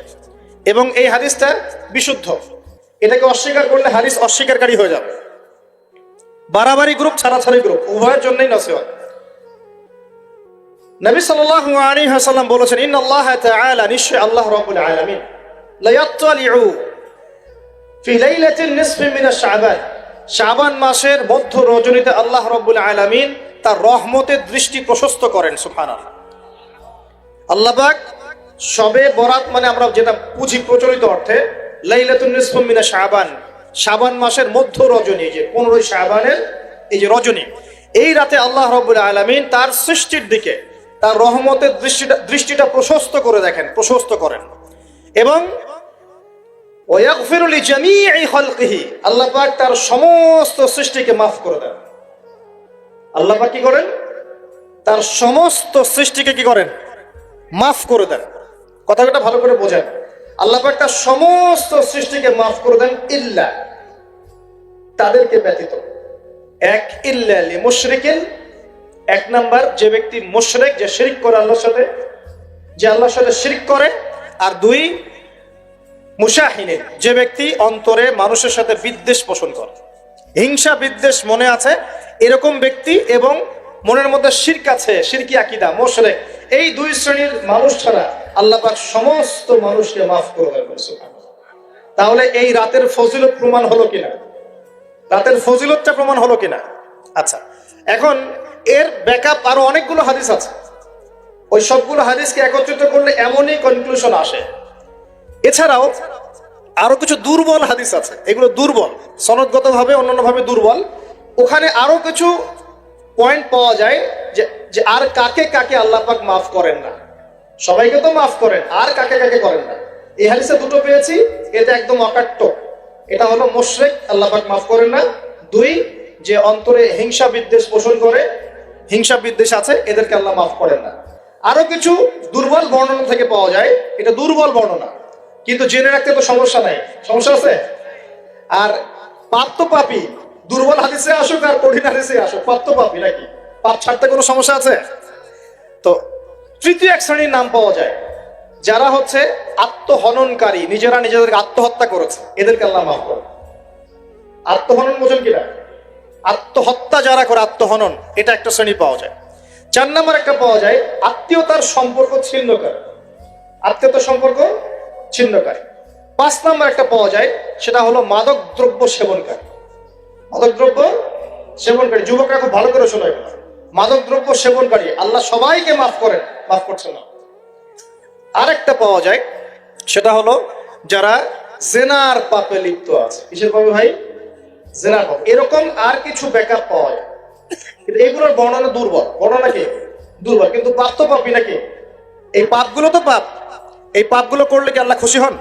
এবং এই হাদিসটা বিশুদ্ধ। এটাকে অস্বীকার করলে হাদিস অস্বীকারী হয়ে যাবে। বাড়াবাড়ি গ্রুপ, ছাড়াছাড়ি গ্রুপ, উভয়ের জন্যই নসিহত। নবী সাল্লাল্লাহু আলাইহি ওয়াসাল্লাম বলেছেন, ইন্নাল্লাহা তাআলা, নিশ্চয় আল্লাহ রাব্বুল আলামিন, লা ইয়াত্তালিউ ফি লাইলাতিন নিসফি মিন শাবান, শাবান মাসের মধ্য রজনীতে আল্লাহ রাব্বুল আলামিন তার রহমতের দৃষ্টি প্রশস্ত করেন। সুবহানাল্লাহ। আল্লাহ পাক শবে বরাত মানে আমরা যেটা বুঝি প্রচলিত অর্থে, লাইলাতুন নিসফি মিন শাবান, শাবান মাসের মধ্য রজনী, যে 15 শাবানের এই যে রজনী, এই রাতে আল্লাহ রাব্বুল আলামিন তার সৃষ্টির দিকে তার রহমতের দৃষ্টিটা প্রশস্ত করে দেখেন, প্রশস্ত করেন। এবং ওয়াগফিরু লিজামিই খালকিহি, আল্লাহ পাক তার সমস্ত সৃষ্টিকে মাফ করে দেন। আল্লাহ পাক কি করেন? তার সমস্ত সৃষ্টিকে কি করেন? মাফ করে দেন। কথাটা ভালো করে বোঝেন। আল্লাহ পাক তার সমস্ত সৃষ্টিকে মাফ করে দেন, ইল্লা, তাদেরকে ব্যতীত। এক, ইল্লা লিমুশরিকিন, এক নাম্বার যে ব্যক্তি মুশরিক, যে শিরক করে আল্লাহর সাথে, যে আল্লাহর সাথে শিরক করে। আর দুই, মুশাহিনিন, যে ব্যক্তি অন্তরে মানুষের সাথে বিদ্বেষ পোষণ করে, হিংসা বিদ্বেষ মনে আছে এরকম ব্যক্তি, এবং মনের মধ্যে শিরক আছে, শিরকি আকীদা, মুশরিক, এই দুই শ্রেণীর মানুষ ছাড়া আল্লাহ পাক সমস্ত মানুষকে মাফ করে দেন। তাহলে এই রাতের ফজিলত প্রমাণ হলো কিনা? রাতের ফজিলতটা প্রমাণ হলো কিনা? আচ্ছা, এখন এর ব্যাকআপ আরো অনেকগুলো হাদিস আছে। ওই সবগুলো হাদিসকে একত্রিত করলে এমনই কনক্লুশন আসে। এছাড়াও আরো কিছু দুর্বল হাদিস আছে, এগুলো দুর্বল, সনদগতভাবে অন্যান্যভাবে দুর্বল। ওখানে আরো কিছু পয়েন্ট পাওয়া যায় যে আর কাকে কাকে আল্লাহ পাক মাফ করেন না। সবাইকে তো মাফ করেন, আর কাকে কাকে করেন না। এই হাদিসে দুটো পেয়েছি, এটা একদম অকাট্য। এটা হলো মুশরিক, আল্লাহ পাক মাফ করেন না। দুই, যে অন্তরে হিংসা বিদ্বেষ পোষণ করে, হিংসা বিদ্বেষ আছে, এদেরকে আল্লাহ মাফ করেন না। আরো কিছু দুর্বল বর্ণনা থেকে পাওয়া যায়, এটা দুর্বল বর্ণনা, কিন্তু জেনে রাখতে তো সমস্যা নাই। সমস্যা আছে? আর পাপ তো পাপী, দুর্বল হাদিসে আসুক আর কঠিন হাদিসে আসুক, পাপ তো পাপী নাকি? পাপ ছাড়তে কোনো সমস্যা আছে? তো তৃতীয় এক শ্রেণীর নাম পাওয়া যায়, যারা হচ্ছে আত্মহননকারী, নিজেরা নিজেদেরকে আত্মহত্যা করেছে, এদেরকে আল্লাহ মাফ করে। আত্মহনন বোঝেন কিনা? আত্মহত্যা যারা করে, আত্মহনন, এটা একটা শ্রেণী পাওয়া যায়। 4 নম্বর একটা পাওয়া যায় আত্মীয়তার সম্পর্ক ছিন্নকারী, আত্মীয়তার সম্পর্ক ছিন্নকারী। 5 নম্বর একটা পাওয়া যায়, সেটা হলো মাদক দ্রব্য সেবনকারী। মাদক দ্রব্য সেবনকারী, যুবকরা খুব ভালো করে শোনায়, মাদক দ্রব্য সেবনকারী আল্লাহ সবাইকে মাফ করেন, মাফ করছেন না। আরেকটা পাওয়া যায়, সেটা হলো যারা জেনার পাপে লিপ্ত আছে। কিসের পাপে ভাই? জেনার পাপ। এরকম আর কিছু ব্যাকআপ পাওয়া যায়, কিন্তু এগুলোর বর্ণনা দুর্বল। বর্ণনা কি? দুর্বল, কিন্তু পাপ তো পাপই নাকি? এই পাপগুলো তো পাপ, এই পাপগুলো করলে কি আল্লাহ খুশি হন?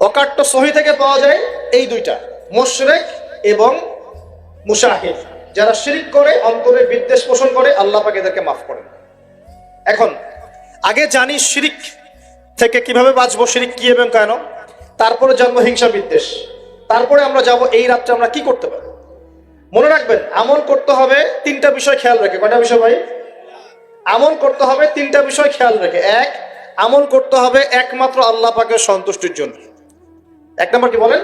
অকাট্য সহি থেকে পাওয়া যায় এই দুইটা, মুশরিক এবং মুশাহিদ। যারা শিরক করে, অন্তরে বিদ্বেষ পোষণ করে, আল্লাহ পাক এদেরকে মাফ করেন। এখন আগে জানি শিরক থেকে কিভাবে বাঁচবো, শিরক কি এবং কেন, তারপরে জানবো হিংসা বিদ্বেষ, তারপরে আমরা যাব এই রাত্রে আমরা কি করতে পারি। মনে রাখবেন, আমল করতে হবে 3টা বিষয় খেয়াল রেখে। কয়টা বিষয় ভাই? আমল করতে হবে 3টা বিষয় খেয়াল রেখে। এক, আমল করতে হবে একমাত্র আল্লাহ পাকের সন্তুষ্টির জন্য। 1 নম্বর কি বলেন?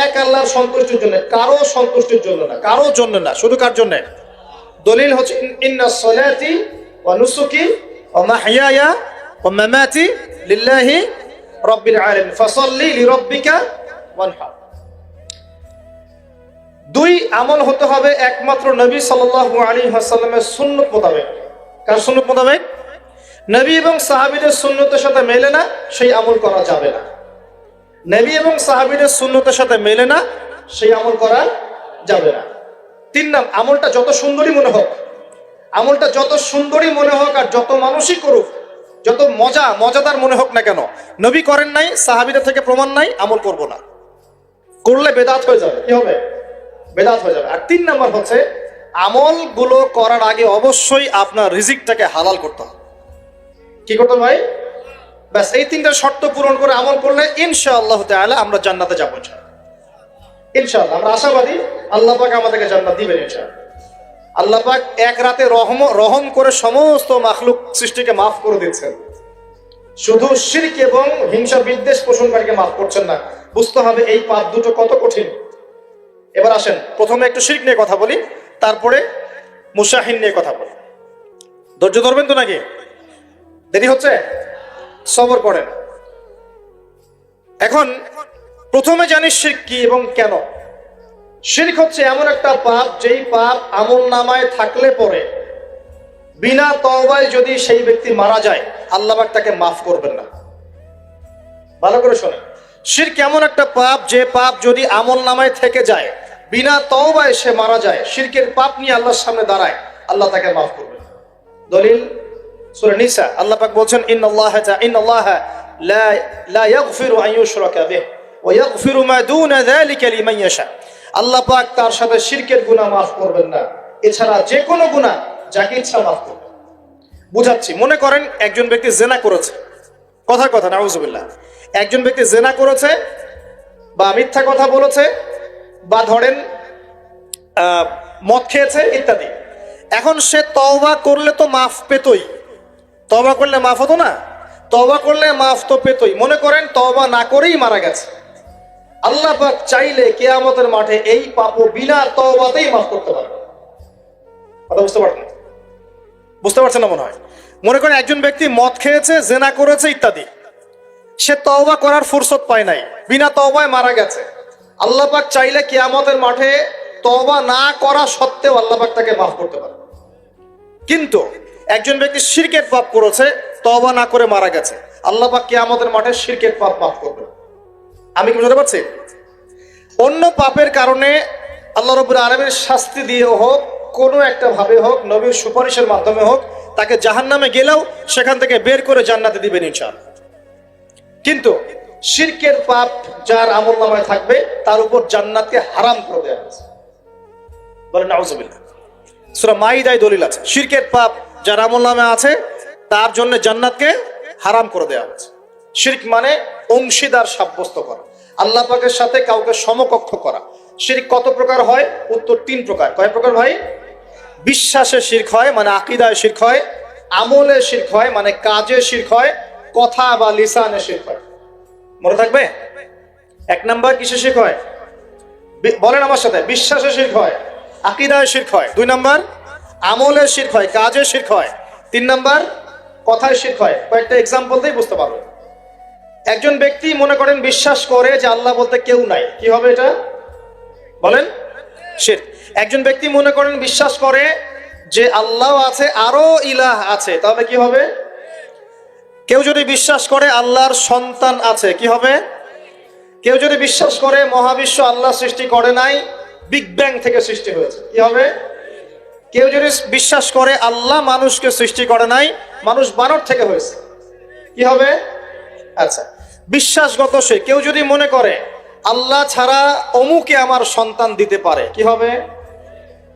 এক আল্লাহর সন্তুষ্টির জন্য, কারো সন্তুষ্টির জন্য না, কারো জন্য না, শুধু কার জন্য? দলিল হচ্ছে ইন্নাস সালাতি ওয়া নুসুকি ওয়া মাহইয়ায়া ওয়া মামাতি লিল্লাহি রাব্বিল আলামিন ফাসাল্লি লিরাব্বিকা ওয়ানহার। 2, আমল হতে হবে একমাত্র নবী সাল্লাল্লাহু আলাইহি ওয়াসাল্লামের সুন্নাত মোতাবেক। কার সুন্নাত মোতাবেক? নবী এবং সাহাবীদের সুন্নতের সাথে মেলে না, সেই আমল করা যাবে না। নবী এবং সাহাবীদের সুন্নতের সাথে মেলে না, সেই আমল করা যাবে না। 3 নাম, আমলটা যত সুন্দরী মনে হোক, আমলটা যত সুন্দরী মনে হোক আর যত মানুষই করুক, যত মজাদার মনে হোক না কেন, নবী করেন নাই, সাহাবীদের থেকে প্রমাণ নাই, আমল করব না। করলে বেদাত হয়ে যাবে। কি হবে? বেদাত হয়ে যাবে। আর 3 নাম্বার হচ্ছে, আমলগুলো করার আগে অবশ্যই আপনার রিজিকটাকে হালাল করতে হবে। কি করতে ভাই? ব্যাস, এই 3টা শর্ত পূরণ করে আমল করলে ইনশাআল্লাহ তাআলা আমরা জান্নাতে যাবো। ইনশাআল্লাহ আমরা আশাবাদী, আল্লাহ পাক আমাদেরকে জান্নাত দিবেন ইনশাআল্লাহ। আল্লাহ পাক এক রাতে রহম করে সমস্ত মাখলুক সৃষ্টিকে মাফ করে দিচ্ছেন, শুধু শিরক এবং হিংসা বিদ্বেষ পোষণকারীকে মাফ করছেন না। বুঝতে হবে এই পাপ দুটো কত কঠিন। এবার আসেন, প্রথমে একটু শিরক নিয়ে কথা বলি, তারপরে মুশাহিন নিয়ে কথা বলি। ধৈর্য ধরবেন তো নাকি? দেরি হচ্ছে? সবর করেন। এখন প্রথমে জানি শিরক কি এবং কেন। শিরক হচ্ছে এমন একটা পাপ, যেই পাপ আমলনামায় থাকলে পরে বিনা তওবায় যদি সেই ব্যক্তি মারা যায়, আল্লাহ পাক তাকে মাফ করবেন না। ভালো করে শোনেন, শিরক এমন একটা পাপ, যে পাপ যদি আমলনামায় থেকে যায়, বিনা তওবায় সে মারা যায়, শিরকের পাপ নিয়ে আল্লাহর সামনে দাঁড়ায়, আল্লাহ তাকে মাফ করবেন না। দলিল সূরা নিসা, আল্লাহ পাক বলেন ইন্নাল্লাহা লা ইয়াগফিরু আন ইউশরাকা বিহি ওয়া ইয়াগফিরু মা দুনা যালিকা লিমান ইয়াশা। আল্লাহ পাক তার সাথে শিরকের গুনাহ মাফ করবেন না, এছাড়া যে কোনো গুনাহ যাকে ইচ্ছা মাফ করবেন। বুঝাচ্ছি, মনে করেন একজন ব্যক্তি জিনা করেছে, কথার কথা নাউযুবিল্লাহ, একজন ব্যক্তি জিনা করেছে বা মিথ্যা কথা বলেছে বা ধরেন মদ খেয়েছে ইত্যাদি। এখন সে তওবা করলে তো মাফ পেতই, তওবা করলে মাফ হতো না? তওবা করলে মাফ তো পেতই, মনে করেন তওবা না করেই মারা গেছে, আল্লাহ পাক চাইলে কিয়ামতের মাঠে এই পাপও বিনা তওবাতেই মাফ করতে পারবে। কথা বুঝতে পারছেন? বুঝতে পারছেন না মনে হয়। মনে করেন একজন ব্যক্তি মদ খেয়েছে, জেনা করেছে ইত্যাদি, সে তওবা করার ফুরসত পায় নাই, বিনা তওবায় মারা গেছে, আল্লাহ পাক চাইলে কিয়ামতের মাঠে তওবা না করা সত্ত্বেও আল্লাহ পাক তাকে মাফ করতে পারে। কিন্তু একজন ব্যক্তি শিরকের পাপ করেছে, তওবা না করে মারা গেছে, আল্লাহ পাক কিয়ামতের মাঠে শিরকের পাপ মাফ করবে। আমি কি বুঝতে পারছি? অন্য পাপের কারণে আল্লাহ রাব্বুল আলামিন শাস্তি দিয়ে হোক, কোনো একটা ভাবে হোক, নবীর সুপারিশের মাধ্যমে হোক, তাকে জাহান্নামে গেলেও সেখান থেকে বের করে জান্নাতে দিবেন ইনশাআল্লাহ। কিন্তু শিরকের পাপ যার আমলনামায় থাকবে তার উপর জান্নাতকে হারাম করে দেওয়া হয়েছে। বলেন নাউজুবিল্লাহ। সূরা মাইদায় দলিল আছে, শিরকের পাপ যার আমলনামায় আছে তার জন্য জান্নাতকে হারাম করে দেওয়া হয়েছে। শিরক মানে অংশীদার সাব্যস্ত করা, আল্লাহ পাকের সাথে কাউকে সমকক্ষ করা। শিরক কত প্রকার হয়? উত্তর 3 প্রকার। কয় প্রকার ভাই? বিশ্বাসে শিরক হয়, মানে আকীদায় শিরক হয়, আমলে শিরক হয়, মানে কাজে শিরক হয়, কথা বা লিসানে শিরক হয়। মনে থাকবে? 1 নাম্বার কিসে শিরক হয়? বলেন আমার সাথে। বিশ্বাসে শিরক হয়, আকীদায় শিরক হয়। 2 নাম্বার আমলে শিরক হয়, কাজে শিরক হয়। 3 নাম্বার কথায় শিরক হয়। কয়েকটা এক্সাম্পল দিয়ে বুঝতে পারবে। একজন ব্যক্তি মনে করেন বিশ্বাস করে যে আল্লাহ বলতে কেউ নাই, কি হবে এটা? বলেন শিরক। একজন ব্যক্তি মনে করেন বিশ্বাস করে যে আল্লাহ আছে, আরো ইলাহ আছে, তাহলে কি হবে? কেউ যদি বিশ্বাস করে আল্লাহর সন্তান আছে, কি হবে? কেউ যদি বিশ্বাস করে মহাবিশ্ব আল্লাহ সৃষ্টি করে নাই, বিগ ব্যাং থেকে সৃষ্টি হয়েছে, কি হবে? কেউ যদি বিশ্বাস করে আল্লাহ মানুষকে সৃষ্টি করে নাই, মানুষ বানর থেকে হয়েছে, কি হবে? আচ্ছা, বিশ্বাসগত সে। কেউ যদি মনে করে আল্লাহ ছাড়া অমুকে আমার সন্তান দিতে পারে, কি হবে?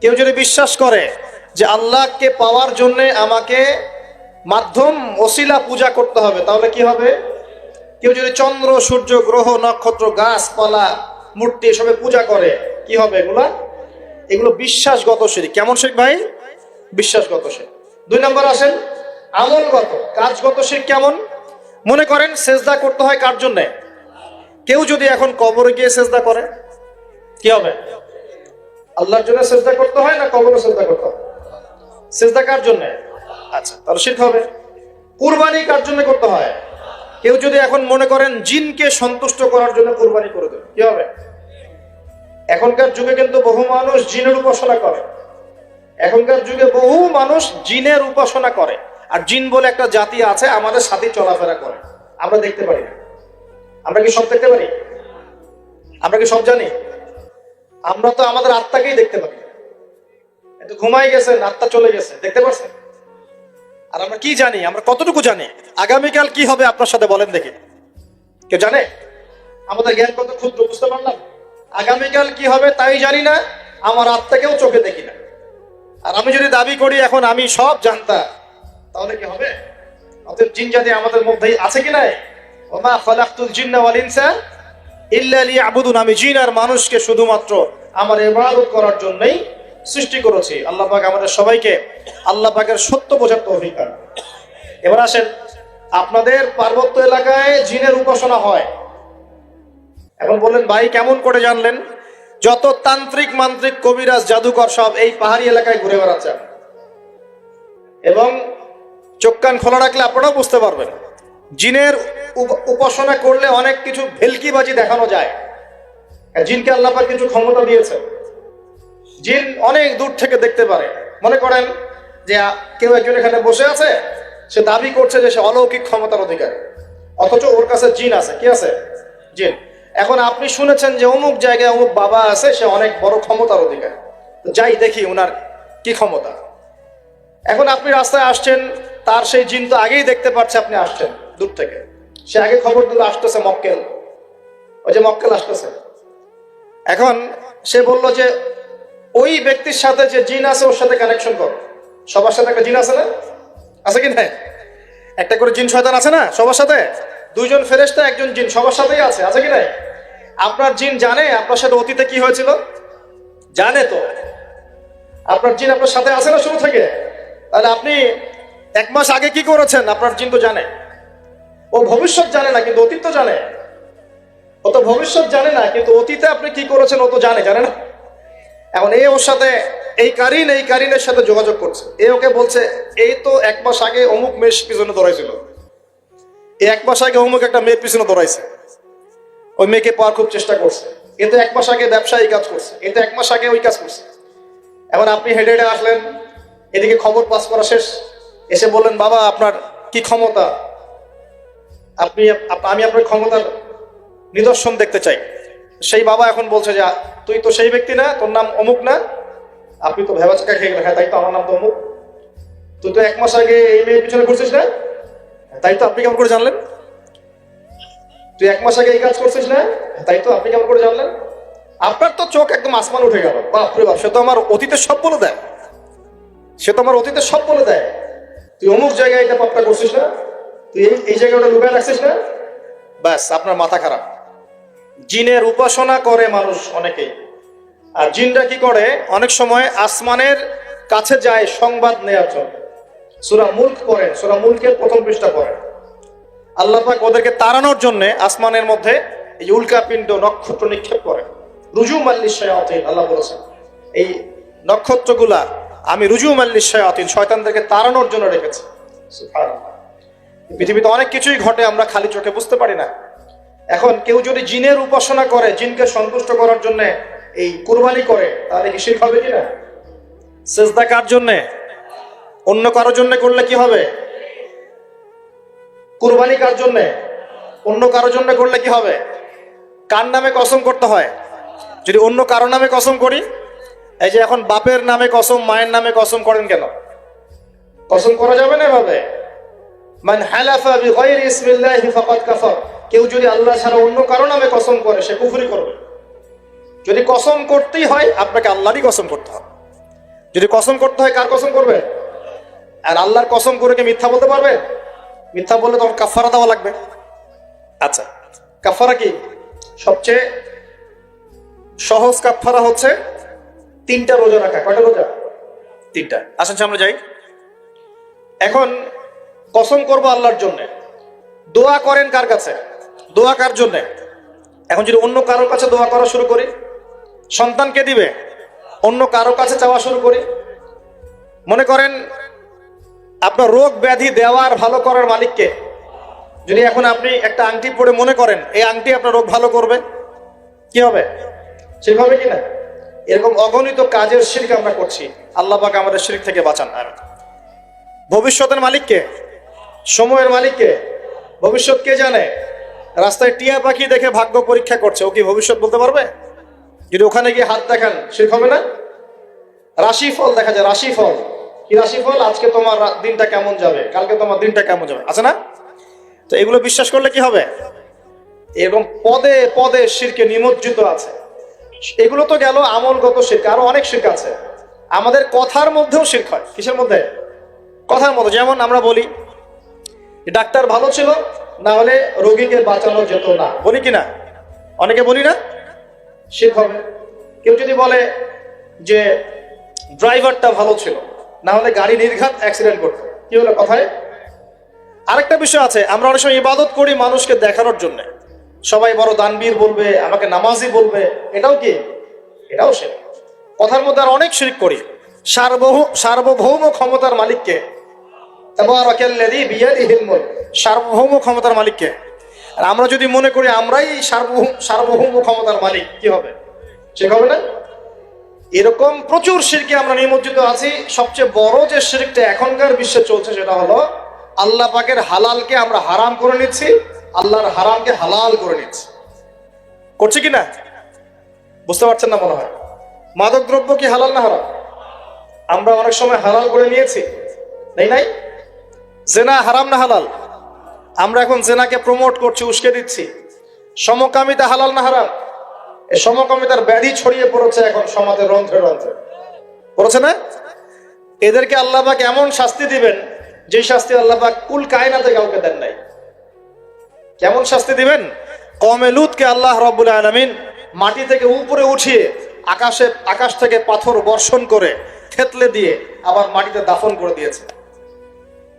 কেউ যদি বিশ্বাস করে যে আল্লাহকে পাওয়ার জন্য আমাকে মাধ্যম ওসিলা পূজা করতে হবে, তাহলে কি হবে? কেউ যদি চন্দ্র, সূর্য, গ্রহ, নক্ষত্র, গাছপালা, মূর্তি এসবে পূজা করে, কি হবে? এগুলো বিশ্বাসগত শিরক। কেমন শিরক ভাই? বিশ্বাসগত শিরক। 2 নম্বর আসেন আমলগত, কাজগত শিরক। কেমন? মনে করেন সেজদা করতে হয় কার জন্য? কেউ যদি এখন কবরে গিয়ে সেজদা করে, কি হবে? আল্লাহর জন্য সেজদা করতে হয় না কবরে সেজদা করতে হয়? সেজদা কার জন্য? আচ্ছা, তাহলে শিরক হবে। কুরবানি কার জন্য করতে হয়? কেউ যদি এখন মনে করেন জিনকে সন্তুষ্ট করার জন্য কুরবানি করে দেবে, কি হবে? এখনকার যুগে কিন্তু বহু মানুষ জিনের উপাসনা করে। এখনকার যুগে বহু মানুষ জিনের উপাসনা করে, আর জিন বলে একটা জাতি আছে আমাদের সাথে চলাফেরা করে, আমরা দেখতে পারি না। আমরা কি সব দেখতে পারি? আমরা কি সব জানি? আমরা তো আমাদের আত্মাকেই দেখতে পারি। এত ঘুমাই গেছেন, আত্মা চলে গেছে, দেখতে পাচ্ছেন? আর আমরা কি জানি? আমরা কতটুকু জানি আগামীকাল কি হবে আপনার সাথে? বলেন দেখি, কেউ জানে? আমাদের জ্ঞান কত ক্ষুদ্র, বুঝতে পারলাম। আগামীকাল কি হবে তাই জানি না, আমার আত্মাকেও চোখে দেখি না। আর আমি যদি দাবি করি এখন আমি সব জানতাম, তাহলে কি হবে? অতএব জিন জাতি আমাদের মধ্যেই আছে কি নাই? ওমা খালাকতুল জিন্না ওয়াল ইনসা ইল্লা লিয়াবুদুন। আমি জিন আর মানুষকে শুধুমাত্র আমার ইবাদত করার জন্যই সৃষ্টি করেছি। আল্লাহ পাক আমাদের সবাইকে আল্লাহ পাকের সত্য বোঝার তৌফিক দান। এবার আসেন, আপনাদের পার্বত্য এলাকায় জিনের উপাসনা হয়। এখন বললেন ভাই কেমন করে জানলেন? যত তান্ত্রিক, মান্ত্রিক, কবিরাজ, জাদুকর সব এই পাহাড়ি এলাকায় ঘুরে বেড়াচ্ছে, এবং চোখ কান খোলা রাখলে আপনারাও বুঝতে পারবেন। জিনের উপাসনা করলে অনেক কিছু ভেলকিবাজি দেখানো যায়। জিনকে আল্লাহ পাক কিছু ক্ষমতা দিয়েছে। জিন অনেক দূর থেকে দেখতে পারে। মনে করেন যে কেউ একজন এখানে বসে আছে, সে দাবি করছে যে সে অলৌকিক ক্ষমতার অধিকারী, অথচ ওর কাছে জিন আছে। কি আছে? জিন। এখন আপনি শুনেছেন যে অমুক জায়গায় অমুক বাবা আছে, সে অনেক বড় ক্ষমতার অধিকারী, যাই দেখি ওনার কি ক্ষমতা। এখন আপনি রাস্তায় আসছেন, তার সেই জিন তো আগেই দেখতে পাচ্ছে আপনি আসছেন দূর থেকে, সে আগে খবর দিল আসতেছে মক্কেল, ওই যে মক্কেল আসতেছে। এখন সে বলল যে ওই ব্যক্তির সাথে যে জিন আছে ওর সাথে কানেকশন করো। সবার সাথে একটা জিন আছে না? আছে কি না? একটা করে জিন শয়তান আছে না সবার সাথে? 2 জন ফেরেশতা, 1 জন জিন, সবার সাথেই আছে। আছে কি না? আপনার জিন জানে আপনার সাথে অতীতে কি হয়েছিল? জানে তো। আপনার জিন আপনার সাথে আছে না শুরু থেকে? তাহলে আপনি 1 মাস আগে কি করেছেন আপনার জিন তো জানে। ও ভবিষ্যৎ জানে না কিন্তু অতীত তো জানে। ও তো ভবিষ্যৎ জানে না কিন্তু অতীতে আপনি কি করেছেন ও তো জানে না। এখন ওর সাথে এই কারিনের সাথে যোগাযোগ করছে, ওকে বলছে এই তো 1 মাস আগে অমুক মেয়ের পিছনে দৌড়াইছিল, এই 1 মাস আগে অমুক একটা মেয়ের পিছনে দৌড়াইছে, ওই মেয়েকে পাওয়ার খুব চেষ্টা করছে, এ তো 1 মাস আগে ব্যবসায়ী কাজ করছে, এ তো 1 মাস আগে ওই কাজ করছে। এখন আপনি হেঁটে হেঁটে আসলেন, এদিকে খবর পাস করা শেষ, এসে বললেন বাবা আপনার কি ক্ষমতা, আমি আপনার ক্ষমতার নিদর্শন দেখতে চাই। সেই বাবা এখন বলছে যে তুই তো সেই ব্যক্তি না, তোর নাম অমুক না, আপনি তো ভেবাচাকা খেয়ে গেলেন, হ্যাঁ তাই তো আমার নাম তো অমুক, তুই তো 1 মাস আগে এই মেয়ের পিছনে ঘুরছিস না, তাই তো আপনি কেমন করে জানলেন, তুই 1 মাস আগে এই কাজ করছিস না, তাই তো আপনি কেমন করে জানলেন। আপনার তো চোখ একদম আসমান উঠে গেল, বাপরে বাপ, সে তো আমার অতীতের সব বলে দেয়, তুই অমুক জায়গায় এটা পাপটা করছিস না, তুই এই জায়গায় ওটা লুকায় রাখছিস না, ব্যাস আপনার মাথা খারাপ। জিনের উপাসনা করে মানুষ অনেকেই, আর জিনরা কি করে অনেক সময় আসমানের কাছে যায় সংবাদ নেওয়ার জন্য। সূরা মুলক পড়েন, সূরা মুলকের 1ম পৃষ্ঠা পড়েন। আল্লাহ পাক ওদেরকে তাড়ানোর জন্য আসমানের মধ্যে এই উল্কাপিণ্ড নক্ষত্র নিক্ষেপ করেন। রুজুম আল্লিশ শায়াতিন, আল্লাহ বলেছেন এই নক্ষত্রগুলা আমি রুজুম আল্লিশ শায়াতিন, শয়তানদেরকে তাড়ানোর জন্য রেখেছি। সুবহানাল্লাহ। পৃথিবীতে অনেক কিছুই ঘটে আমরা খালি চোখে বুঝতে পারি না। এখন কেউ যদি জিনের উপাসনা করে, জিনকে সন্তুষ্ট করার জন্য এই কুরবানি করে, তাহলে কি শিরক হবে কিনা? সেজদা কার জন্য? অন্য কারোর জন্য করলে কি হবে? কুরবানি কার জন্য? অন্য কারোর জন্য করলে কি হবে? কার নামে কসম করতে হয়? যদি অন্য কারো নামে কসম করি, এই যে এখন বাপের নামে কসম, মায়ের নামে কসম করেন কেন? কসম করা যাবে না এভাবে। মান হালাফা বিগাইরি ইসমিল্লাহি ফাকাদ কাফার, কেউ যদি আল্লাহ ছাড়া অন্য কারো নামে কসম করে সে কুফরি করবে। যদি কসম করতেই হয় আপনাকে আল্লাহরই কসম করতে হবে। যদি কসম করতে হয় কার কসম করবে? আর আল্লাহর কসম করে কি মিথ্যা বলতে পারবে? মিথ্যা বললে তখন কাফারা দেওয়া লাগবে। আচ্ছা, কাফারা কি? সবচেয়ে সহজ কাফারা হচ্ছে 3টা রোজা রাখা। কয়টা রোজা? 3টা। আসেন সামনে যাই। এখন কসম করব আল্লাহর জন্য, দোয়া করেন কার কাছে? দোয়া কার জন্য? এখন যদি অন্য কারোর কাছে দোয়া করা শুরু করি, সন্তান কে দিবে? অন্য কারোর কাছে চাওয়া শুরু করি। মনে করেন আপনার রোগ ব্যাধি দেওয়ার ভালো করার মালিককে। যদি এখন আপনি একটা আংটি পরে মনে করেন এই আংটি আপনার রোগ ভালো করবে, কি হবে? সেভাবে কিনা? এরকম অগণিত কাজের শিরক আমরা করছি। আল্লাহ পাক আমাদের শিরক থেকে বাঁচান। আর ভবিষ্যতের মালিককে, সময়ের মালিককে, ভবিষ্যৎ কে জানে? রাস্তায় টিয়া পাখি দেখে ভাগ্য পরীক্ষা করছে, ও কি ভবিষ্যৎ বলতে পারবে? যদি ওখানে গিয়ে হাত দেখান শিরক হবে না? রাশিফল দেখা যায়, রাশিফল কি? রাশিফল আজকে তোমার দিনটা কেমন যাবে, কালকে তোমার দিনটা কেমন যাবে, আছে না? তো এগুলো বিশ্বাস করলে কি হবে? এরকম পদে পদে শিরকে নিমজ্জিত আছে। এগুলো তো গেল আমলগত শিরক, আরো অনেক শিরক আছে। আমাদের কথার মধ্যেও শিরক হয়। কিসের মধ্যে? কথার মধ্যে। যেমন আমরা বলি ডাক্তার ভালো ছিল, না হলে রোগীকে বাঁচানো যেত না, বলি কিনা? অনেকে বলি না? শিরক হবে। কেউ যদি বলে যে ড্রাইভারটা ভালো ছিল, না হলে গাড়ি নির্ঘাত অ্যাক্সিডেন্ট করতো, কি হলো কথায়? আরেকটা বিষয় আছে, আমরা অনেক সময় ইবাদত করি মানুষকে দেখানোর জন্য, সবাই বড় দানবীর বলবে, আমাকে নামাজি বলবে, এটাও কি? এটাও শিরক। কথার মধ্যে আর অনেক শিরক করি। সার্বভৌম ক্ষমতার মালিককে, তাবারাকাল্লাযী বিয়াদিহিল মুলক, সার্বভৌম ক্ষমতার মালিককে। আর আমরা যদি মনে করি আমরাই সার্বভৌম ক্ষমতার মালিক, কি হবে? ঠিক হবে না? এরকম প্রচুর শিরকে আমরা নিমজ্জিত আছি। সবচেয়ে বড় যে শিরকটা এখনকার বিশ্বে চলছে সেটা হলো আল্লাহ পাকের হালালকে আমরা হারাম করে নিচ্ছি, আল্লাহর হারামকে হালাল করে নিচ্ছি। করছি কিনা? বুঝতে পারছেন না মনে হয়। মাদক দ্রব্য কি হালাল না হারাম? আমরা অনেক সময় হালাল করে নিয়েছি, নাই? জেনা হারাম না হালাল? আমরা এখন জেনাকে প্রমোট করছি, উস্কে দিচ্ছি। সমকামিতা হালাল না হারাম? এই সমকামিতার ব্যাধি ছড়িয়ে পড়েছে এখন সমাজের রন্ধ্রে রন্ধ্রে, পড়েছে না? এদেরকে আল্লাহ পাক এমন শাস্তি দিবেন যে শাস্তি আল্লাহ পাক কুল কায়নাতে কাউকে দেন নাই। কেমন শাস্তি দিবেন? কওমে লূতকে আল্লাহ রাব্বুল আলামিন মাটি থেকে উপরে উঠিয়ে আকাশ থেকে পাথর বর্ষণ করে থেতলে দিয়ে আবার মাটিতে দাফন করে দিয়েছে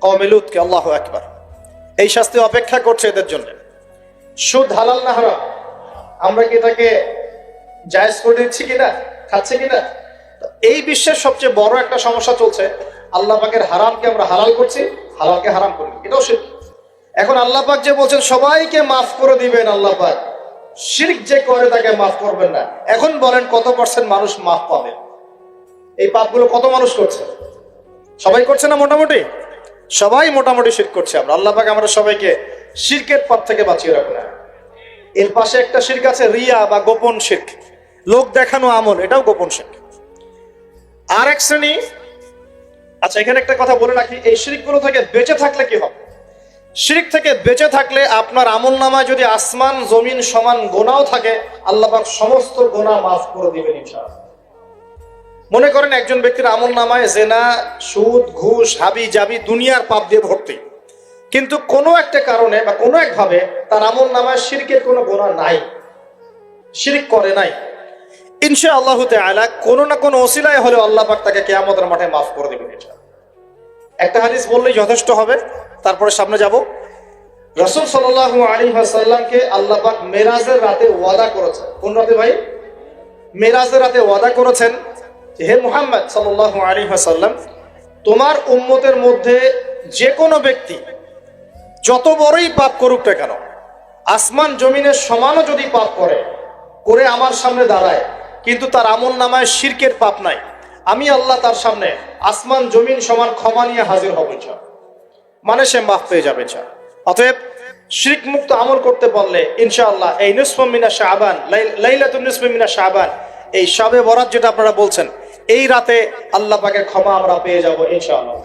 কওমে লূতকে। আল্লাহু আকবার। এই শাস্তি অপেক্ষা করছে এদের জন্য। সুদ হালাল না হারাম? আমরা কি এটাকে জায়েজ করে দিচ্ছি কিনা, খাচ্ছি কিনা? এই বিশ্বের সবচেয়ে বড় একটা সমস্যা চলছে, আল্লাহ পাকের হারামকে আমরা হালাল করছি, হালালকে হারাম করি, এটাও শিরক। এখন আল্লাহ পাক যে বলছেন সবাইকে মাফ করে দিবেন, আল্লাহ পাক শিরক যে করে তাকে মাফ করবেন না। এখন বলেন কত পার্সেন্ট মানুষ মাফ পাবে? এই পাপগুলো কত মানুষ করছে? সবাই করছে না? মোটামুটি সবাই মোটামুটি শিরক করছে। আমরা আল্লাহ পাক আমরা সবাইকে শিরকের পথ থেকে বাঁচিয়ে রাখুন। এর পাশে একটা শিরক আছে রিয়া বা গোপন শিরক, লোক দেখানো আমল, এটাও গোপন শিরক। আর এক শ্রেণী, আচ্ছা এখানে একটা কথা বলে রাখি, এই শিরকগুলো থেকে বেঁচে থাকলে কি হবে? শিরক থেকে বেঁচে থাকলে আপনার আমল নামায় যদি আসমান জমিন সমান গোনাও থাকে, আল্লাহ পাক সমস্ত গোনা মাফ করে দিবেন ইনশাআল্লাহ। মনে করেন একজন ব্যক্তির আমল নামায় জেনা, সুদ, ঘুষ, হাবি জাবি দুনিয়ার পাপ দিয়ে ভর্তি, কিন্তু কোনো একটা কারণে বা কোনো একভাবে তার আমল নামায় শিরকের কোনো গোনা নাই, শিরক করে নাই, ইনশাআল্লাহ তাআলা কোনো না কোনো ওসিলায় হলেও আল্লাহ পাক তাকে কিয়ামতের মাঠে মাফ করে দিবেন ইনশাআল্লাহ। একটা হাদিস বললেই যথেষ্ট হবে, তারপরে সামনে যাব। রাসূল সাল্লাল্লাহু আলাইহি ওয়াসাল্লামকে আল্লাহ পাক মেরাজের রাতে ওয়াদা করেছেন। কোন রাতে ভাই? মেরাজের রাতে ওয়াদা করেছেন, হে মুহাম্মদ সাল্লাল্লাহু আলাইহি ওয়াসাল্লাম, তোমার উম্মতের মধ্যে যে কোনো ব্যক্তি যত বড়ই পাপ করুক না কেন, আসমান জমিনের সমানও যদি পাপ করে আমার সামনে দাঁড়ায়, কিন্তু তার আমল নামায় শিরকের পাপ নাই, আমি আল্লাহ তার সামনে আসমান জমিন সমান ক্ষমা নিয়ে হাজির হব ইনশাআল্লাহ। মানে সে মাফ পেয়ে যাবে ইনশাআল্লাহ। অতএব শিরক মুক্ত আমল করতে পারলে ইনশাআল্লাহ এই নিসফু মিনা শাবান, লাইলাতুন নিসফি মিনা শাবান, এই শবে বরাত যেটা আপনারা বলছেন, এই রাতে আল্লাহ পাকের ক্ষমা আমরা পেয়ে যাব ইনশাআল্লাহ।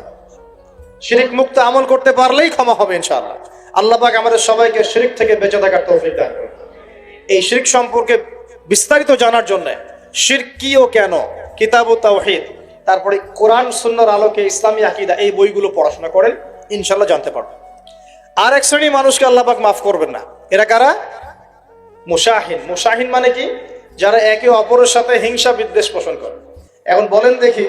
শিরক মুক্ত আমল করতে পারলেই ক্ষমা হবে ইনশাআল্লাহ। আল্লাহ পাক আমাদের সবাইকে শিরক থেকে বেঁচে থাকার তৌফিক দান করুন। এই শিরক সম্পর্কে বিস্তারিত জানার জন্য শিরক কি ও কেন, কিতাব ও তাওহীদ, তারপরে কোরআন সুন্নাহর আলোকে ইসলামী আকীদা, এই বইগুলো পড়াশোনা করেন, ইনশাআল্লাহ জানতে পারবেন। আর এক শ্রেণী মানুষকে আল্লাহ পাক মাফ করবেন না। এরা কারা? মুশাহিন। মুশাহিন মানে কি? যারা একে অপরের সাথে হিংসা বিদ্বেষ পোষণ করে। এখন বলেন দেখি,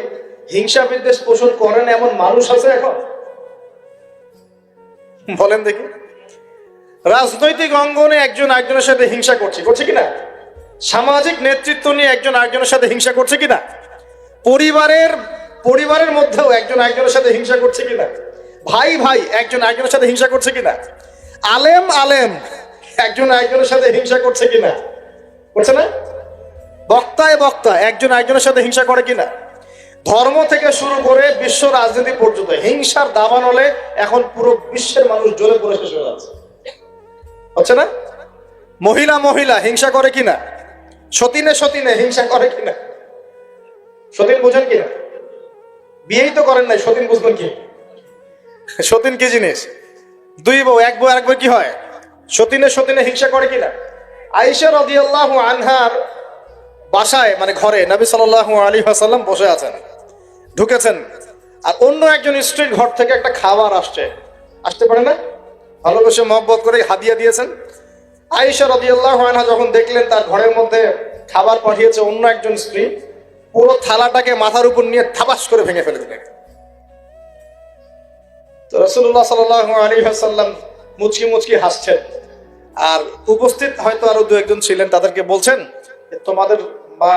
হিংসা বিদ্বেষ পোষণ করেন এমন মানুষ আছে এখন? বলেন দেখি। রাজনৈতিক অঙ্গনে একজন আরেকজনের সাথে হিংসা করছে কিনা? সামাজিক নেতৃত্ব নিয়ে একজন আরেকজনের সাথে হিংসা করছে কিনা? পরিবারের মধ্যেও একজন আরেকজনের সাথে হিংসা করছে কিনা? ভাই একজন আরেকজনের সাথে হিংসা করছে কিনা? আলেম একজন আরেকজনের সাথে হিংসা করছে কিনা? করছে না? বক্তা একজন আরেকজনের সাথে হিংসা করে কিনা? ধর্ম থেকে শুরু করে বিশ্ব রাজনীতি পর্যন্ত হিংসার দাবানলে এখন পুরো বিশ্বের মানুষ জ্বলে পড়ে শেষ হয়ে যাচ্ছে, হচ্ছে না? মহিলা হিংসা করে কিনা? সতীনে হিংসা করে কিনা? সতীন বোঝেন কিনা? বিয়েই তো করেন নাই, সতীন বুঝবেন কি? সতীন কি জিনিস? দুই বউ, এক বউ আরেক বউ কি হয়? সতীনে হিংসা করে কিনা? আয়েশা রাদিয়াল্লাহু আনহার বাসায় মানে ঘরে নবী সাল্লাল্লাহু আলাইহি ওয়াসাল্লাম বসে আছেন, ঢুকেছেন, আর অন্য একজন স্ত্রীর ঘর থেকে একটা খাবার আসতে পারে না, ভালোবেসে মহব্বত করে হাদিয়া দিয়েছেন। আয়েশা রাদিয়াল্লাহু আনহা যখন দেখলেন তার ঘরের মধ্যে খাবার পাঠিয়েছে অন্য একজন স্ত্রী, পুরো থালাটাকে মাথার উপর নিয়ে থাবাস করে ভেঙে ফেলে দিলেন। তো রাসূলুল্লাহ সাল্লাল্লাহু আলাইহি ওয়াসাল্লাম মুচকি হাসছেন, আর উপস্থিত হয়তো আরো দু একজন ছিলেন, তাদেরকে বলছেন তোমাদের মা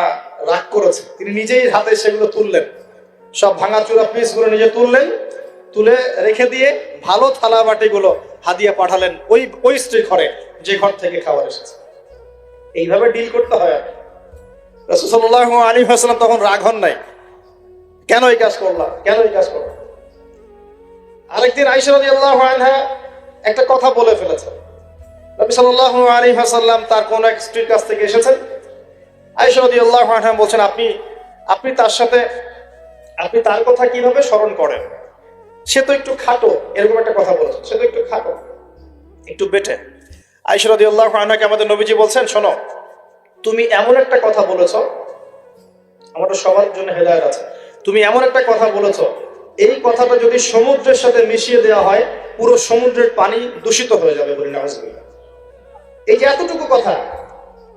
রাগ করেছে। তিনি নিজেই হাতে সেগুলো তুললেন, সব ভাঙাচোরা পিসগুলো নিজে তুলে রেখে দিয়ে ভালো থালা বাটিগুলো হাদিয়া পাঠালেন ওই স্ত্রীর ঘরে, যে ঘর থেকে খাবার এসেছে। এইভাবে ডিল করতে হয়। রাসূল সাল্লাল্লাহু আলাইহি ওয়াসাল্লাম তখন রাগ হন নাই, কেন এই কাজ করলাম। আরেকদিন আয়েশা রাদিয়াল্লাহু আনহা একটা কথা বলে ফেলেছেন। নবী সাল্লাল্লাহু আলাইহি ওয়াসাল্লাম তার কোন এক স্ত্রীর কাছ থেকে এসেছেন। আয়েশা রাদিয়াল্লাহু আনহা বলছেন, আপনি তার কথা কিভাবে স্মরণ করেন? সে তো একটু খাটো, এরকম একটা কথা বলেছেন, সে তো একটু খাটো, একটু বেটে। আয়েশা রাদিয়াল্লাহু আনহাকে আমাদের নবীজি বলছেন, শোনো, তুমি এমন একটা কথা বলেছো, আমাদের সবার জন্য হেদায়েত আছে, তুমি এমন একটা কথা বলেছো, এই কথাটা যদি সমুদ্রের সাথে মিশিয়ে দেওয়া হয়, পুরো সমুদ্রের পানি দূষিত হয়ে যাবে বলে নাউজুবিল্লাহ। এই যে এতটুকু কথা,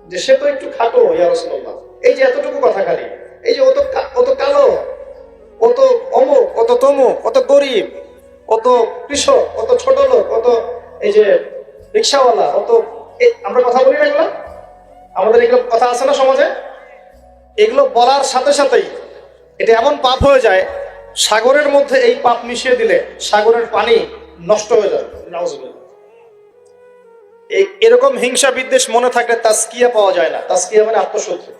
যে সে তো একটু খাটো ইয়া রাসূলুল্লাহ, এই যে এতটুকু কথা খালি, এই যে কত কালো, কত অমুক, কত তমুক, কত গরিব, কত কৃষক, কত ছোট লোক, কত এই যে রিক্সাওয়ালা আমরা কথা বলি না এগুলো, আমাদের এগুলো কথা আছে না সমাজে, এগুলো বলার সাথে সাথেই এটা এমন পাপ হয়ে যায়, সাগরের মধ্যে এই পাপ মিশিয়ে দিলে সাগরের পানি নষ্ট হয়ে যায়। এরকম হিংসা বিদ্বেষ মনে থাকলে তাজকিয়া পাওয়া যায় না। তাজকিয়া মানে আত্মশুদ্ধি।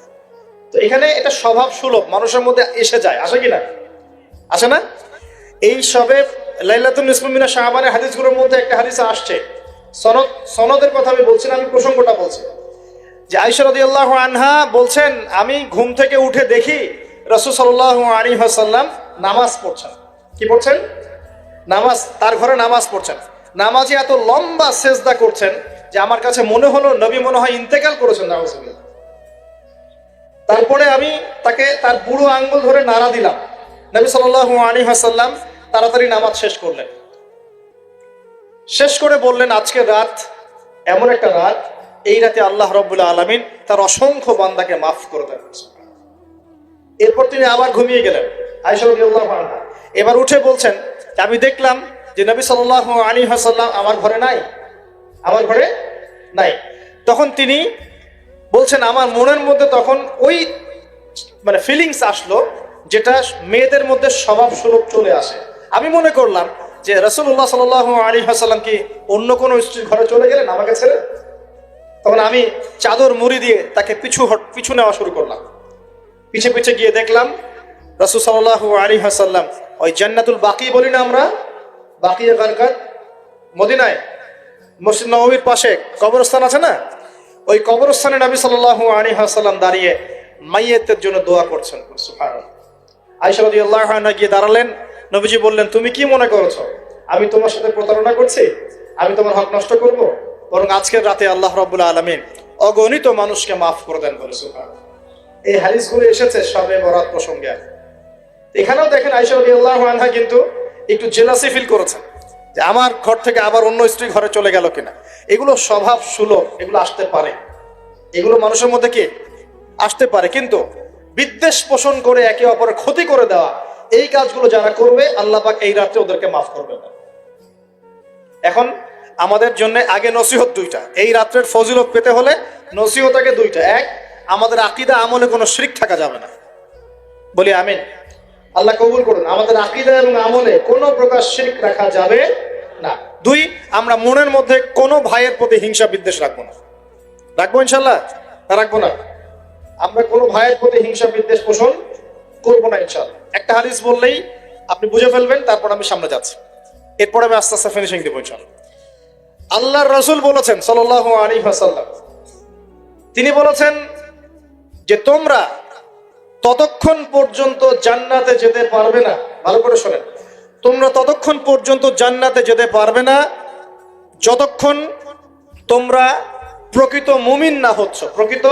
তো এখানে এটা স্বভাব সুলভ মানুষের মধ্যে এসে যায়, আসে কিনা? আসে না? এই সবে লাইলাতুন নিসফু মিনা শাবানের হাদিসগুলোর মধ্যে একটা হাদিসে আসছে, সনদের কথা আমি বলছি না, আমি প্রসঙ্গটা বলছি, যে আয়েশা রাদিয়াল্লাহু আনহা বলছেন, আমি ঘুম থেকে উঠে দেখি রাসূল সাল্লাল্লাহু আলাইহি ওয়াসাল্লাম নামাজ পড়ছেন। কি পড়ছেন? নামাজ। তার ঘরে নামাজ পড়ছেন। নামাজে এত লম্বা সেজদা করছেন যে আমার কাছে মনে হলো নবী মনে হয় ইন্তেকাল করেছেন। নাউজুবিল্লাহ। তারপরে আমি তাকে তার বুড়ো আঙ্গুল ধরে নাড়া দিলাম। নবী সাল্লাল্লাহু আলাইহি ওয়াসাল্লাম তাড়াতাড়ি নামাজ শেষ করলেন। শেষ করে বললেন, আজকের রাত এমন একটা রাত, এই রাতে আল্লাহ রাব্বুল আলামিন তার অসংখ্য বান্দাকে মাফ করে দেন। এরপর তিনি আবার ঘুমিয়ে গেলেন। আয়েশা রাদিয়াল্লাহু আনহা এবার উঠে বলছেন, আমি দেখলাম যে নবী সাল্লাল্লাহু আলাইহি ওয়াসাল্লাম আমার ঘরে নাই, আমার ঘরে নাই। তখন তিনি বলছেন, আমার মনের মধ্যে তখন ওই মানে ফিলিংস আসলো যেটা মেয়েদের মধ্যে স্বভাব সুলভ চলে আসে। আমি মনে করলাম যে রাসূলুল্লাহ সাল্লাল্লাহু আলাইহি ওয়াসাল্লাম কি অন্য কোনো স্ত্রীর ঘরে চলে গেলেন আমাকে ছেড়ে। তখন আমি চাদর মুড়ি দিয়ে তাকে পিছু নেওয়া শুরু করলাম। পিছে পিছে গিয়ে দেখলাম রাসূল সাল্লাল্লাহু আলাইহি ওয়াসাল্লাম ওই জান্নাতুল বাকি বলি না আমরা, বাকিয়ে গারকাত, মদিনায় মসজিদ নববীর পাশে কবরস্থান আছে না, ওই কবরস্থানে নবী সাল্লাল্লাহু আলাইহি ওয়াসাল্লাম দাঁড়িয়ে মাইয়েতের জন্য দোয়া করছেন। সুবহানাল্লাহ। আয়েশা রাদিয়াল্লাহু আনহা গিয়ে দাঁড়ালেন। নবীজি বললেন, তুমি কি মনে করছো আমি তোমার সাথে প্রতারণা করছি? আমি তোমার হক নষ্ট করব? বরং আজকের রাতে আল্লাহ রাব্বুল আলামিন অগণিত মানুষকে মাফ করে দেন বলে। সুবহানাল্লাহ। এই হাদিসগুলো এসেছে শবে বরাত প্রসঙ্গে। এখানেও দেখেন আয়েশা রাদিয়াল্লাহু আনহা কিন্তু একটু জেলাসি ফিল করেছেন যে আমার ঘর থেকে আবার অন্য স্ত্রী ঘরে চলে গেল কিনা। এগুলো স্বভাব সুলভ, এগুলো আসতে পারে, এগুলো মানুষের মধ্যে কি আসতে পারে, কিন্তু বিদ্বেষ পোষণ করে একে অপরের ক্ষতি করে দেওয়া, এই কাজগুলো যারা করবে আল্লাহ পাক এই রাতে ওদেরকে মাফ করবে না। এখন আমাদের জন্য আগে নসিহত দুইটা। এই রাত্রের ফজিলত পেতে হলে নসিহত আগে দুইটা। এক, আমাদের আকীদা আমলে কোনো শিরক থাকা যাবে না। বলি আমিন। আল্লাহ কবুল করুন। আমাদের আকীদা এবং আমলে কোনো প্রকার শিরক রাখা যাবে না। দুই, আমরা মনের মধ্যে কোনো ভাইয়ের প্রতি হিংসা বিদ্বেষ রাখবো না। রাখবো ইনশাল্লাহ? রাখবো না। আমরা কোনো ভাইয়ের প্রতি হিংসা বিদ্বেষ পোষণ করবো না ইনশাল্লাহ। একটা হাদিস বললেই আপনি বুঝে ফেলবেন, তারপর আমি সামনে যাচ্ছি, এরপরে আমি আস্তে আস্তে ফিনিশিং দেবো ইনশাল্লাহ। আল্লাহর রাসূল বলেছেন সাল্লাল্লাহু আলাইহি ওয়াসাল্লাম, তিনি বলেছেন যে তোমরা ততক্ষণ পর্যন্ত জান্নাতে যেতে পারবে না, ভালো করে শোনেন, তোমরা ততক্ষণ পর্যন্ত জান্নাতে যেতে পারবে না যতক্ষণ তোমরা প্রকৃত মুমিন না হচ্ছ, প্রকৃত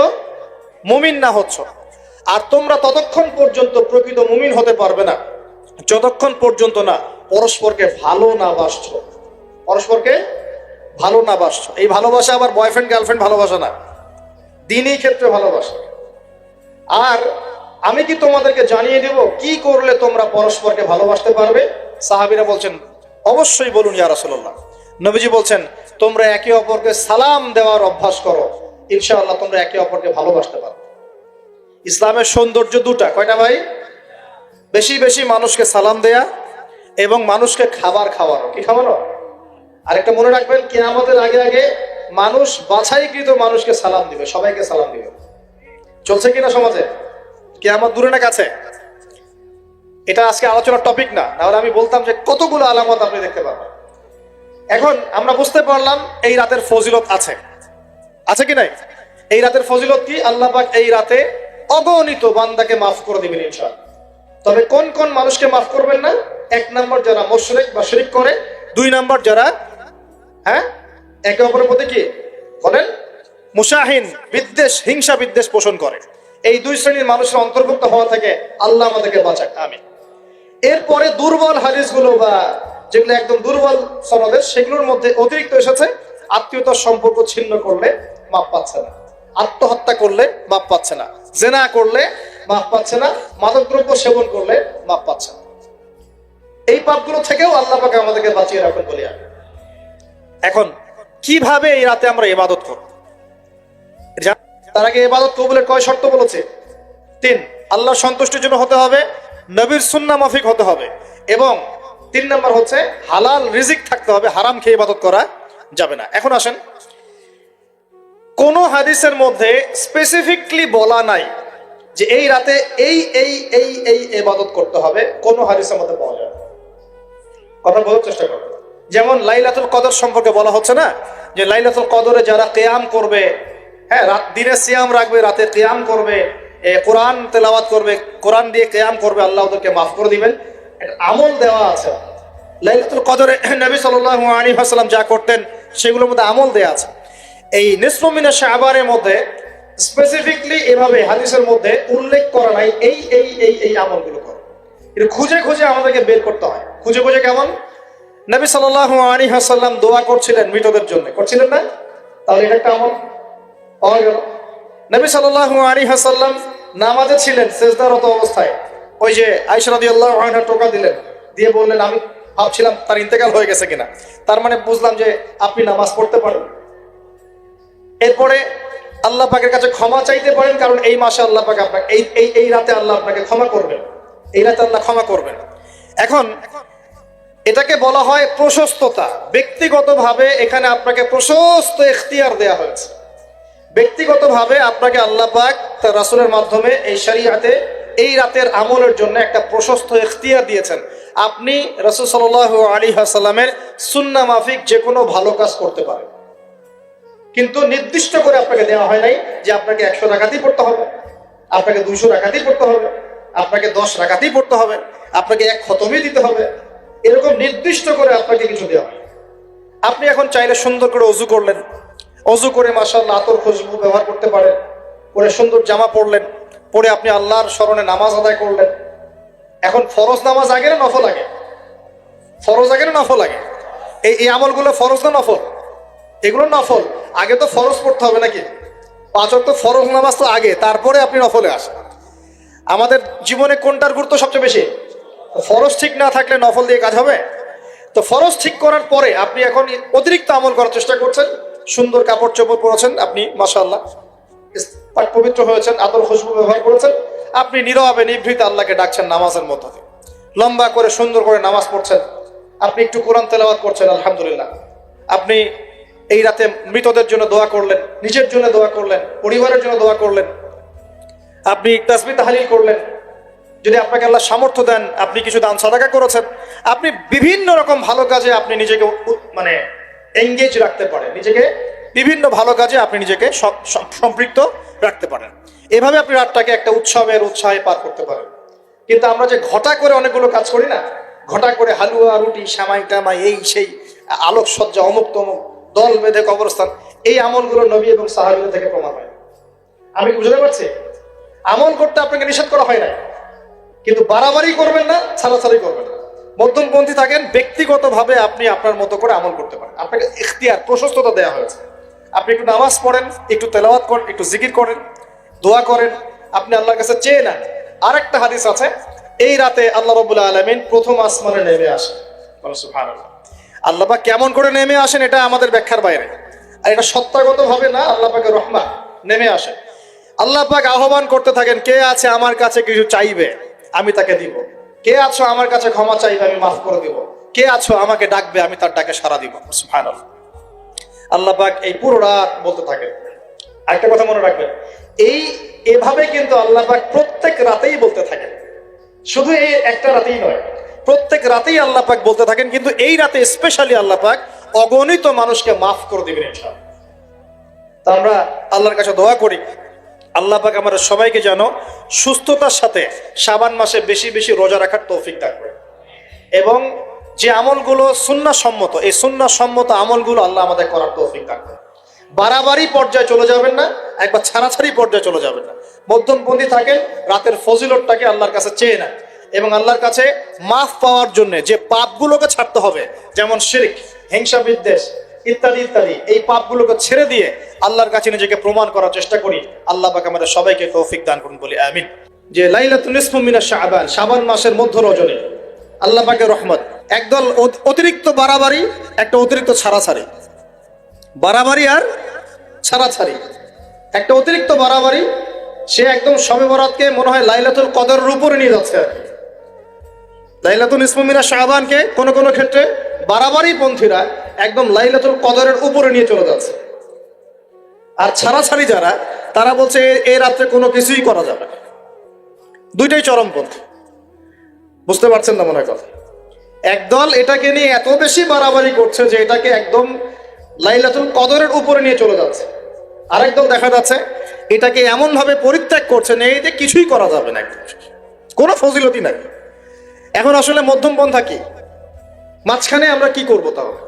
মুমিন না হচ্ছ। আর তোমরা ততক্ষণ পর্যন্ত প্রকৃত মুমিন হতে পারবে না যতক্ষণ পর্যন্ত না পরস্পরকে ভালো না বাসছো, পরস্পরকে ভালো না বাসছো। এই ভালোবাসা আবার বয়ফ্রেন্ড গার্লফ্রেন্ড ভালোবাসা না, দিনই ক্ষেত্রে ভালোবাসা। আর আমি কি তোমাদেরকে জানিয়ে দেব কি করলে তোমরা পরস্পরকে ভালোবাসতে পারবে? সাহাবীরা বলছেন, অবশ্যই বলুন ইয়া রাসূলুল্লাহ। নবীজি বলছেন, তোমরা একে অপরকে সালাম দেওয়ার অভ্যাস করো, ইনশাআল্লাহ তোমরা একে অপরকে ভালোবাসতে পারবে। ইসলামের সৌন্দর্য দুটা, কয়টা ভাই? বেশি বেশি মানুষকে সালাম দেয়া এবং মানুষকে খাবার খাওয়ানো। কি খাওয়ানো? আরেকটা মনে রাখবেন, কিয়ামতের আগে আগে মানুষ বাছাইকৃত মানুষকে সালাম দিবে, সবাইকে সালাম দিবে। চলছে কিনা সমাজে? কিয়ামত দূরে না কাছে? এটা আজকে আলোচনার টপিক না, তাহলে আমি বলতাম যে কতগুলো আলামত আপনি দেখতে পাবেন। এখন আমরা বুঝতে পারলাম এই রাতের ফজিলত আছে, আছে কি নাই? এই রাতের ফজিলত কি? আল্লাহ পাক এই রাতে অগণিত বান্দাকে মাফ করে দিবেন ইনশাআল্লাহ। তবে কোন কোন মানুষকে মাফ করবেন না? এক নম্বর যারা মুশরিক বা শিরক করে, দুই নম্বর যারা একে অপরের প্রতি কি বলেন মুশাহিন, বিদ্বেষ, হিংসা বিদ্বেষ পোষণ করে। এই দুই শ্রেণীর মানুষের অন্তর্ভুক্ত হওয়া থেকে আল্লাহ আমাদেরকে বাঁচাক, আমিন। এরপরে দুর্বল হাদিসগুলো বা যেগুলো একদম দুর্বল সনদের, সেগুলোর মধ্যে অতিরিক্ত এসেছে আত্মীয়তার সম্পর্ক ছিন্ন করলে মাপ পাচ্ছে না, আত্মহত্যা করলে মাপ পাচ্ছে না, জেনা করলে মাপ পাচ্ছে না, মাদকদ্রব্য সেবন করলে মাপ পাচ্ছে না। এই পাপগুলো থেকেও আল্লাহ পাক আমাদেরকে বাঁচিয়ে রাখুন বলি আমি। এখন কিভাবে এই রাতে আমরা ইবাদত করব? তার আগে ইবাদত কবুলের কয় শর্ত বলেছে? 3। আল্লাহর সন্তুষ্টির জন্য হতে হবে, নবীর সুন্নাহ মাফিক হতে হবে, এবং 3 নম্বর হচ্ছে হালাল রিজিক থাকতে হবে, হারাম খেয়ে ইবাদত করা যাবে না। এখন আসেন, কোন হাদিসের মধ্যে স্পেসিফিকলি বলা নাই যে এই রাতে এই এই এই এই ইবাদত করতে হবে, কোন হাদিসের মধ্যে পাওয়া যায় না। কথা বলার চেষ্টা করো। যেমন লাইলাতুল কদর সম্পর্কে বলা হচ্ছে না, যে লাইলাতুল কদরে যারা কিয়াম করবে, হ্যাঁ, রাত দিনে সিয়াম রাখবে, রাতে কিয়াম করবে, কোরআন তেলাওয়াত করবে, কোরআন দিয়ে কিয়াম করবে, আল্লাহ ওদেরকে মাফ করে দিবেন। একটা আমল দেওয়া আছে লাইলাতুল কদরে। নবী সাল্লাল্লাহু আলাইহি ওয়াসাল্লাম যা করতেন সেগুলোর মধ্যে আমল দেওয়া আছে। এই নিসফু মিনাশ শাবানের মধ্যে স্পেসিফিকলি এভাবে হাদিসের মধ্যে উল্লেখ করা নাই এই এই এই এই আমলগুলো করো। এটা খুঁজে খুঁজে আমাদেরকে বের করতে হয়। খুঁজে খুঁজে কেমন? নবী সাল্লাল্লাহু আলাইহি ওয়াসাল্লাম দোয়া করছিলেন মৃতদের জন্য, করছিলেন না? তাহলে এটা একটা আমল পাওয়া গেল। নবী সাল্লাল্লাহু আলাইহি ওয়াসাল্লাম নামাজে ছিলেন, সিজদারত অবস্থায় ওই যে আয়েশা রাদিয়াল্লাহু আনহা টোকা দিলেন, দিয়ে বললেন আমি ভাবছিলাম তার ইন্তেকাল হয়ে গেছে কিনা, তার মানে বুঝলাম যে আপনি নামাজ পড়তে পারেন। এরপরে আল্লাহ পাকের কাছে ক্ষমা চাইতে পারেন, কারণ এই মাসে আল্লাহ পাক আপনাকে এই রাতে আল্লাহ আপনাকে ক্ষমা করবেন, এই রাতে আল্লাহ ক্ষমা করবেন। এখন এটাকে বলা হয় প্রশস্ততা। ব্যক্তিগতভাবে এখানে আপনাকে প্রশস্ত ইখতিয়ার দেয়া হয়েছে। ব্যক্তিগতভাবে আপনাকে আল্লাহ পাক তার রাসূলের মাধ্যমে এই শরীয়তে এই রাতের আমলের জন্য একটা প্রশস্ত ইখতিয়ার দিয়েছেন। আপনি রাসূল সাল্লাল্লাহু আলাইহি ওয়াসাল্লামের সুন্নাহ মাফিক যে কোনো ভালো কাজ করতে পারেন, কিন্তু নির্দিষ্ট করে আপনাকে দেওয়া হয় নাই যে আপনাকে 100 রাকাতই পড়তে হবে, আপনাকে 200 রাকাতই পড়তে হবে, আপনাকে 10 রাকাতই পড়তে হবে, আপনাকে 1 খতমই দিতে হবে, এরকম নির্দিষ্ট করে আপনাকে কিছু দেওয়া হয়। আপনি এখন চাইলে সুন্দর করে ওযু করলেন, ওযু করে মাশাআল্লাহ আতর খুশবু ব্যবহার করতে পারেন, পরে সুন্দর জামা পরলেন, পরে আপনি আল্লাহর স্মরণে নামাজ আদায় করলেন। এখন ফরজ নামাজ আগে না নফল আগে? ফরজ আগে না নফল আগে? এই আমলগুলো ফরজ না নফল? এগুলো নফল। আগে তো ফরজ পড়তে হবে নাকি? 5 ওয়াক্ত ফরজ নামাজ তো আগে, তারপরে আপনি নফলে আসেন। আমাদের জীবনে কোনটার গুরুত্ব সবচেয়ে বেশি? ফরজ ঠিক না থাকলে নফল দিয়ে কাজ হবে? তো ফরজ ঠিক করার পরে আপনি এখন অতিরিক্ত আমল করার চেষ্টা করছেন, সুন্দর কাপড় চোপড় পরেছেন, আপনি মাশাআল্লাহ পাক পবিত্র হয়েছেন, আতর খুশবু ব্যবহার করেছেন, আপনি নীরবে নিভৃতে আল্লাহকে ডাকছেন নামাজের মধ্য দিয়ে, লম্বা করে সুন্দর করে নামাজ পড়ছেন, আপনি একটু কোরআন তেলাওয়াত করছেন, আলহামদুলিল্লাহ। আপনি এই রাতে মৃতদের জন্য দোয়া করলেন, নিজের জন্য দোয়া করলেন, পরিবারের জন্য দোয়া করলেন, আপনি তাসবিহ তাহলিল করলেন, যদি আপনাকে আল্লাহ সামর্থ্য দেন আপনি কিছু দান সাদাকা করেছেন, আপনি বিভিন্ন রকম ভালো কাজে আপনি নিজেকে মানে এঙ্গেজ রাখতে পারেন, নিজেকে বিভিন্ন ভালো কাজে আপনি নিজেকে সম্পৃক্ত রাখতে পারেন। এভাবে আপনি রাতটাকে একটা উৎসাহে পার করতে পারেন। কিন্তু আমরা যে ঘটা করে অনেকগুলো কাজ করি না, ঘটা করে হালুয়া রুটি সামাই টামাই এই সেই আলোকসজ্জা অমুক তমুক দল বেঁধে কবরস্থান, এই আমলগুলো নবী এবং সাহাবীদের থেকে প্রমাণ হয়। আমি বুঝতে পারছি, আমল করতে আপনাকে নিষেধ করা হয় না, কিন্তু বাড়াবাড়ি করবেন না, ছাড়াছাড়ি করবেন না, মধ্যমপন্থী থাকেন। ব্যক্তিগতভাবে আপনি আপনার মতো করে আমল করতে পারেন, আপনাকে ইখতিয়ার প্রশস্ততা দেওয়া হয়েছে। আপনি একটু নামাজ পড়েন, একটু তেলাওয়াত করেন, একটু জিকির করেন, দোয়া করেন, আপনি আল্লাহর কাছে চেয়ে নেন। আরেকটা হাদিস আছে, এই রাতে আল্লাহ রাব্বুল আলামিন প্রথম আসমানে নেমে আসেন। সুবহানাল্লাহ। আল্লাহ পাক কেমন করে নেমে আসেন এটা আমাদের ব্যাখ্যার বাইরে, আর এটা সত্তাগতভাবে না, আল্লাহ পাকের রহমত নেমে আসে। আল্লাহ পাক আহ্বান করতে থাকেন, কে আছে আমার কাছে কিছু চাইবে আমি তাকে দিব, কে আছো আমার কাছে ক্ষমা চাইবে আমি মাফ করে দিব, কে আছো আমাকে ডাকবে আমি তার ডাকে সাড়া দিব। সুবহানাল্লাহ। আল্লাহ পাক এই পুরো রাত বলতে থাকেন। একটা কথা মনে রাখবেন, এভাবে কিন্তু আল্লাহ পাক প্রত্যেক রাতেই বলতে থাকেন, শুধু এই একটা রাতেই নয়, প্রত্যেক রাতেই আল্লাহ পাক বলতে থাকেন। কিন্তু এই রাতে স্পেশালি আল্লাহ পাক অগণিত মানুষকে মাফ করে দিবেন ইনশাআল্লাহ। তা আমরা আল্লাহর কাছে দোয়া করি, আল্লাহ পাক আমাদের সবাইকে যেন সুস্থতার সাথে শাবান মাসে বেশি বেশি রোজা রাখার তৌফিক দান করেন, এবং যে আমলগুলো সুন্নাহ সম্মত, এই সুন্নাহ সম্মত আমলগুলো আল্লাহ আমাদের করার তৌফিক দান করেন। বাড়াবাড়ি পর্যায়ে চলে যাবেন না, একবার ছাড়াছাড়ি পর্যায়ে চলে যাবেন না, মধ্যমপন্থী থাকেন। রাতের ফজিলতটাকে আল্লাহর কাছে চেয়ে নেন, এবং আল্লাহর কাছে মাফ পাওয়ার জন্য যে পাপগুলোকে ছাড়তে হবে, যেমন শিরক, হিংসা বিদ্বেষ ইত্যাদি ইত্যাদি, এই পাপগুলোকে ছেড়ে দিয়ে আল্লাহর কাছে নিজেকে প্রমাণ করার চেষ্টা করি। আল্লাহ পাক আমাদের সবাইকে তৌফিক দান করুন, বলি আমিন। যে লাইলাতুল নিসফু মিনাশ শাবান, শাবান মাসের মধ্য রজনী, আল্লাহ পাকের রহমত। একদল অতিরিক্ত বাড়াবাড়ি, একটা অতিরিক্ত ছাড়াছাড়ি। বাড়াবাড়ি আর ছাড়াছাড়ি, একটা অতিরিক্ত বাড়াবাড়ি। সে একদম শবে বরাতকে মনে হয় লাইলাতুল কদরের উপরে নিয়ে যাচ্ছে আর কি। লাইলাতুল নিসফু মিনাশ শাবানকে কোনো কোনো ক্ষেত্রে বাড়াবাড়ি পন্থীরা একদম লাইলাতুল কদরের উপরে নিয়ে চলে যাচ্ছে। আর ছাড়াছাড়ি যারা, তারা বলছে এই রাত্রে কোনো কিছুই করা যাবে না। দুইটাই চরমপন্থী, বুঝতে পারছেন না মনে হয় কথা। একদল এটাকে নিয়ে এত বেশি বাড়াবাড়ি করছে যে এটাকে একদম লাইলাতুল কদরের উপরে নিয়ে চলে যাচ্ছে। আরেক দল দেখা যাচ্ছে এটাকে এমন ভাবে পরিত্যাগ করছে না, এই যে কিছুই করা যাবে না, একদম কোনো ফজিলতি নাই। এখন আসলে মধ্যম পন্থা কি, মাঝখানে আমরা কি করব তাহলে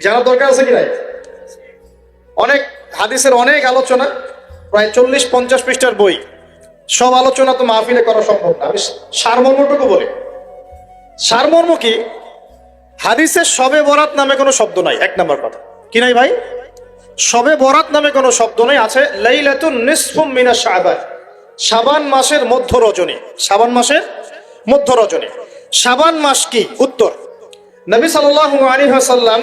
জানার দরকার আছে কি নাই? অনেক হাদিসের অনেক আলোচনা, প্রায় 40-50 পৃষ্ঠার বই, সব আলোচনা তো মাহফিলে করা সম্ভব না। আমি সারমর্মটুকু বলি। সারমর্ম কি? হাদিসের শবে বরাত নামে কোনো শব্দ নাই, এক নম্বর কথা। কি নাই ভাই? শবে বরাত নামে কোনো শব্দ নেই। আছে লাইলাতুন নিসফুম মিনাশ শাবান, শাবান মাসের মধ্য রজনী। শাবান মাসের মধ্য রজনী। শাবান মাস কি? উত্তর, নবী সাল্লাল্লাহু আলাইহি ওয়াসাল্লাম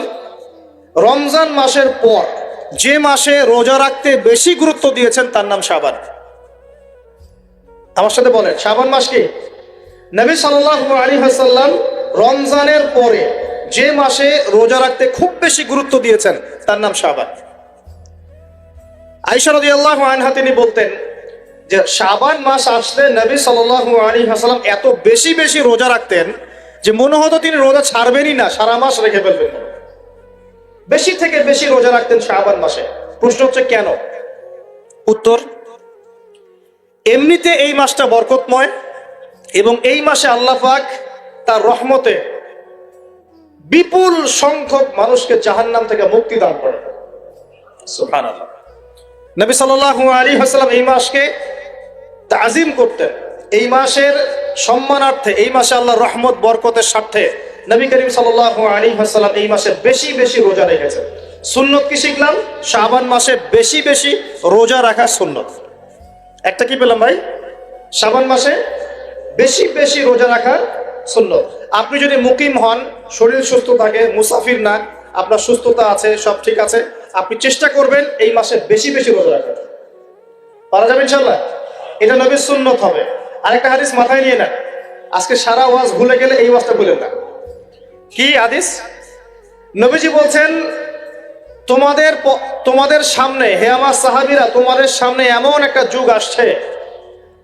রমজান মাসের পর যে মাসে রোজা রাখতে বেশি গুরুত্ব দিয়েছেন তার নাম শাবান। আমার সাথে বলেন, শাবান মাস কি? নবী সাল্লাল্লাহু আলাইহি ওয়াসাল্লাম রমজানের পরে যে মাসে রোজা রাখতে খুব বেশি গুরুত্ব দিয়েছেন তার নাম শাবান। আয়েশা রাদিয়াল্লাহু আনহা তিনি বলতেন যে শাবান মাস আসলে নবী সাল্লাল্লাহু আলাইহি ওয়াসাল্লাম এত বেশি বেশি রোজা রাখতেন যে মনে হতো তিনি রোজা ছাড়বেনই না, সারা মাস রেখে ফেলবেন। বেশি থেকে বেশি রোজা রাখতেন শাবান মাসে। প্রশ্ন হচ্ছে কেন? উত্তর, এমনিতে এই মাসটা বরকতময় এবং এই মাসে আল্লাহ পাক তার রহমতে বিপুল সংখ্যক মানুষকে জাহান্নাম থেকে মুক্তি দান করেন। সুবহানাল্লাহ। নবী সাল্লাল্লাহু আলাইহি ওয়াসাল্লাম এই মাসকে তাজিম করতেন। এই মাসের সম্মানার্থে, এই মাসে আল্লাহর রহমত বরকতের স্বার্থে নবী করিম সাল্লাল্লাহু আলাইহি ওয়াসাল্লাম এই মাসে বেশি বেশি রোজা রেখেছেন। সুন্নত কি শিখলাম? শাবান মাসে বেশি বেশি রোজা রাখা সুন্নত। একটা কি পেলাম ভাই? শাবান মাসে বেশি বেশি রোজা রাখা সুন্নত। আপনি যদি মুকিম হন, শরীর সুস্থ থাকে, মুসাফির না, আপনার সুস্থতা আছে, সব ঠিক আছে, আপনি চেষ্টা করবেন এই মাসে বেশি বেশি রোজা রাখার। পারা যাবে ইনশাআল্লাহ? এটা নবীর সুন্নত হবে। আরেকটা হাদিস মাথায় নিয়ে নেন, আজকে সারা ওয়াজ ভুলে গেলে এই ওয়াজটা ভুলেন না। কি হাদিস? নবীজি বলছেন, তোমাদের সামনে, হে আমার সাহাবীরা, তোমাদের সামনে এমন একটা যুগ আসছে,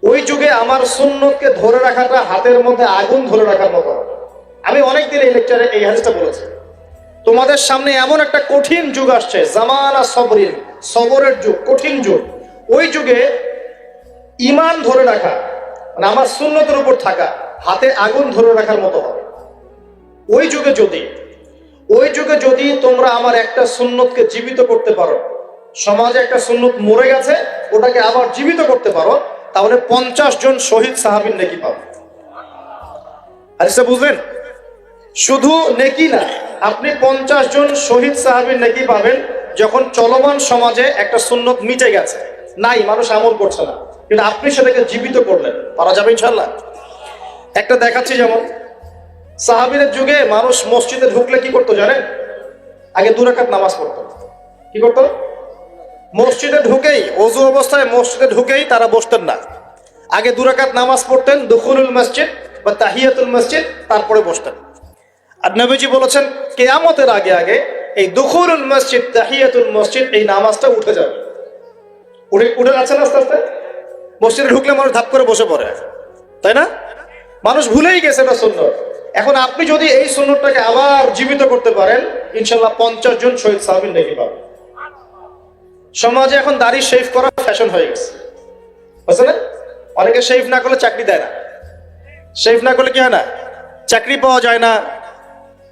ওই যুগে আমার সুন্নতকে ধরে রাখাটা হাতের মধ্যে আগুন ধরে রাখার মতো। আমি অনেকদিন এই লেকচারে এই হাদিসটা বলেছি। তোমাদের সামনে এমন একটা কঠিন যুগ আসছে, জামানা সবরিন, সবরের যুগ, কঠিন যুগ। ওই যুগে ঈমান ধরে রাখা, মানে আমার সুন্নতের উপর থাকা, হাতে আগুন ধরে রাখার মতো হবে। ওই যুগে যদি তোমরা আমার একটা সুন্নতকে জীবিত করতে পারো, সমাজে একটা সুন্নত মরে গেছে, ওটাকে আবার জীবিত করতে পারো, তাহলে 50 জন শহীদ সাহাবীর নেকি পাবে। হাদিসটা বুঝলেন? শুধু নেকি না, আপনি 50 জন শহীদ সাহাবীর নেকি পাবেন যখন চলমান সমাজে একটা সুন্নত মিটে গেছে, নাই, মানুষ আমল করছে না, কিন্তু আপনি সেটাকে জীবিত করলেন। পারা যাবে ইনশাআল্লাহ? একটা দেখাচ্ছি, যেমন সাহাবীদের যুগে মানুষ মসজিদে ঢুকলে কি করতো জানেন? আগে 2 রাকাত নামাজ পড়তো। কি করতো? মসজিদে ঢুকেই, ওযু অবস্থায় মসজিদে ঢুকেই তারা বসতেন না, আগে 2 রাকাত নামাজ পড়তেন, দুখুলুল মসজিদ বা তাহিয়াতুল মসজিদ, তারপরে বসতেন। আর নবীজি বলেছেন কিয়ামতের আগে আগে এই দুখুলুল মসজিদ, তাহিয়াতুল মসজিদ, এই নামাজটা উঠে যাবে। উঠে যাচ্ছে না আস্তে আস্তে। মসজিদে ঢুকলে মানুষ ধাপ করে বসে পড়ে, তাই না? মানুষ ভুলেই গেছে এটা সুন্নত। এখন আপনি যদি এই সুন্নতটাকে আবার জীবিত করতে পারেন, ইনশাআল্লাহ 50 জন শহীদ সাহাবীর নেকি পাবেন। সমাজে এখন দাড়ি শেভ করা ফ্যাশন হয়ে গেছে, বুঝছে না? অনেকে শেভ না করলে চাকরি দেয় না। শেভ না করলে কি হয় না? চাকরি পাওয়া যায় না।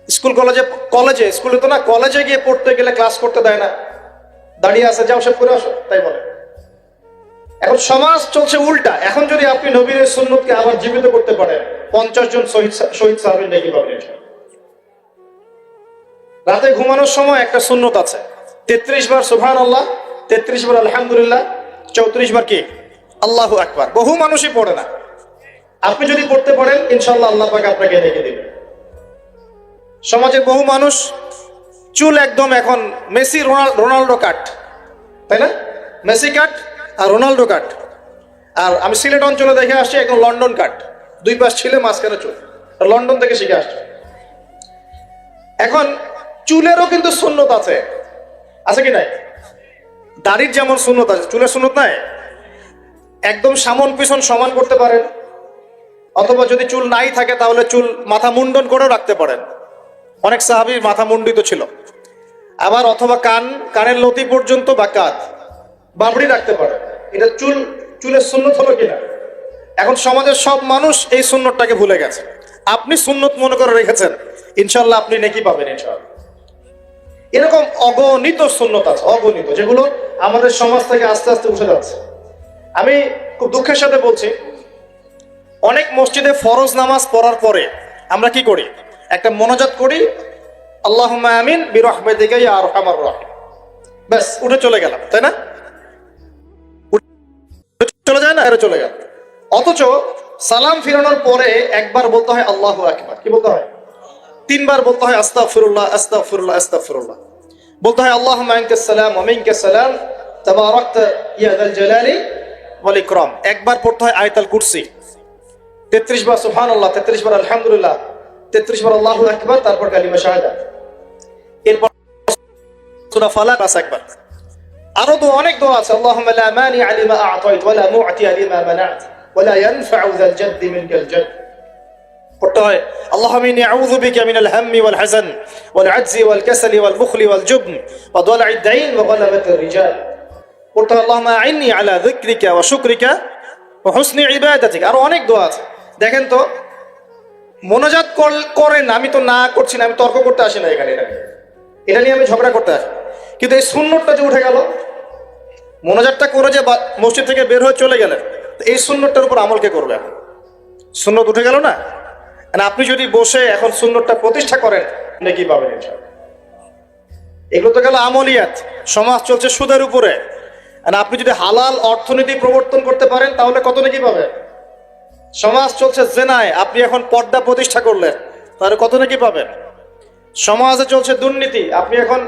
স্কুলে তো না, কলেজে গিয়ে পড়তে গেলে ক্লাস করতে দেয় না। দাঁড়িয়ে আছে, যাও শেভ করে আসো, তাই বলে। এখন সমাজ চলছে উল্টা। এখন যদি আপনি নবীর সুন্নতকে আবার জীবিত করতে পারেন, 50 জন শহীদ সাহাবীর নেকি পাবেন। রাতে ঘুমানোর সময় একটা সুন্নত আছে, 33 বার সুবহানাল্লাহ, 33 বার আলহামদুলিল্লাহ, 34 বার কি আল্লাহু আকবার। বহু মানুষই পড়ে না। আপনি যদি পড়তে পারেন, ইনশাআল্লাহ আল্লাহ পাক আপনাকে নেকি দিবেন। সমাজে বহু মানুষ চুল একদম এখন মেসি রোনাল্ডো কাট, তাই না? মেসি কাট আর রোনাল্ডো কাট। আর আমি সিলেট অঞ্চলে দেখে আসছি একদম লন্ডন কাট, দুই পাশ ছিলে মাঝখানে চুল, লন্ডন থেকে শিখে আসছে। এখন চুলেরও কিন্তু সুন্নত আছে, আছে কি নাই? দাড়ির যেমন সুন্নত আছে, চুলের সুন্নত নাই। একদম সামন পিছন সমান করতে পারেন, অথবা যদি চুল নাই থাকে তাহলে চুল মাথা মুন্ডন করেও রাখতে পারেন। অনেক সাহাবীর মাথা মুন্ডিত ছিল। আবার অথবা কানের লতি পর্যন্ত বা কাঁধ বাবড়ি রাখতে পারেন। এটা চুলের সুন্নত হলো কিনা? এখন সমাজের সব মানুষ এই সুন্নতটাকে ভুলে গেছে। আপনি সুন্নত মনে করে রেখেছেন, ইনশাল্লাহ আপনি নেকি পাবেন ইনশাল্লাহ। এরকম অগণিত সুন্নত আছে, অগণিত, যেগুলো আমাদের সমাজ থেকে আস্তে আস্তে উঠে যাচ্ছে। আমি খুব দুঃখের সাথে বলছি, অনেক মসজিদে ফরজ নামাজ পড়ার পরে আমরা কি করি? একটা মোনাজাত করি, আল্লাহুম্মা আমিন বিরহমাতিকা ইয়া আরহামার রাহিম, ব্যাস উঠে চলে গেলাম, তাই না? চলে যায় না, এর চলে গেল। অথচ সালাম ফিরানোর পরে একবার বলতে হয় আল্লাহু আকবার, কি বলতে হয়? তিনবার বলতে হয় আস্তাগফিরুল্লাহ আস্তাগফিরুল্লাহ আস্তাগফিরুল্লাহ, বলতে হয় আল্লাহুম্মা আনকাস সালাম ওয়া মিনকাস সালাম তাবারাকতা ইয়া যাল জালালি ওয়াল ইকরাম। একবার পড়তে হয় আয়াতুল কুরসি, 33 বার সুবহানাল্লাহ, 33 বার আলহামদুলিল্লাহ, 33 বার আল্লাহু আকবার, তারপর কালিমা শাহাদাত, এরপর সূরা ফালাক আছে একবার। আরো তো অনেক দোয়া আছে, আল্লাহুম্মা লা মানিআ লিমা আ'তাইত ওয়া লা মু'তিয়া লিমা মানা'ত ওয়া লা ইয়ানফা'ু যাল জাদ্দি মিনকাল জাদ। পড়তে হয় আল্লাহুম্মা ইন্নী আউযু বিকা মিনাল হাম্মি ওয়াল হাযান ওয়াল আজজি ওয়াল কাসালি ওয়াল বুখলি ওয়াল জুবন ওয়া দালা'id দাইন ওয়া গালাবাতির রিজাল। পড়তে হয় আল্লাহুম্মা আ'ইন্নী আলা যিকরিকা ওয়া শুকরিকা ওয়া হুসনি ইবাদাতিকা। আরো অনেক দোয়া আছে। দেখেন তো, মোনাজাত করেন, আমি তো না করছি না, আমি তর্ক করতে আসি না এখানে, এটা নিয়ে আমি ঝগড়া করতে আসি। কিন্তু এই সুন্নতটা যে উঠে গেল, মোনাজাতটা করে যে মসজিদ থেকে বের হয়ে চলে গেলেন, এই সুন্নতটার উপর আমল কে করবে? এখন সুন্নত উঠে গেল না? আপনি যদি বসে এখন সুন্নতটা প্রতিষ্ঠা করেন, নেকি পাবেন ইনশাআল্লাহ। এগুলো তো গেল আমলিয়াত। সমাজ চলছে সুদের উপরে, আপনি যদি হালাল অর্থনীতি প্রবর্তন করতে পারেন তাহলে কত নেকি পাবেন? সমাজ চলছে জেনায়, আপনি এখন পর্দা প্রতিষ্ঠা করলেন, তাহলে কত নেকি পাবেন? সমাজে চলছে দুর্নীতি, আপনি এখন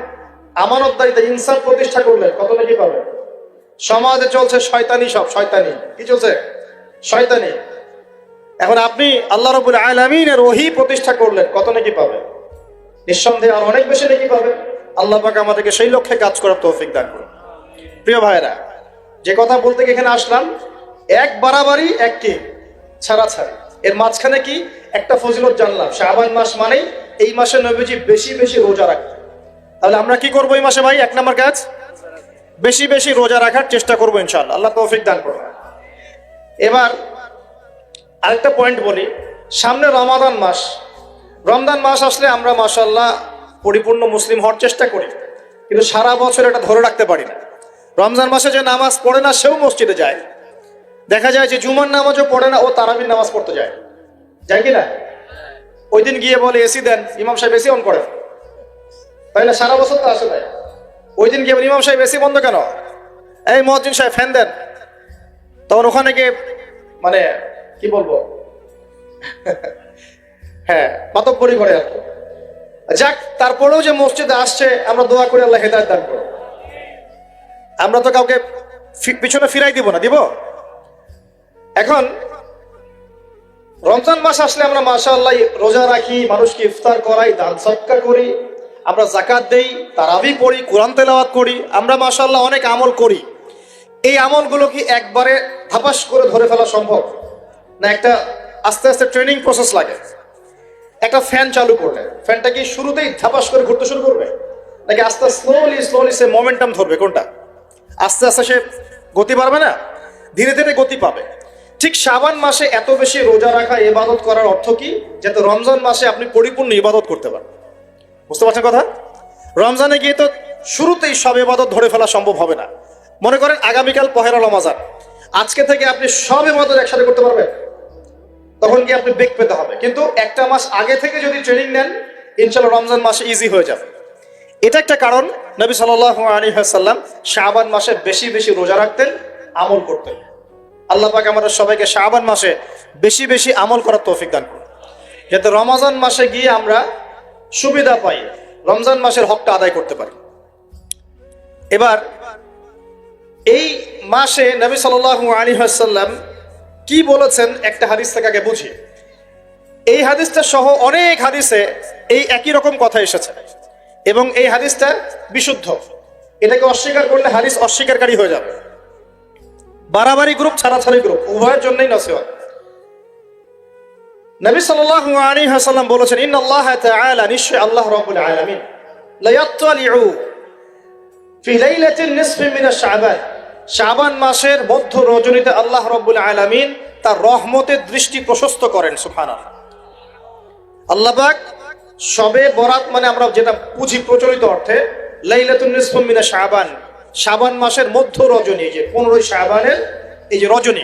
আমানতদারিতা ইনসাফ প্রতিষ্ঠা করলেন, কত নেকি পাবেন? সমাজে চলছে শয়তানি, সব শয়তানি, কি চলছে? শয়তানি। এখন আপনি আল্লাহ রাব্বুল আলামিনের ওহী প্রতিষ্ঠা করলেন, কত নেকি পাবেন? নিঃসন্দেহে আর অনেক বেশি নেকি পাবেন। আল্লাহ পাক আমাদেরকে সেই লক্ষ্যে কাজ করার তৌফিক দান করুন। প্রিয় ভাইরা, যে কথা বলতে এখানে আসলাম, এক বাড়াবাড়ি এক কি ছাড়াছাড়ি, এর মাঝখানে কি একটা ফজিলত জানলাম। শাবান মাস মানেই এই মাসে নবীজি বেশি বেশি রোজা রাখতেন। তাহলে আমরা কি করবো এই মাসে ভাই? এক নম্বর কাজ, বেশি বেশি রোজা রাখার চেষ্টা করবো ইনশাআল্লাহ। আল্লাহ তৌফিক দান করবেন। এবার আরেকটা পয়েন্ট বলি, সামনে রমাদান মাস। রমজান মাস আসলে আমরা মাশাআল্লাহ পরিপূর্ণ মুসলিম হওয়ার চেষ্টা করি, কিন্তু সারা বছর এটা ধরে রাখতে পারি না। রমজান মাসে যে নামাজ পড়ে না সেও মসজিদে যায়। দেখা যায় যে জুমার নামাজও পড়ে না, ও তারাবির নামাজ পড়তে যায়, যায় কি না? ওই দিন গিয়ে বলে এসি দেন, ইমাম সাহেব এসি অন করে, তাই না? সারা বছর তো আসে নাই। ওই দিন গিয়ে ইমাম সাহেব এসি বন্ধ কেন? এই মুয়াজ্জিন সাহেব ফ্যান দেন। তখন ওখানে গিয়ে মানে কি বলবো, হ্যাঁ মাতব্বরি করে আর কি। যাক, তারপরেও যে মসজিদে আসছে, আমরা দোয়া করি আল্লাহ হেদায়েত দান করুন। আমরা তো কাউকে পিছনে ফিরাই দিব না, দিব? এখন রমজান মাস আসলে আমরা মাশাআল্লাহ রোজা রাখি, মানুষকে ইফতার করাই, দান সদকা করি, আমরা যাকাত দেই, তারাবি পড়ি, কোরআন তেলাওয়াত করি, আমরা মাশাআল্লাহ অনেক আমল করি। এই আমলগুলো কি একবারে ধাপাস করে ধরে ফেলা সম্ভব না? একটা আস্তে আস্তে ট্রেনিং প্রসেস লাগে। একটা ফ্যান চালু করলে ফ্যানটা কি শুরুতেই ধাপাস করে ঘুরতে শুরু করবে, নাকি আস্তে স্লোলি স্লোলি সে মোমেন্টাম ধরবে? কোনটা? আস্তে আস্তে সে গতি পাবে না, ধীরে ধীরে গতি পাবে। ঠিক শাবান মাসে এত বেশি রোজা রাখা, ইবাদত করার অর্থ কি? যাতে রমজান মাসে আপনি পরিপূর্ণ ইবাদত করতে পারেন। বুঝতে পারছেন কথা? রমজানে গিয়ে তো শুরুতেই সব ইবাদত ধরে ফেলা সম্ভব হবে না। মনে করেন আগামীকাল পহেলা রমজান, আজকে থেকে আপনি সব ইবাদত একসাথে করতে পারবেন? তখন কি আপনি বেগ পেতে হবে। কিন্তু একটা মাস আগে থেকে যদি ট্রেনিং নেন, ইনশাআল্লাহ রমজান মাসে ইজি হয়ে যাবে। এটা একটা কারণ নবী সাল্লাল্লাহু আলাইহি ওয়াসাল্লাম শাবান মাসে বেশি বেশি রোজা রাখতেন, আমল করতেন। আল্লাহ পাক আমাদের সবাইকে শাবান মাসে বেশি বেশি আমল করার তৌফিক দান করুন, যাতে রমজান মাসে গিয়ে আমরা সুবিধা পাই, রমজান মাসের হকটা আদায় করতে পারি। এবার এই মাসে নবী সাল্লাল্লাহু আলাইহি ওয়াসাল্লাম কি বলেছেন একটা হাদিস থেকে আগে বুঝি। এই হাদিসটা সহ অনেক হাদিসে এই একই রকম কথা এসেছে এবং এই হাদিসটা বিশুদ্ধ। এটাকে অস্বীকার করলে হাদিস অস্বীকারী হয়ে যাবে। বাড়াবাড়ি গ্রুপ, ছাড়াছাড়ি গ্রুপ, উভয়ের জন্যই নসিহত। নবী সাল্লাল্লাহু আলাইহি ওয়াসাল্লাম বলেছেন, ইন্নাল্লাহা তাআলা, নিশ্চয় আল্লাহ রাব্বুল আলামিন, লা ইয়াত্তালিউ ফি লাইলাতিন নিসফি মিন শাবান, শাবান মাসের মধ্য রজনীতে আল্লাহ রাব্বুল আলামিন তার রহমতের দৃষ্টি প্রশস্ত করেন। সুবহানাল্লাহ। আল্লাহ পাক শবে বরাত মানে আমরা যেটা বুঝি প্রচলিত অর্থে, লাইলাতুন নিসফি মিন শাবান, শাবান মাসের মধ্য রজনী, যে 15 শাবানের এই যে রজনী,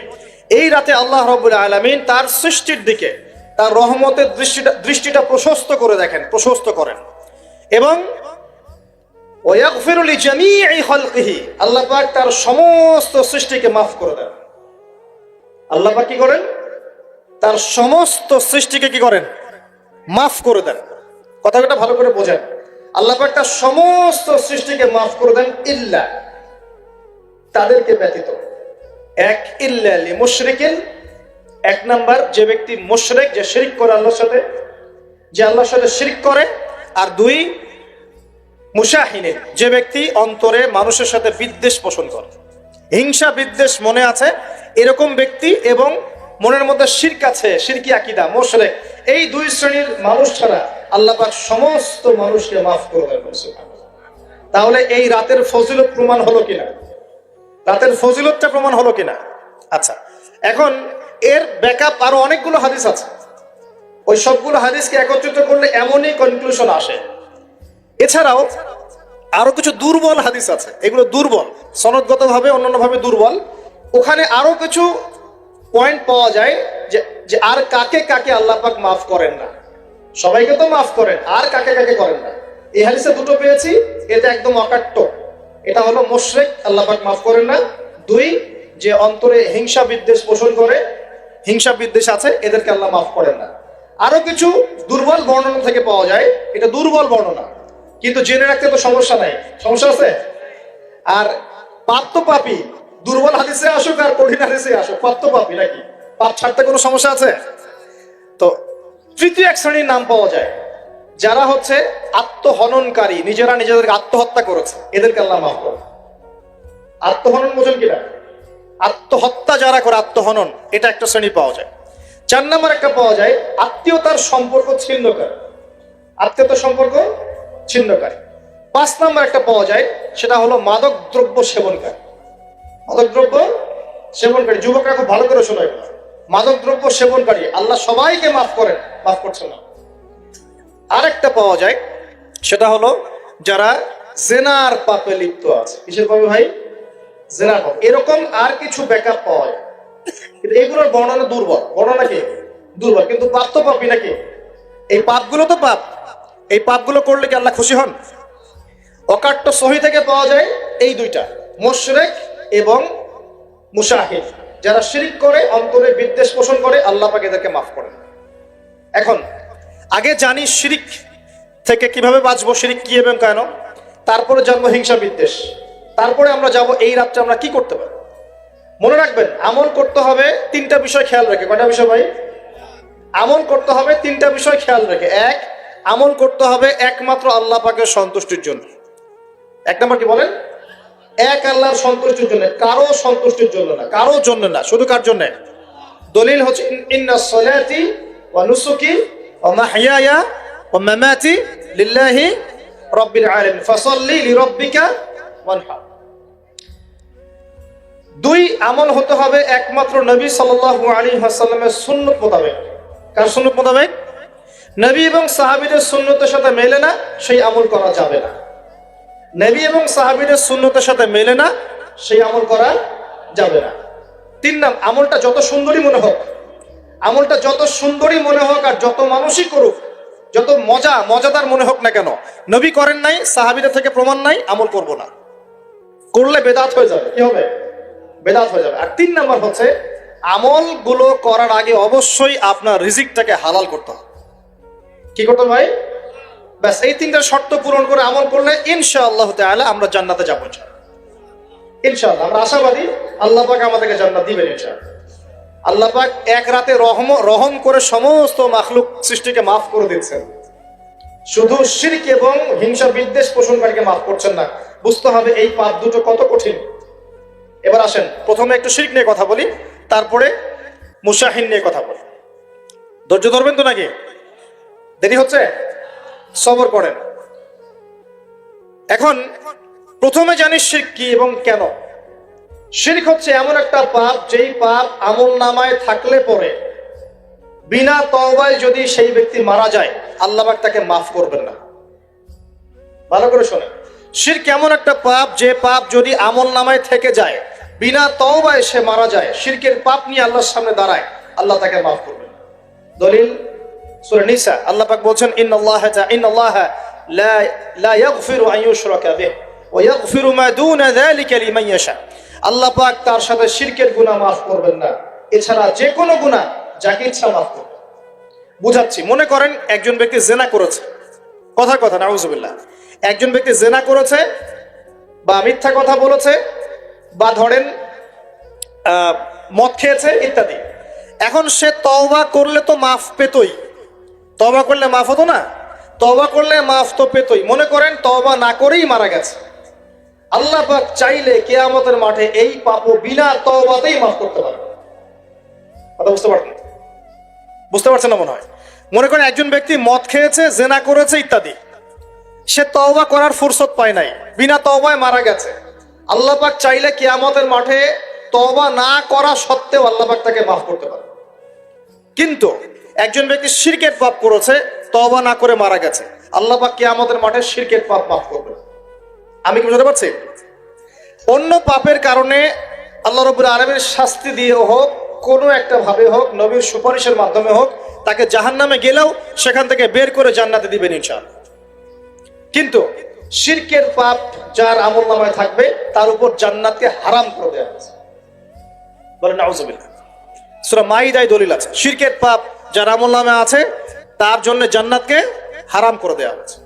এই রাতে আল্লাহ রাব্বুল আলামিন তার সৃষ্টির দিকে তার রহমতের দৃষ্টিটা প্রশস্ত করে দেখেন, প্রশস্ত করেন। এবং ওয়াগফিরু লিজামিই খালকিহি, আল্লাহ পাক তার সমস্ত সৃষ্টিকে মাফ করে দেন। আল্লাহ পাক কি করেন? তার সমস্ত সৃষ্টিকে কি করেন? মাফ করে দেন। কথাটা ভালো করে বোঝেন। আল্লাহ পাক তার সমস্ত সৃষ্টিকে মাফ করে দেন, ইল্লা, তাদেরকে ব্যতীত। এক, ইল্লা লিমুশরিকিন, এক নাম্বার যে ব্যক্তি মুশরিক, যে শিরক করে আল্লাহর সাথে, যে আল্লাহর সাথে শিরক করে। আর দুই, মুশাহিনিন, যে ব্যক্তি অন্তরে মানুষের সাথে বিদ্বেষ পোষণ করে, হিংসা বিদ্বেষ মনে আছে এরকম ব্যক্তি, এবং মনের মধ্যে শিরক আছে, শিরকি আকীদা, মুশরিক, এই দুই শ্রেণীর মানুষ ছাড়া আল্লাহ পাক সমস্ত মানুষকে মাফ করে দেন। তাহলে এই রাতের ফজিলত প্রমাণ হলো কিনা? রাতের ফজিলতটা প্রমাণ হলো কিনা? আচ্ছা, এখন এর ব্যাকআপ আরো অনেকগুলো হাদিস আছে। ওই সবগুলো হাদিসকে একত্রিত করলে এমনই কনক্লুশন আসে। এছাড়াও আরো কিছু দুর্বল হাদিস আছে, এগুলো দুর্বল, সনদগতভাবে অন্যান্যভাবে দুর্বল। ওখানে আরো কিছু পয়েন্ট পাওয়া যায় যে আর কাকে কাকে আল্লাহ পাক মাফ করেন না। সবাইকে তো মাফ করেন, আর কাকে কাকে করেন না। এই হাদিসে দুটো পেয়েছি, এটা একদম অকাট্য। এটা হলো মুশরিক, আল্লাহ পাক মাফ করেন না। দুই, যে অন্তরে হিংসা বিদ্বেষ পোষণ করে, হিংসা বিদ্বেষ আছে, এদেরকে আল্লাহ মাফ করেন না। আরো কিছু দুর্বল বর্ণনা থেকে পাওয়া যায়, এটা দুর্বল বর্ণনা, কিন্তু জেনে রাখতে তো সমস্যা নাই। সমস্যা আছে? আর পাপ তো পাপী, দুর্বল হাদিসে আসুক আর কঠিন হাদিসে আসুক, পাপ তো পাপী নাকি? পাপ ছাড়তে কোনো সমস্যা আছে? তো তৃতীয় এক শ্রেণীর নাম পাওয়া যায়, যারা হচ্ছে আত্মহননকারী, নিজেরা নিজেদেরকে আত্মহত্যা করেছে, এদেরকে আল্লাহ মাফ করে। আত্মহনন বোঝেন কিনা? আত্মহত্যা যারা করে, আত্মহনন, এটা একটা শ্রেণী পাওয়া যায়। 4 নম্বর একটা পাওয়া যায় আত্মীয়তার সম্পর্ক ছিন্নকারী, আত্মীয়তার সম্পর্ক ছিন্নকারী। 5 নম্বর একটা পাওয়া যায়, সেটা হলো মাদক দ্রব্য সেবনকারী। মাদক দ্রব্য সেবনকারী, যুবকরা খুব ভালো করে শোনায়, মাদক দ্রব্য সেবনকারী আল্লাহ সবাইকে মাফ করেন, মাফ করছেন না। আরেকটা পাওয়া যায়, সেটা হলো যারা জেনার পাপে লিপ্ত আছে। কিসের পাপে ভাই? জেনার পাপ। এরকম আর কিছু ব্যাকআপ পাওয়া যায়, কিন্তু এগুলোর বর্ণনা দুর্বল। বর্ণনা কি? দুর্বল, কিন্তু পাপ তো পাপই নাকি? এই পাপগুলো তো পাপ, এই পাপগুলো করলে কি আল্লাহ খুশি হন? অকাট্য সহি থেকে পাওয়া যায় এই দুইটা, মুশরিক এবং মুশাহিদ, যারা শিরক করে, অন্তরে বিদ্বেষ পোষণ করে, আল্লাহ পাক এদেরকে মাফ করেন। এখন আগে জানি শিরক থেকে কিভাবে বাঁচবো, শিরক কি এবং কেন, তারপরে জানবো হিংসা বিদ্বেষ, তারপরে আমরা যাব এই রাত্রে আমরা কি করতে পারি। মনে রাখবেন, আমল করতে হবে 3টা বিষয় খেয়াল রেখে। কয়টা বিষয় ভাই? আমল করতে হবে 3টা বিষয় খেয়াল রেখে। এক, আমল করতে হবে একমাত্র আল্লাহ পাকের সন্তুষ্টির জন্য। 1 নম্বর কি বলেন? এক, আল্লাহর সন্তুষ্টির জন্য, কারো সন্তুষ্টির জন্য না, কারো জন্য না, শুধু কার জন্য? দলিল হচ্ছে ইন্নাস সালাতি ওয়া নুসুকি ওয়া মাহইয়ায়া ওয়া মামাতি লিল্লাহি রাব্বিল আলামিন ফাসাল্লি লিরাব্বিকা ওয়ানহার। 2, আমল হতে হবে একমাত্র নবী সাল্লাল্লাহু আলাইহি ওয়াসাল্লামের সুন্নাত মোতাবেক। কার সুন্নাত মোতাবেক? নবী এবং সাহাবীদের সুন্নতের সাথে মেলে না, সেই আমল করা যাবে না। নবী এবং সাহাবীদের সুন্নতের সাথে মেলে না, সেই আমল করা যাবে না। 3 নাম, আমলটা যত সুন্দরী মনে হোক, আমলটা যত সুন্দরী মনে হোক আর যত মানুষই করুক, যত মজাদার মনে হোক না কেন, নবী করেন নাই, সাহাবীদের থেকে প্রমাণ নাই, আমল করব না। করলে বেদাত হয়ে যাবে। কি হবে? বেদাত হয়ে যাবে। আর 3 নাম্বার হচ্ছে, আমলগুলো করার আগে অবশ্যই আপনার রিজিকটাকে হালাল করতে হবে। কি করতে ভাই? ব্যাস এই তিনটা শর্ত পূরণ করে আমল করলে ইনশাআল্লাহ তাআলা আমরা জান্নাতে যাবো ইনশাআল্লাহ। আমরা আশাবাদী আল্লাহ পাক আমাদেরকে জান্নাত দিবেন ইনশাআল্লাহ। আল্লাহ পাক এক রাতে রহম করে সমস্ত মাখলুক সৃষ্টিকে মাফ করে দিচ্ছেন, শুধু শিরক এবং হিংসা বিদ্বেষ পোষণকারীকে মাফ করছেন না। বুঝতে হবে এই পাপ দুটো কত কঠিন। এবার আসেন প্রথমে একটু শিরক নিয়ে কথা বলি, তারপরে মুশাহিন নিয়ে কথা বলি। ধৈর্য ধরবেন তো নাকি? দেরি হচ্ছে? সবর করেন। এখন প্রথমে জানি শিরক কি এবং কেন। শিরক হচ্ছে এমন একটা পাপ, যেই পাপ আমল নামায় থাকলে পরে বিনা তওবায় যদি সেই ব্যক্তি মারা যায়, আল্লাহ পাক তাকে মাফ করবেন না। ভালো করে শোনেন, শিরক এমন একটা পাপ, যে পাপ যদি আমল নামায় থেকে যায়, বিনা তওবায় সে মারা যায়, শিরকের পাপ নিয়ে আল্লাহর সামনে দাঁড়ায়, আল্লাহ তাকে মাফ করবেন না। দলিল সূরা নিসা, আল্লাহ পাক বলেন ইন্নাল্লাহা লা ইয়াগফিরু আন ইউশরাকা বিহি ওয়া ইয়াগফিরু মা দুনা যালিকা লিমান ইয়াশা। আল্লাহ পাক তার সাথে শিরকের গুনাহ মাফ করবেন না, এছাড়া যে কোনো গুনাহ যাকে ইচ্ছা মাফ করবেন। বুঝাচ্ছি, মনে করেন একজন ব্যক্তি জিনা করেছে, কথা নাউজুবিল্লাহ, একজন ব্যক্তি জিনা করেছে বা মিথ্যা কথা বলেছে বা ধরেন মদ খেয়েছে ইত্যাদি। এখন সে তওবা করলে তো মাফ পেতই, তওবা করলে মাফ হতো না? তওবা করলে মাফ তো পেতই। মনে করেন তওবা না করেই মারা গেছে, আল্লাহ পাক চাইলে কিয়ামতের মাঠে এই পাপও বিনা তওবাতেই মাফ করতে পারবে। কথা বুঝতে পারছেন না মনে হয়? মনে করেন একজন ব্যক্তি মদ খেয়েছে, জিনা করেছে ইত্যাদি, সে তওবা করার ফুরসত পায় নাই, বিনা তওবায় মারা গেছে। আল্লাহ পাক চাইলে কিয়ামতের মাঠে তওবা না করা সত্ত্বেও আল্লাহ পাক তাকে মাফ করতে পারে। কিন্তু একজন ব্যক্তি শিরকের পাপ করেছে, তওবা না করে মারা গেছে, আল্লাহ পাক কিয়ামতের মাঠে শিরকের পাপ মাফ করবে। আমি কি বুঝতে পারছি? অন্য পাপের কারণে আল্লাহ রাব্বুল আলামিন শাস্তি দিয়ে হোক, কোনো একটা ভাবে হোক, নবীর সুপারিশের মাধ্যমে হোক, তাকে জাহান্নামে গেলেও সেখান থেকে বের করে জান্নাতে দিবেন ইনশাআল্লাহ। কিন্তু শিরকের পাপ যার আমলনামায় থাকবে, তার উপর জান্নাতকে হারাম করে দেওয়া হয়েছে। বলেন নাউজুবিল্লাহ। সূরা মাইদায় দলিল আছে, শিরকের পাপ যার আমলনামায় আছে তার জন্য জান্নাতকে হারাম করে দেওয়া হয়েছে।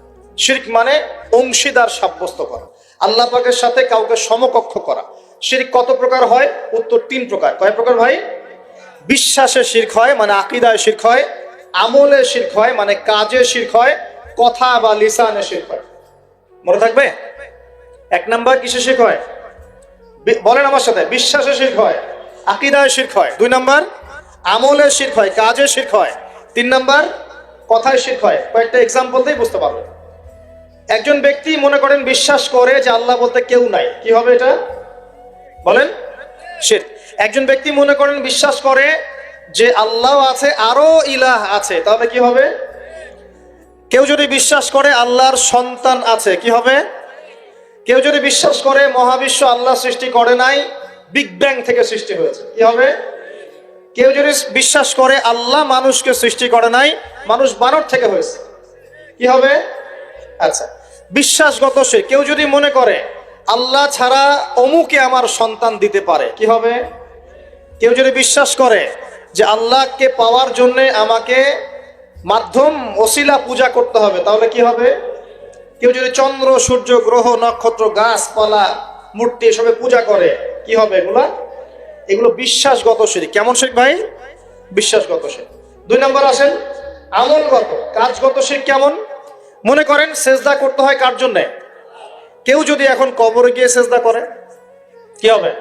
শিরক মানে অংশীদার সাব্যস্ত করা, আল্লাহ পাকের সাথে কাউকে সমকক্ষ করা। শিরক কত প্রকার হয়? উত্তর 3 প্রকার। কয় প্রকার ভাই? বিশ্বাসে শিরক হয়, মানে আকীদায় শিরক হয়; আমলে শিরক হয়, মানে কাজে শিরক হয়; কথা বা লিসানে শিরক হয়। মনে থাকবে? 1 নাম্বার কিসে শিরক হয়? বলেন আমার সাথে। বিশ্বাসে শিরক হয়, আকীদায় শিরক হয়। 2 নাম্বার আমলে শিরক হয়, কাজে শিরক হয়। 3 নাম্বার কথায় শিরক হয়। কয়েকটা এক্সাম্পল দিয়ে বুঝতে পারবেন। একজন ব্যক্তি মনে করেন বিশ্বাস করে যে আল্লাহ বলতে কেউ নাই, কি হবে এটা? বলেন শিরক। একজন ব্যক্তি মনে করেন বিশ্বাস করে যে আল্লাহ আছে, আরো ইলাহ আছে, তাহলে কি হবে? কেউ যদি বিশ্বাস করে আল্লাহর সন্তান আছে, কি হবে? কেউ যদি বিশ্বাস করে মহাবিশ্ব আল্লাহ সৃষ্টি করে নাই, বিগ ব্যাং থেকে সৃষ্টি হয়েছে, কি হবে? কেউ যদি বিশ্বাস করে আল্লাহ মানুষকে সৃষ্টি করে নাই, মানুষ বানর থেকে হয়েছে, কি হবে? আচ্ছা, বিশ্বাসগত সে। কেউ যদি মনে করে আল্লাহ ছাড়া অমুকে আমার সন্তান দিতে পারে, কি হবে? কেউ যদি বিশ্বাস করে যে আল্লাহকে পাওয়ার জন্য আমাকে মাধ্যম ওসিলা পূজা করতে হবে, তাহলে কি হবে? কেউ যদি চন্দ্র, সূর্য, গ্রহ, নক্ষত্র, গাছপালা, মূর্তি এসবে পূজা করে, কি হবে? এগুলো বিশ্বাসগত শিরক। কেমন শিরক ভাই? বিশ্বাসগত শিরক। 2 নম্বর আসেন আমলগত, কাজগত শিরক। কেমন? মনে করেন সেজদা করতে হয় কার জন্য? কেউ যদি এখন কবরে গিয়ে সেজদা করে, কি হবে?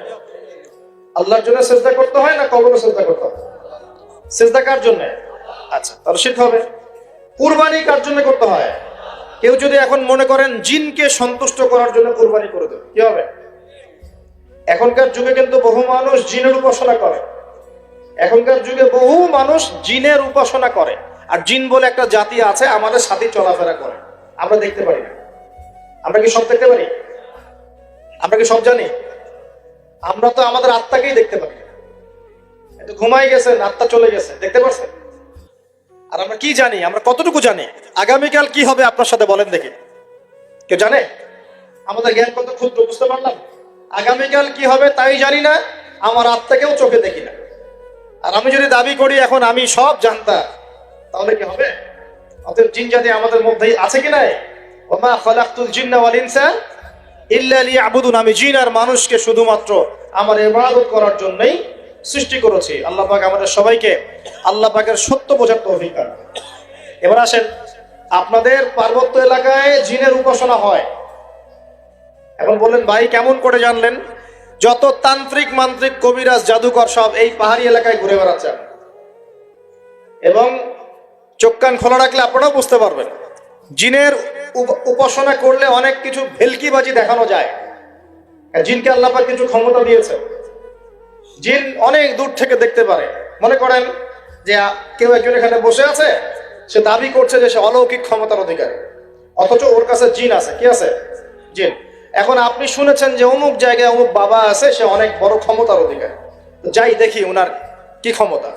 আল্লাহর জন্য সেজদা করতে হয় না কবরে সেজদা করতে হয়? সেজদা কার জন্য? আচ্ছা, তাহলে শিরক হবে। কুরবানি কার জন্য করতে হয়? কেউ যদি এখন মনে করেন জিনকে সন্তুষ্ট করার জন্য কুরবানি করে দেবে, কি হবে? এখনকার যুগে কিন্তু বহু মানুষ জিনের উপাসনা করে। এখনকার যুগে বহু মানুষ জিনের উপাসনা করে, আর জিন বলে একটা জাতি আছে আমাদের সাথে চলাফেরা করে, আমরা দেখতে পারি না। আমরা কি সব দেখতে পারি? আমরা কি সব জানি? আমরা তো আমাদের আত্মাকেই দেখতে পারি। এত ঘুমাই গেছেন, আত্মা চলে গেছে, দেখতে পাচ্ছেন? আর আমরা কি জানি? আমরা কতটুকু জানি আগামীকাল কি হবে আপনার সাথে? বলেন দেখি, কেউ জানে? আমাদের জ্ঞান কত ক্ষুদ্র, বুঝতে পারলাম। আগামীকাল কি হবে তাই জানি না, আমার আত্মাকেও চোখে দেখি না। আর আমি যদি দাবি করি এখন আমি সব জানতাম, তাহলে কি হবে? অতএব জিন জাতি আমাদের মধ্যেই আছে কি নাই? ওমা খালাকতুল জিন্না ওয়াল ইনসা ইল্লা লিয়াবুদুন, আমি জিন আর মানুষকে শুধুমাত্র আমার ইবাদত করার জন্যই সৃষ্টি করেছি। আল্লাহ পাক আমাদের সবাইকে আল্লাহ পাকের সত্য বোঝার তৌফিক দান। এবার আসেন, আপনাদের পার্বত্য এলাকায় জিনের উপাসনা হয়। এখন বললেন ভাই কেমন করে জানলেন? যত তান্ত্রিক মান্ত্রিক কবিরাজ জাদুকর সব এই পাহাড়ি এলাকায় ঘুরে বেড়াচ্ছেন, এবং চোখ কান খোলা রাখলে আপনারাও বুঝতে পারবেন। জিনের উপাসনা করলে অনেক কিছু ভেলকিবাজি দেখানো যায়। জিনকে আল্লাহ পাক কিছু ক্ষমতা দিয়েছে। জিন অনেক দূর থেকে দেখতে পারে। মনে করেন যে কেউ একজন এখানে বসে আছে, সে দাবি করছে যে সে অলৌকিক ক্ষমতার অধিকারী, অথচ ওর কাছে জিন আছে। কি আছে? জিন। এখন আপনি শুনেছেন যে অমুক জায়গায় অমুক বাবা আছে, সে অনেক বড় ক্ষমতার অধিকারী, যাই দেখি ওনার কি ক্ষমতা।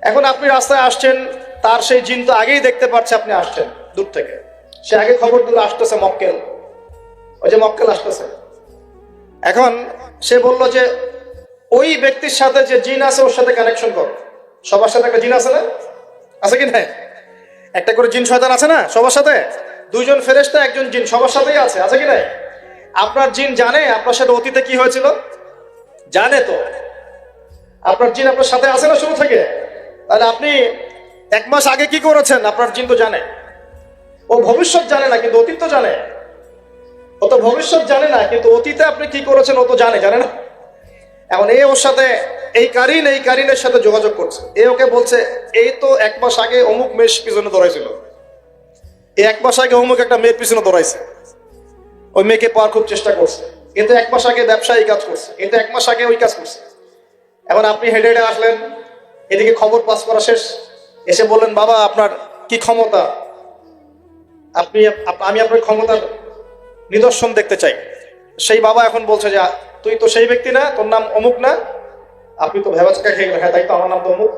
এখন আপনি রাস্তায় আসছেন, তার সেই জিন তো আগেই দেখতে পাচ্ছে আপনি আসছেন দূর থেকে, সে আগে খবর দিল আসতেছে মক্কেল, ওই যে মক্কেল আসতেছে। এখন সে বলল যে ওই ব্যক্তির সাথে যে জিন আছে ওর সাথে কানেকশন করো। সবার সাথে একটা জিন আছে না? আছে কি না? একটা করে জিন শয়তান আছে না সবার সাথে? দুইজন ফেরেশতা একজন জিন সবার সাথেই আছে। আছে কি না? আপনার জিন জানে আপনার সাথে অতীতে কি হয়েছিল? জানে তো। আপনার জিন আপনার সাথে আছে না শুরু থেকে? তাহলে আপনি 1 মাস আগে কি করেছেন আপনার জিন তো জানে। ও ভবিষ্যৎ জানে না কিন্তু অতীত তো জানে। ও তো ভবিষ্যৎ জানে না কিন্তু অতীতে আপনি কি করেছেন ও তো জানে না? এখন এ ওর সাথে এই কারিনের সাথে যোগাযোগ করছে। এ ওকে বলছে এই তো 1 মাস আগে অমুক মেয়ের পিছনে দৌড়াইছিল, এই 1 মাস আগে অমুক একটা মেয়ের পিছনে দৌড়াইছে, ওই মেয়েকে পাওয়ার খুব চেষ্টা করছে। এ তো 1 মাস আগে ব্যবসায়ী কাজ করছে, এ তো 1 মাস আগে ওই কাজ করছে। এখন আপনি হেঁটে হেঁটে আসলেন, এদিকে খবর পাস করা শেষ, এসে বললেন বাবা আপনার কি ক্ষমতা, আমি আপনার ক্ষমতার নিদর্শন দেখতে চাই। সেই বাবা এখন বলছে যে তুই তো সেই ব্যক্তি না, তোর নাম অমুক না? আপনি তো ভেবাচকা খেয়ে গেলেন। হ্যাঁ তাই তো, আমার নাম তো অমুক।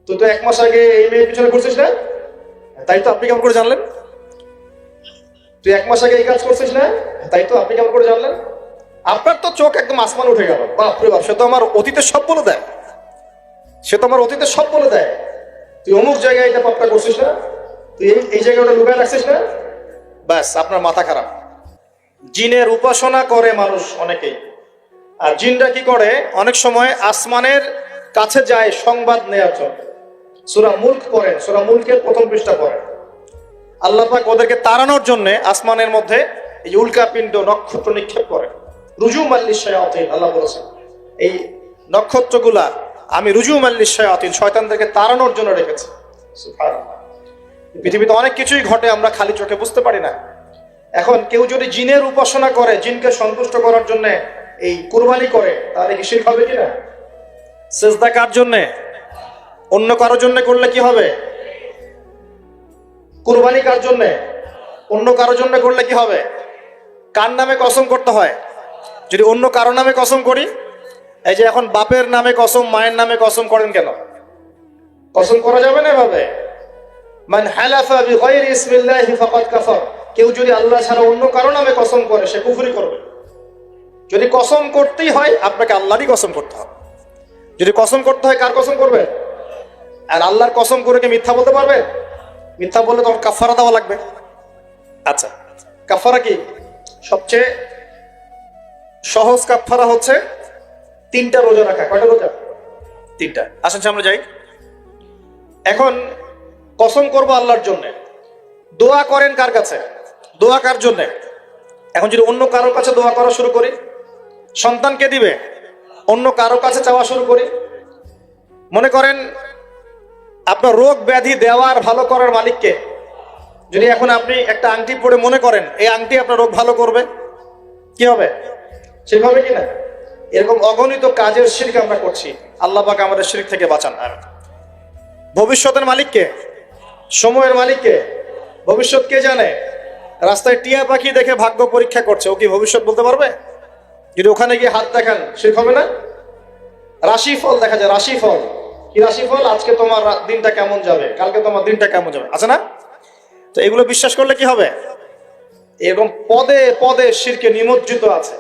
তুই তো 1 মাস আগে এই মেয়ের পিছনে ঘুরছিস না? তাই তো, আপনি কেমন করে জানলেন? তুই 1 মাস আগে এই কাজ করছিস না? তাই তো, আপনি কেমন করে জানলেন? আপনার তো চোখ একদম আসমান উঠে গেল। বাপরে বাপ, সে তো আমার অতীতের সব বলে দেয়, সে তো আমার অতীতের সব বলে দেয়। তুই অমুক জায়গায় এটা পাপটা করছিস না? তুই এই জায়গায় ওটা লুকায় রাখছিস না? ব্যাস, আপনার মাথা খারাপ। জিনের উপাসনা করে মানুষ অনেকেই। আর জিনরা কি করে? অনেক সময় আসমানের কাছে যায় সংবাদ নেওয়ার জন্য। সূরা মুলক পড়েন, সূরা মুলকের 1ম পৃষ্ঠা পড়েন। আল্লাহ পাক ওদেরকে তাড়ানোর জন্য আসমানের মধ্যে এই উল্কাপিণ্ড নক্ষত্র নিক্ষেপ করেন। রুজুম আল্লিশ শায়াতিন, আল্লাহ বলেছেন এই নক্ষত্রগুলা আমি রুজুম আল্লিশ শায়াতিন, শয়তানদেরকে তাড়ানোর জন্য রেখেছি। সুবহানাল্লাহ। পৃথিবীতে অনেক কিছুই ঘটে, আমরা খালি চোখে বুঝতে পারি না। এখন কেউ যদি জিনের উপাসনা করে, জিনকে সন্তুষ্ট করার জন্য এই কুরবানি করে, তাহলে কি শিরক হবে কিনা? সেজদা কার জন্য? অন্য কারোর জন্য করলে কি হবে? কুরবানি কার জন্য? অন্য কারোর জন্য করলে কি হবে? কার নামে কসম করতে হয়? যদি অন্য কারো নামে কসম করি, এই যে এখন বাপের নামে কসম, মায়ের নামে কসম করেন কেন? কসম করা যাবে না এভাবে। মান হালাফা বিগাইরি ইসমিল্লাহি ফাকাদ কাফার, কেউ যদি আল্লাহ ছাড়া অন্য কারো নামে কসম করে সে কুফরি করবে। যদি কসম করতেই হয় আপনাকে আল্লাহরই কসম করতে হবে। যদি কসম করতে হয় কার কসম করবে? আর আল্লাহর কসম করে কি মিথ্যা বলতে পারবে? মিথ্যা বললে তখন কাফারা দেওয়া লাগবে। আচ্ছা, কাফারা কি? সবচেয়ে সহজ কাফারা হচ্ছে 3টা রোজা রাখা। কয়টা রোজা? 3টা। আসেন সামনে যাই। এখন কসম করব আল্লাহর জন্য। দোয়া করেন কার কাছে? দোয়া কার জন্য? এখন যদি অন্য কারোর কাছে দোয়া করা শুরু করি, সন্তানকে দিবে, অন্য কারো কাছে চাওয়া শুরু করি। মনে করেন আপনার রোগ ব্যাধি দেওয়ার ভালো করার মালিককে, যদি এখন আপনি একটা আংটি পরে মনে করেন এই আংটি আপনার রোগ ভালো করবে, কি হবে? ঠিক হবে কিনা? এরকম অগণিত কাজের শিরক আমরা করছি। আল্লাহ পাক আমাদের শিরক থেকে বাঁচান। ভবিষ্যতের মালিককে, সময়ের মালিককে, ভবিষ্যৎ কে জানে? রাস্তায় টিয়া পাখি দেখে ভাগ্য পরীক্ষা করছে, ও কি ভবিষ্যৎ বলতে পারবে? যদি ওখানে গিয়ে হাত দেখান শিরক হবে না? রাশিফল দেখা যায়, রাশিফল কি? রাশিফল আজকে তোমার দিনটা কেমন যাবে, কালকে তোমার দিনটা কেমন যাবে, আছে না? তো এগুলো বিশ্বাস করলে কি হবে? এরকম পদে পদে শিরকে নিমজ্জিত আছে।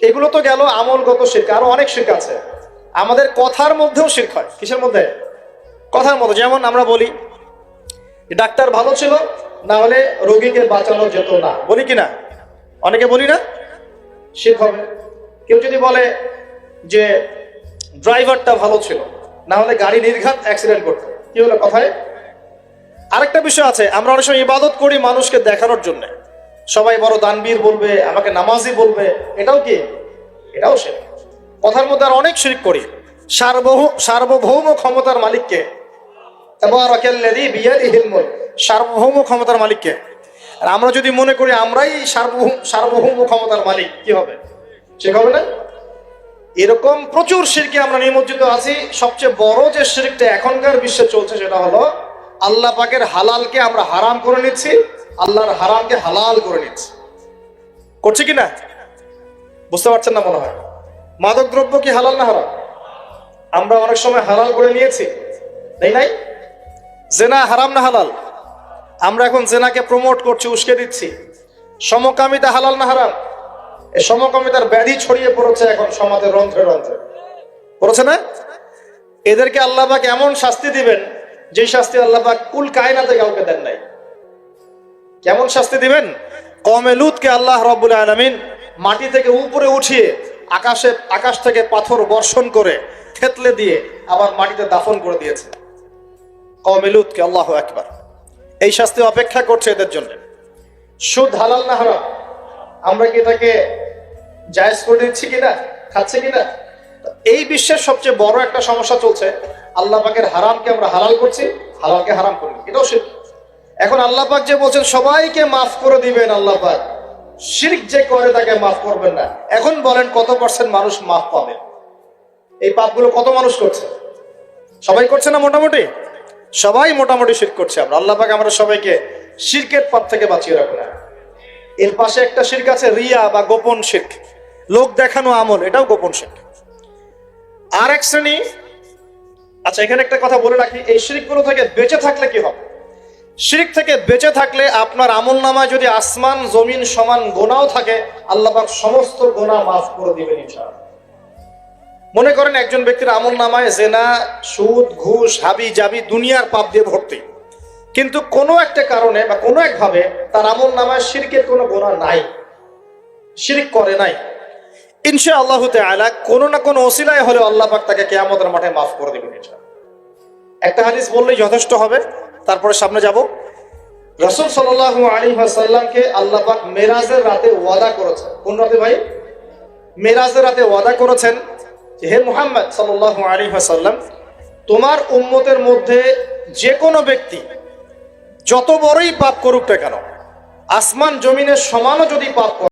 এগুলো তো গেল আমলগত শিরক, আরো অনেক শিরক আছে। আমাদের কথার মধ্যেও শিরক হয়। কিসের মধ্যে? কথার মধ্যে। যেমন আমরা বলি ডাক্তার ভালো ছিল, না হলে রোগীকে বাঁচানো যেত না, বলি কি না? অনেকে বলি না, শিরক হবে। কেউ যদি বলে যে ড্রাইভারটা ভালো ছিল, না হলে গাড়ি নির্ঘাত অ্যাক্সিডেন্ট করতো, কি হলো কথায়? আরেকটা বিষয় আছে, আমরা অনেক সময় ইবাদত করি মানুষকে দেখানোর জন্য, সবাই বড় দানবীর বলবে, আমাকে নামাজি বলবে, এটাও কি? এটাও শিরক। কথার মধ্যে আর অনেক শিরক করি। সার্বভৌম ক্ষমতার মালিককে, সার্বভৌম ক্ষমতার মালিককে, আর আমরা যদি মনে করি আমরাই সার্বভৌম ক্ষমতার মালিক, কি হবে? ঠিক হবে না? এরকম প্রচুর শিরকে আমরা নিমজ্জিত আছি। সবচেয়ে বড় যে শিরকটা এখনকার বিশ্বে চলছে সেটা হলো আল্লাহ পাকের হালালকে আমরা হারাম করে নিচ্ছি, আল্লাহর হারামকে হালাল করে নিচ্ছি। করছে কি না? বুঝতে পারছেন না মনে হয়। মাদক দ্রব্য কি হালাল না হারাম? আমরা অনেক সময় হালাল করে নিয়েছি, তাই নাই? জেনা হারাম না হালাল? আমরা এখন জেনাকে প্রমোট করছি, উস্কে দিচ্ছি। সমকামিতা হালাল না হারাম? এই সমকামিতার ব্যাধি ছড়িয়ে পড়েছে এখন সমাজের রন্ধ্রে রন্ধ্রে, পড়েছে না? এদেরকে আল্লাহ পাক এমন শাস্তি দিবেন যে শাস্তি আল্লাহ পাক কুল কায়নাতে কাউকে দেন নাই। কেমন শাস্তি দিবেন? কওমে লূতকে আল্লাহ রাব্বুল আলামিন মাটি থেকে উপরে উঠিয়ে আকাশ থেকে পাথর বর্ষণ করে থেতলে দিয়ে আবার মাটিতে দাফন করে দিয়েছে কওমে লূতকে। আল্লাহু আকবার। এই শাস্তি অপেক্ষা করছে এদের জন্য। সুদ হালাল না হারাম? আমরা কি এটাকে জায়েজ করে দিচ্ছি কিনা, খাচ্ছে কিনা? এই বিশ্বের সবচেয়ে বড় একটা সমস্যা চলছে, আল্লাহ পাকের হারামকে আমরা হালাল করছি, হালালকে হারাম করি, এটাও শিরক। এখন আল্লাহ পাক যে বলছেন সবাইকে মাফ করে দিবেন, আল্লাহ পাক শিরক যে করে তাকে মাফ করবেন না। এখন বলেন কত % মানুষ মাফ পাবে? এই পাপগুলো কত মানুষ করছে? সবাই করছে না? মোটামুটি সবাই মোটামুটি শিরক করছে। আমরা আল্লাহ পাক আমরা সবাইকে শিরকের পাপ থেকে বাঁচিয়ে রাখুন। এর পাশে একটা শিরক আছে রিয়া বা গোপন শিরক, লোক দেখানো আমল, এটাও গোপন শিরক। আর এক শ্রেণী, আচ্ছা এখানে একটা কথা বলে রাখি, এই শিরকগুলো থেকে বেঁচে থাকলে কি হবে? শিরক থেকে বেঁচে থাকলে আপনার আমল নামায় যদি আসমান জমিন সমান গোনাও থাকে, আল্লাহ পাক সমস্ত গোনা মাফ করে দিবেন ইনশাআল্লাহ। মনে করেন একজন ব্যক্তির আমল নামায় জেনা, সুদ, ঘুষ, হাবি জাবি দুনিয়ার পাপ দিয়ে ভর্তি, কিন্তু কোনো একটা কারণে বা কোনো একভাবে তার আমল নামায় শিরকের কোনো গোনা নাই, শিরক করে নাই, ইনশাআল্লাহু তাআলা কোনো না কোনো ওসিলায় হলেও আল্লাহ পাক তাকে কিয়ামতের মাঠে মাফ করে দিবেন ইনশাআল্লাহ। একটা হাদিস বললেই যথেষ্ট হবে, তারপরে সামনে যাব। রাসূল সাল্লাল্লাহু আলাইহি ওয়াসাল্লামকে আল্লাহ পাক মেরাজের রাতে ওয়াদা করেছেন। কোন রাতে ভাই? মেরাজের রাতে ওয়াদা করেছেন যে হে মুহাম্মদ সাল্লাল্লাহু আলাইহি ওয়াসাল্লাম, তোমার উম্মতের মধ্যে যে কোনো ব্যক্তি যত বড়ই পাপ করুক না কেন, আসমান জমিনের সমানও যদি পাপ করে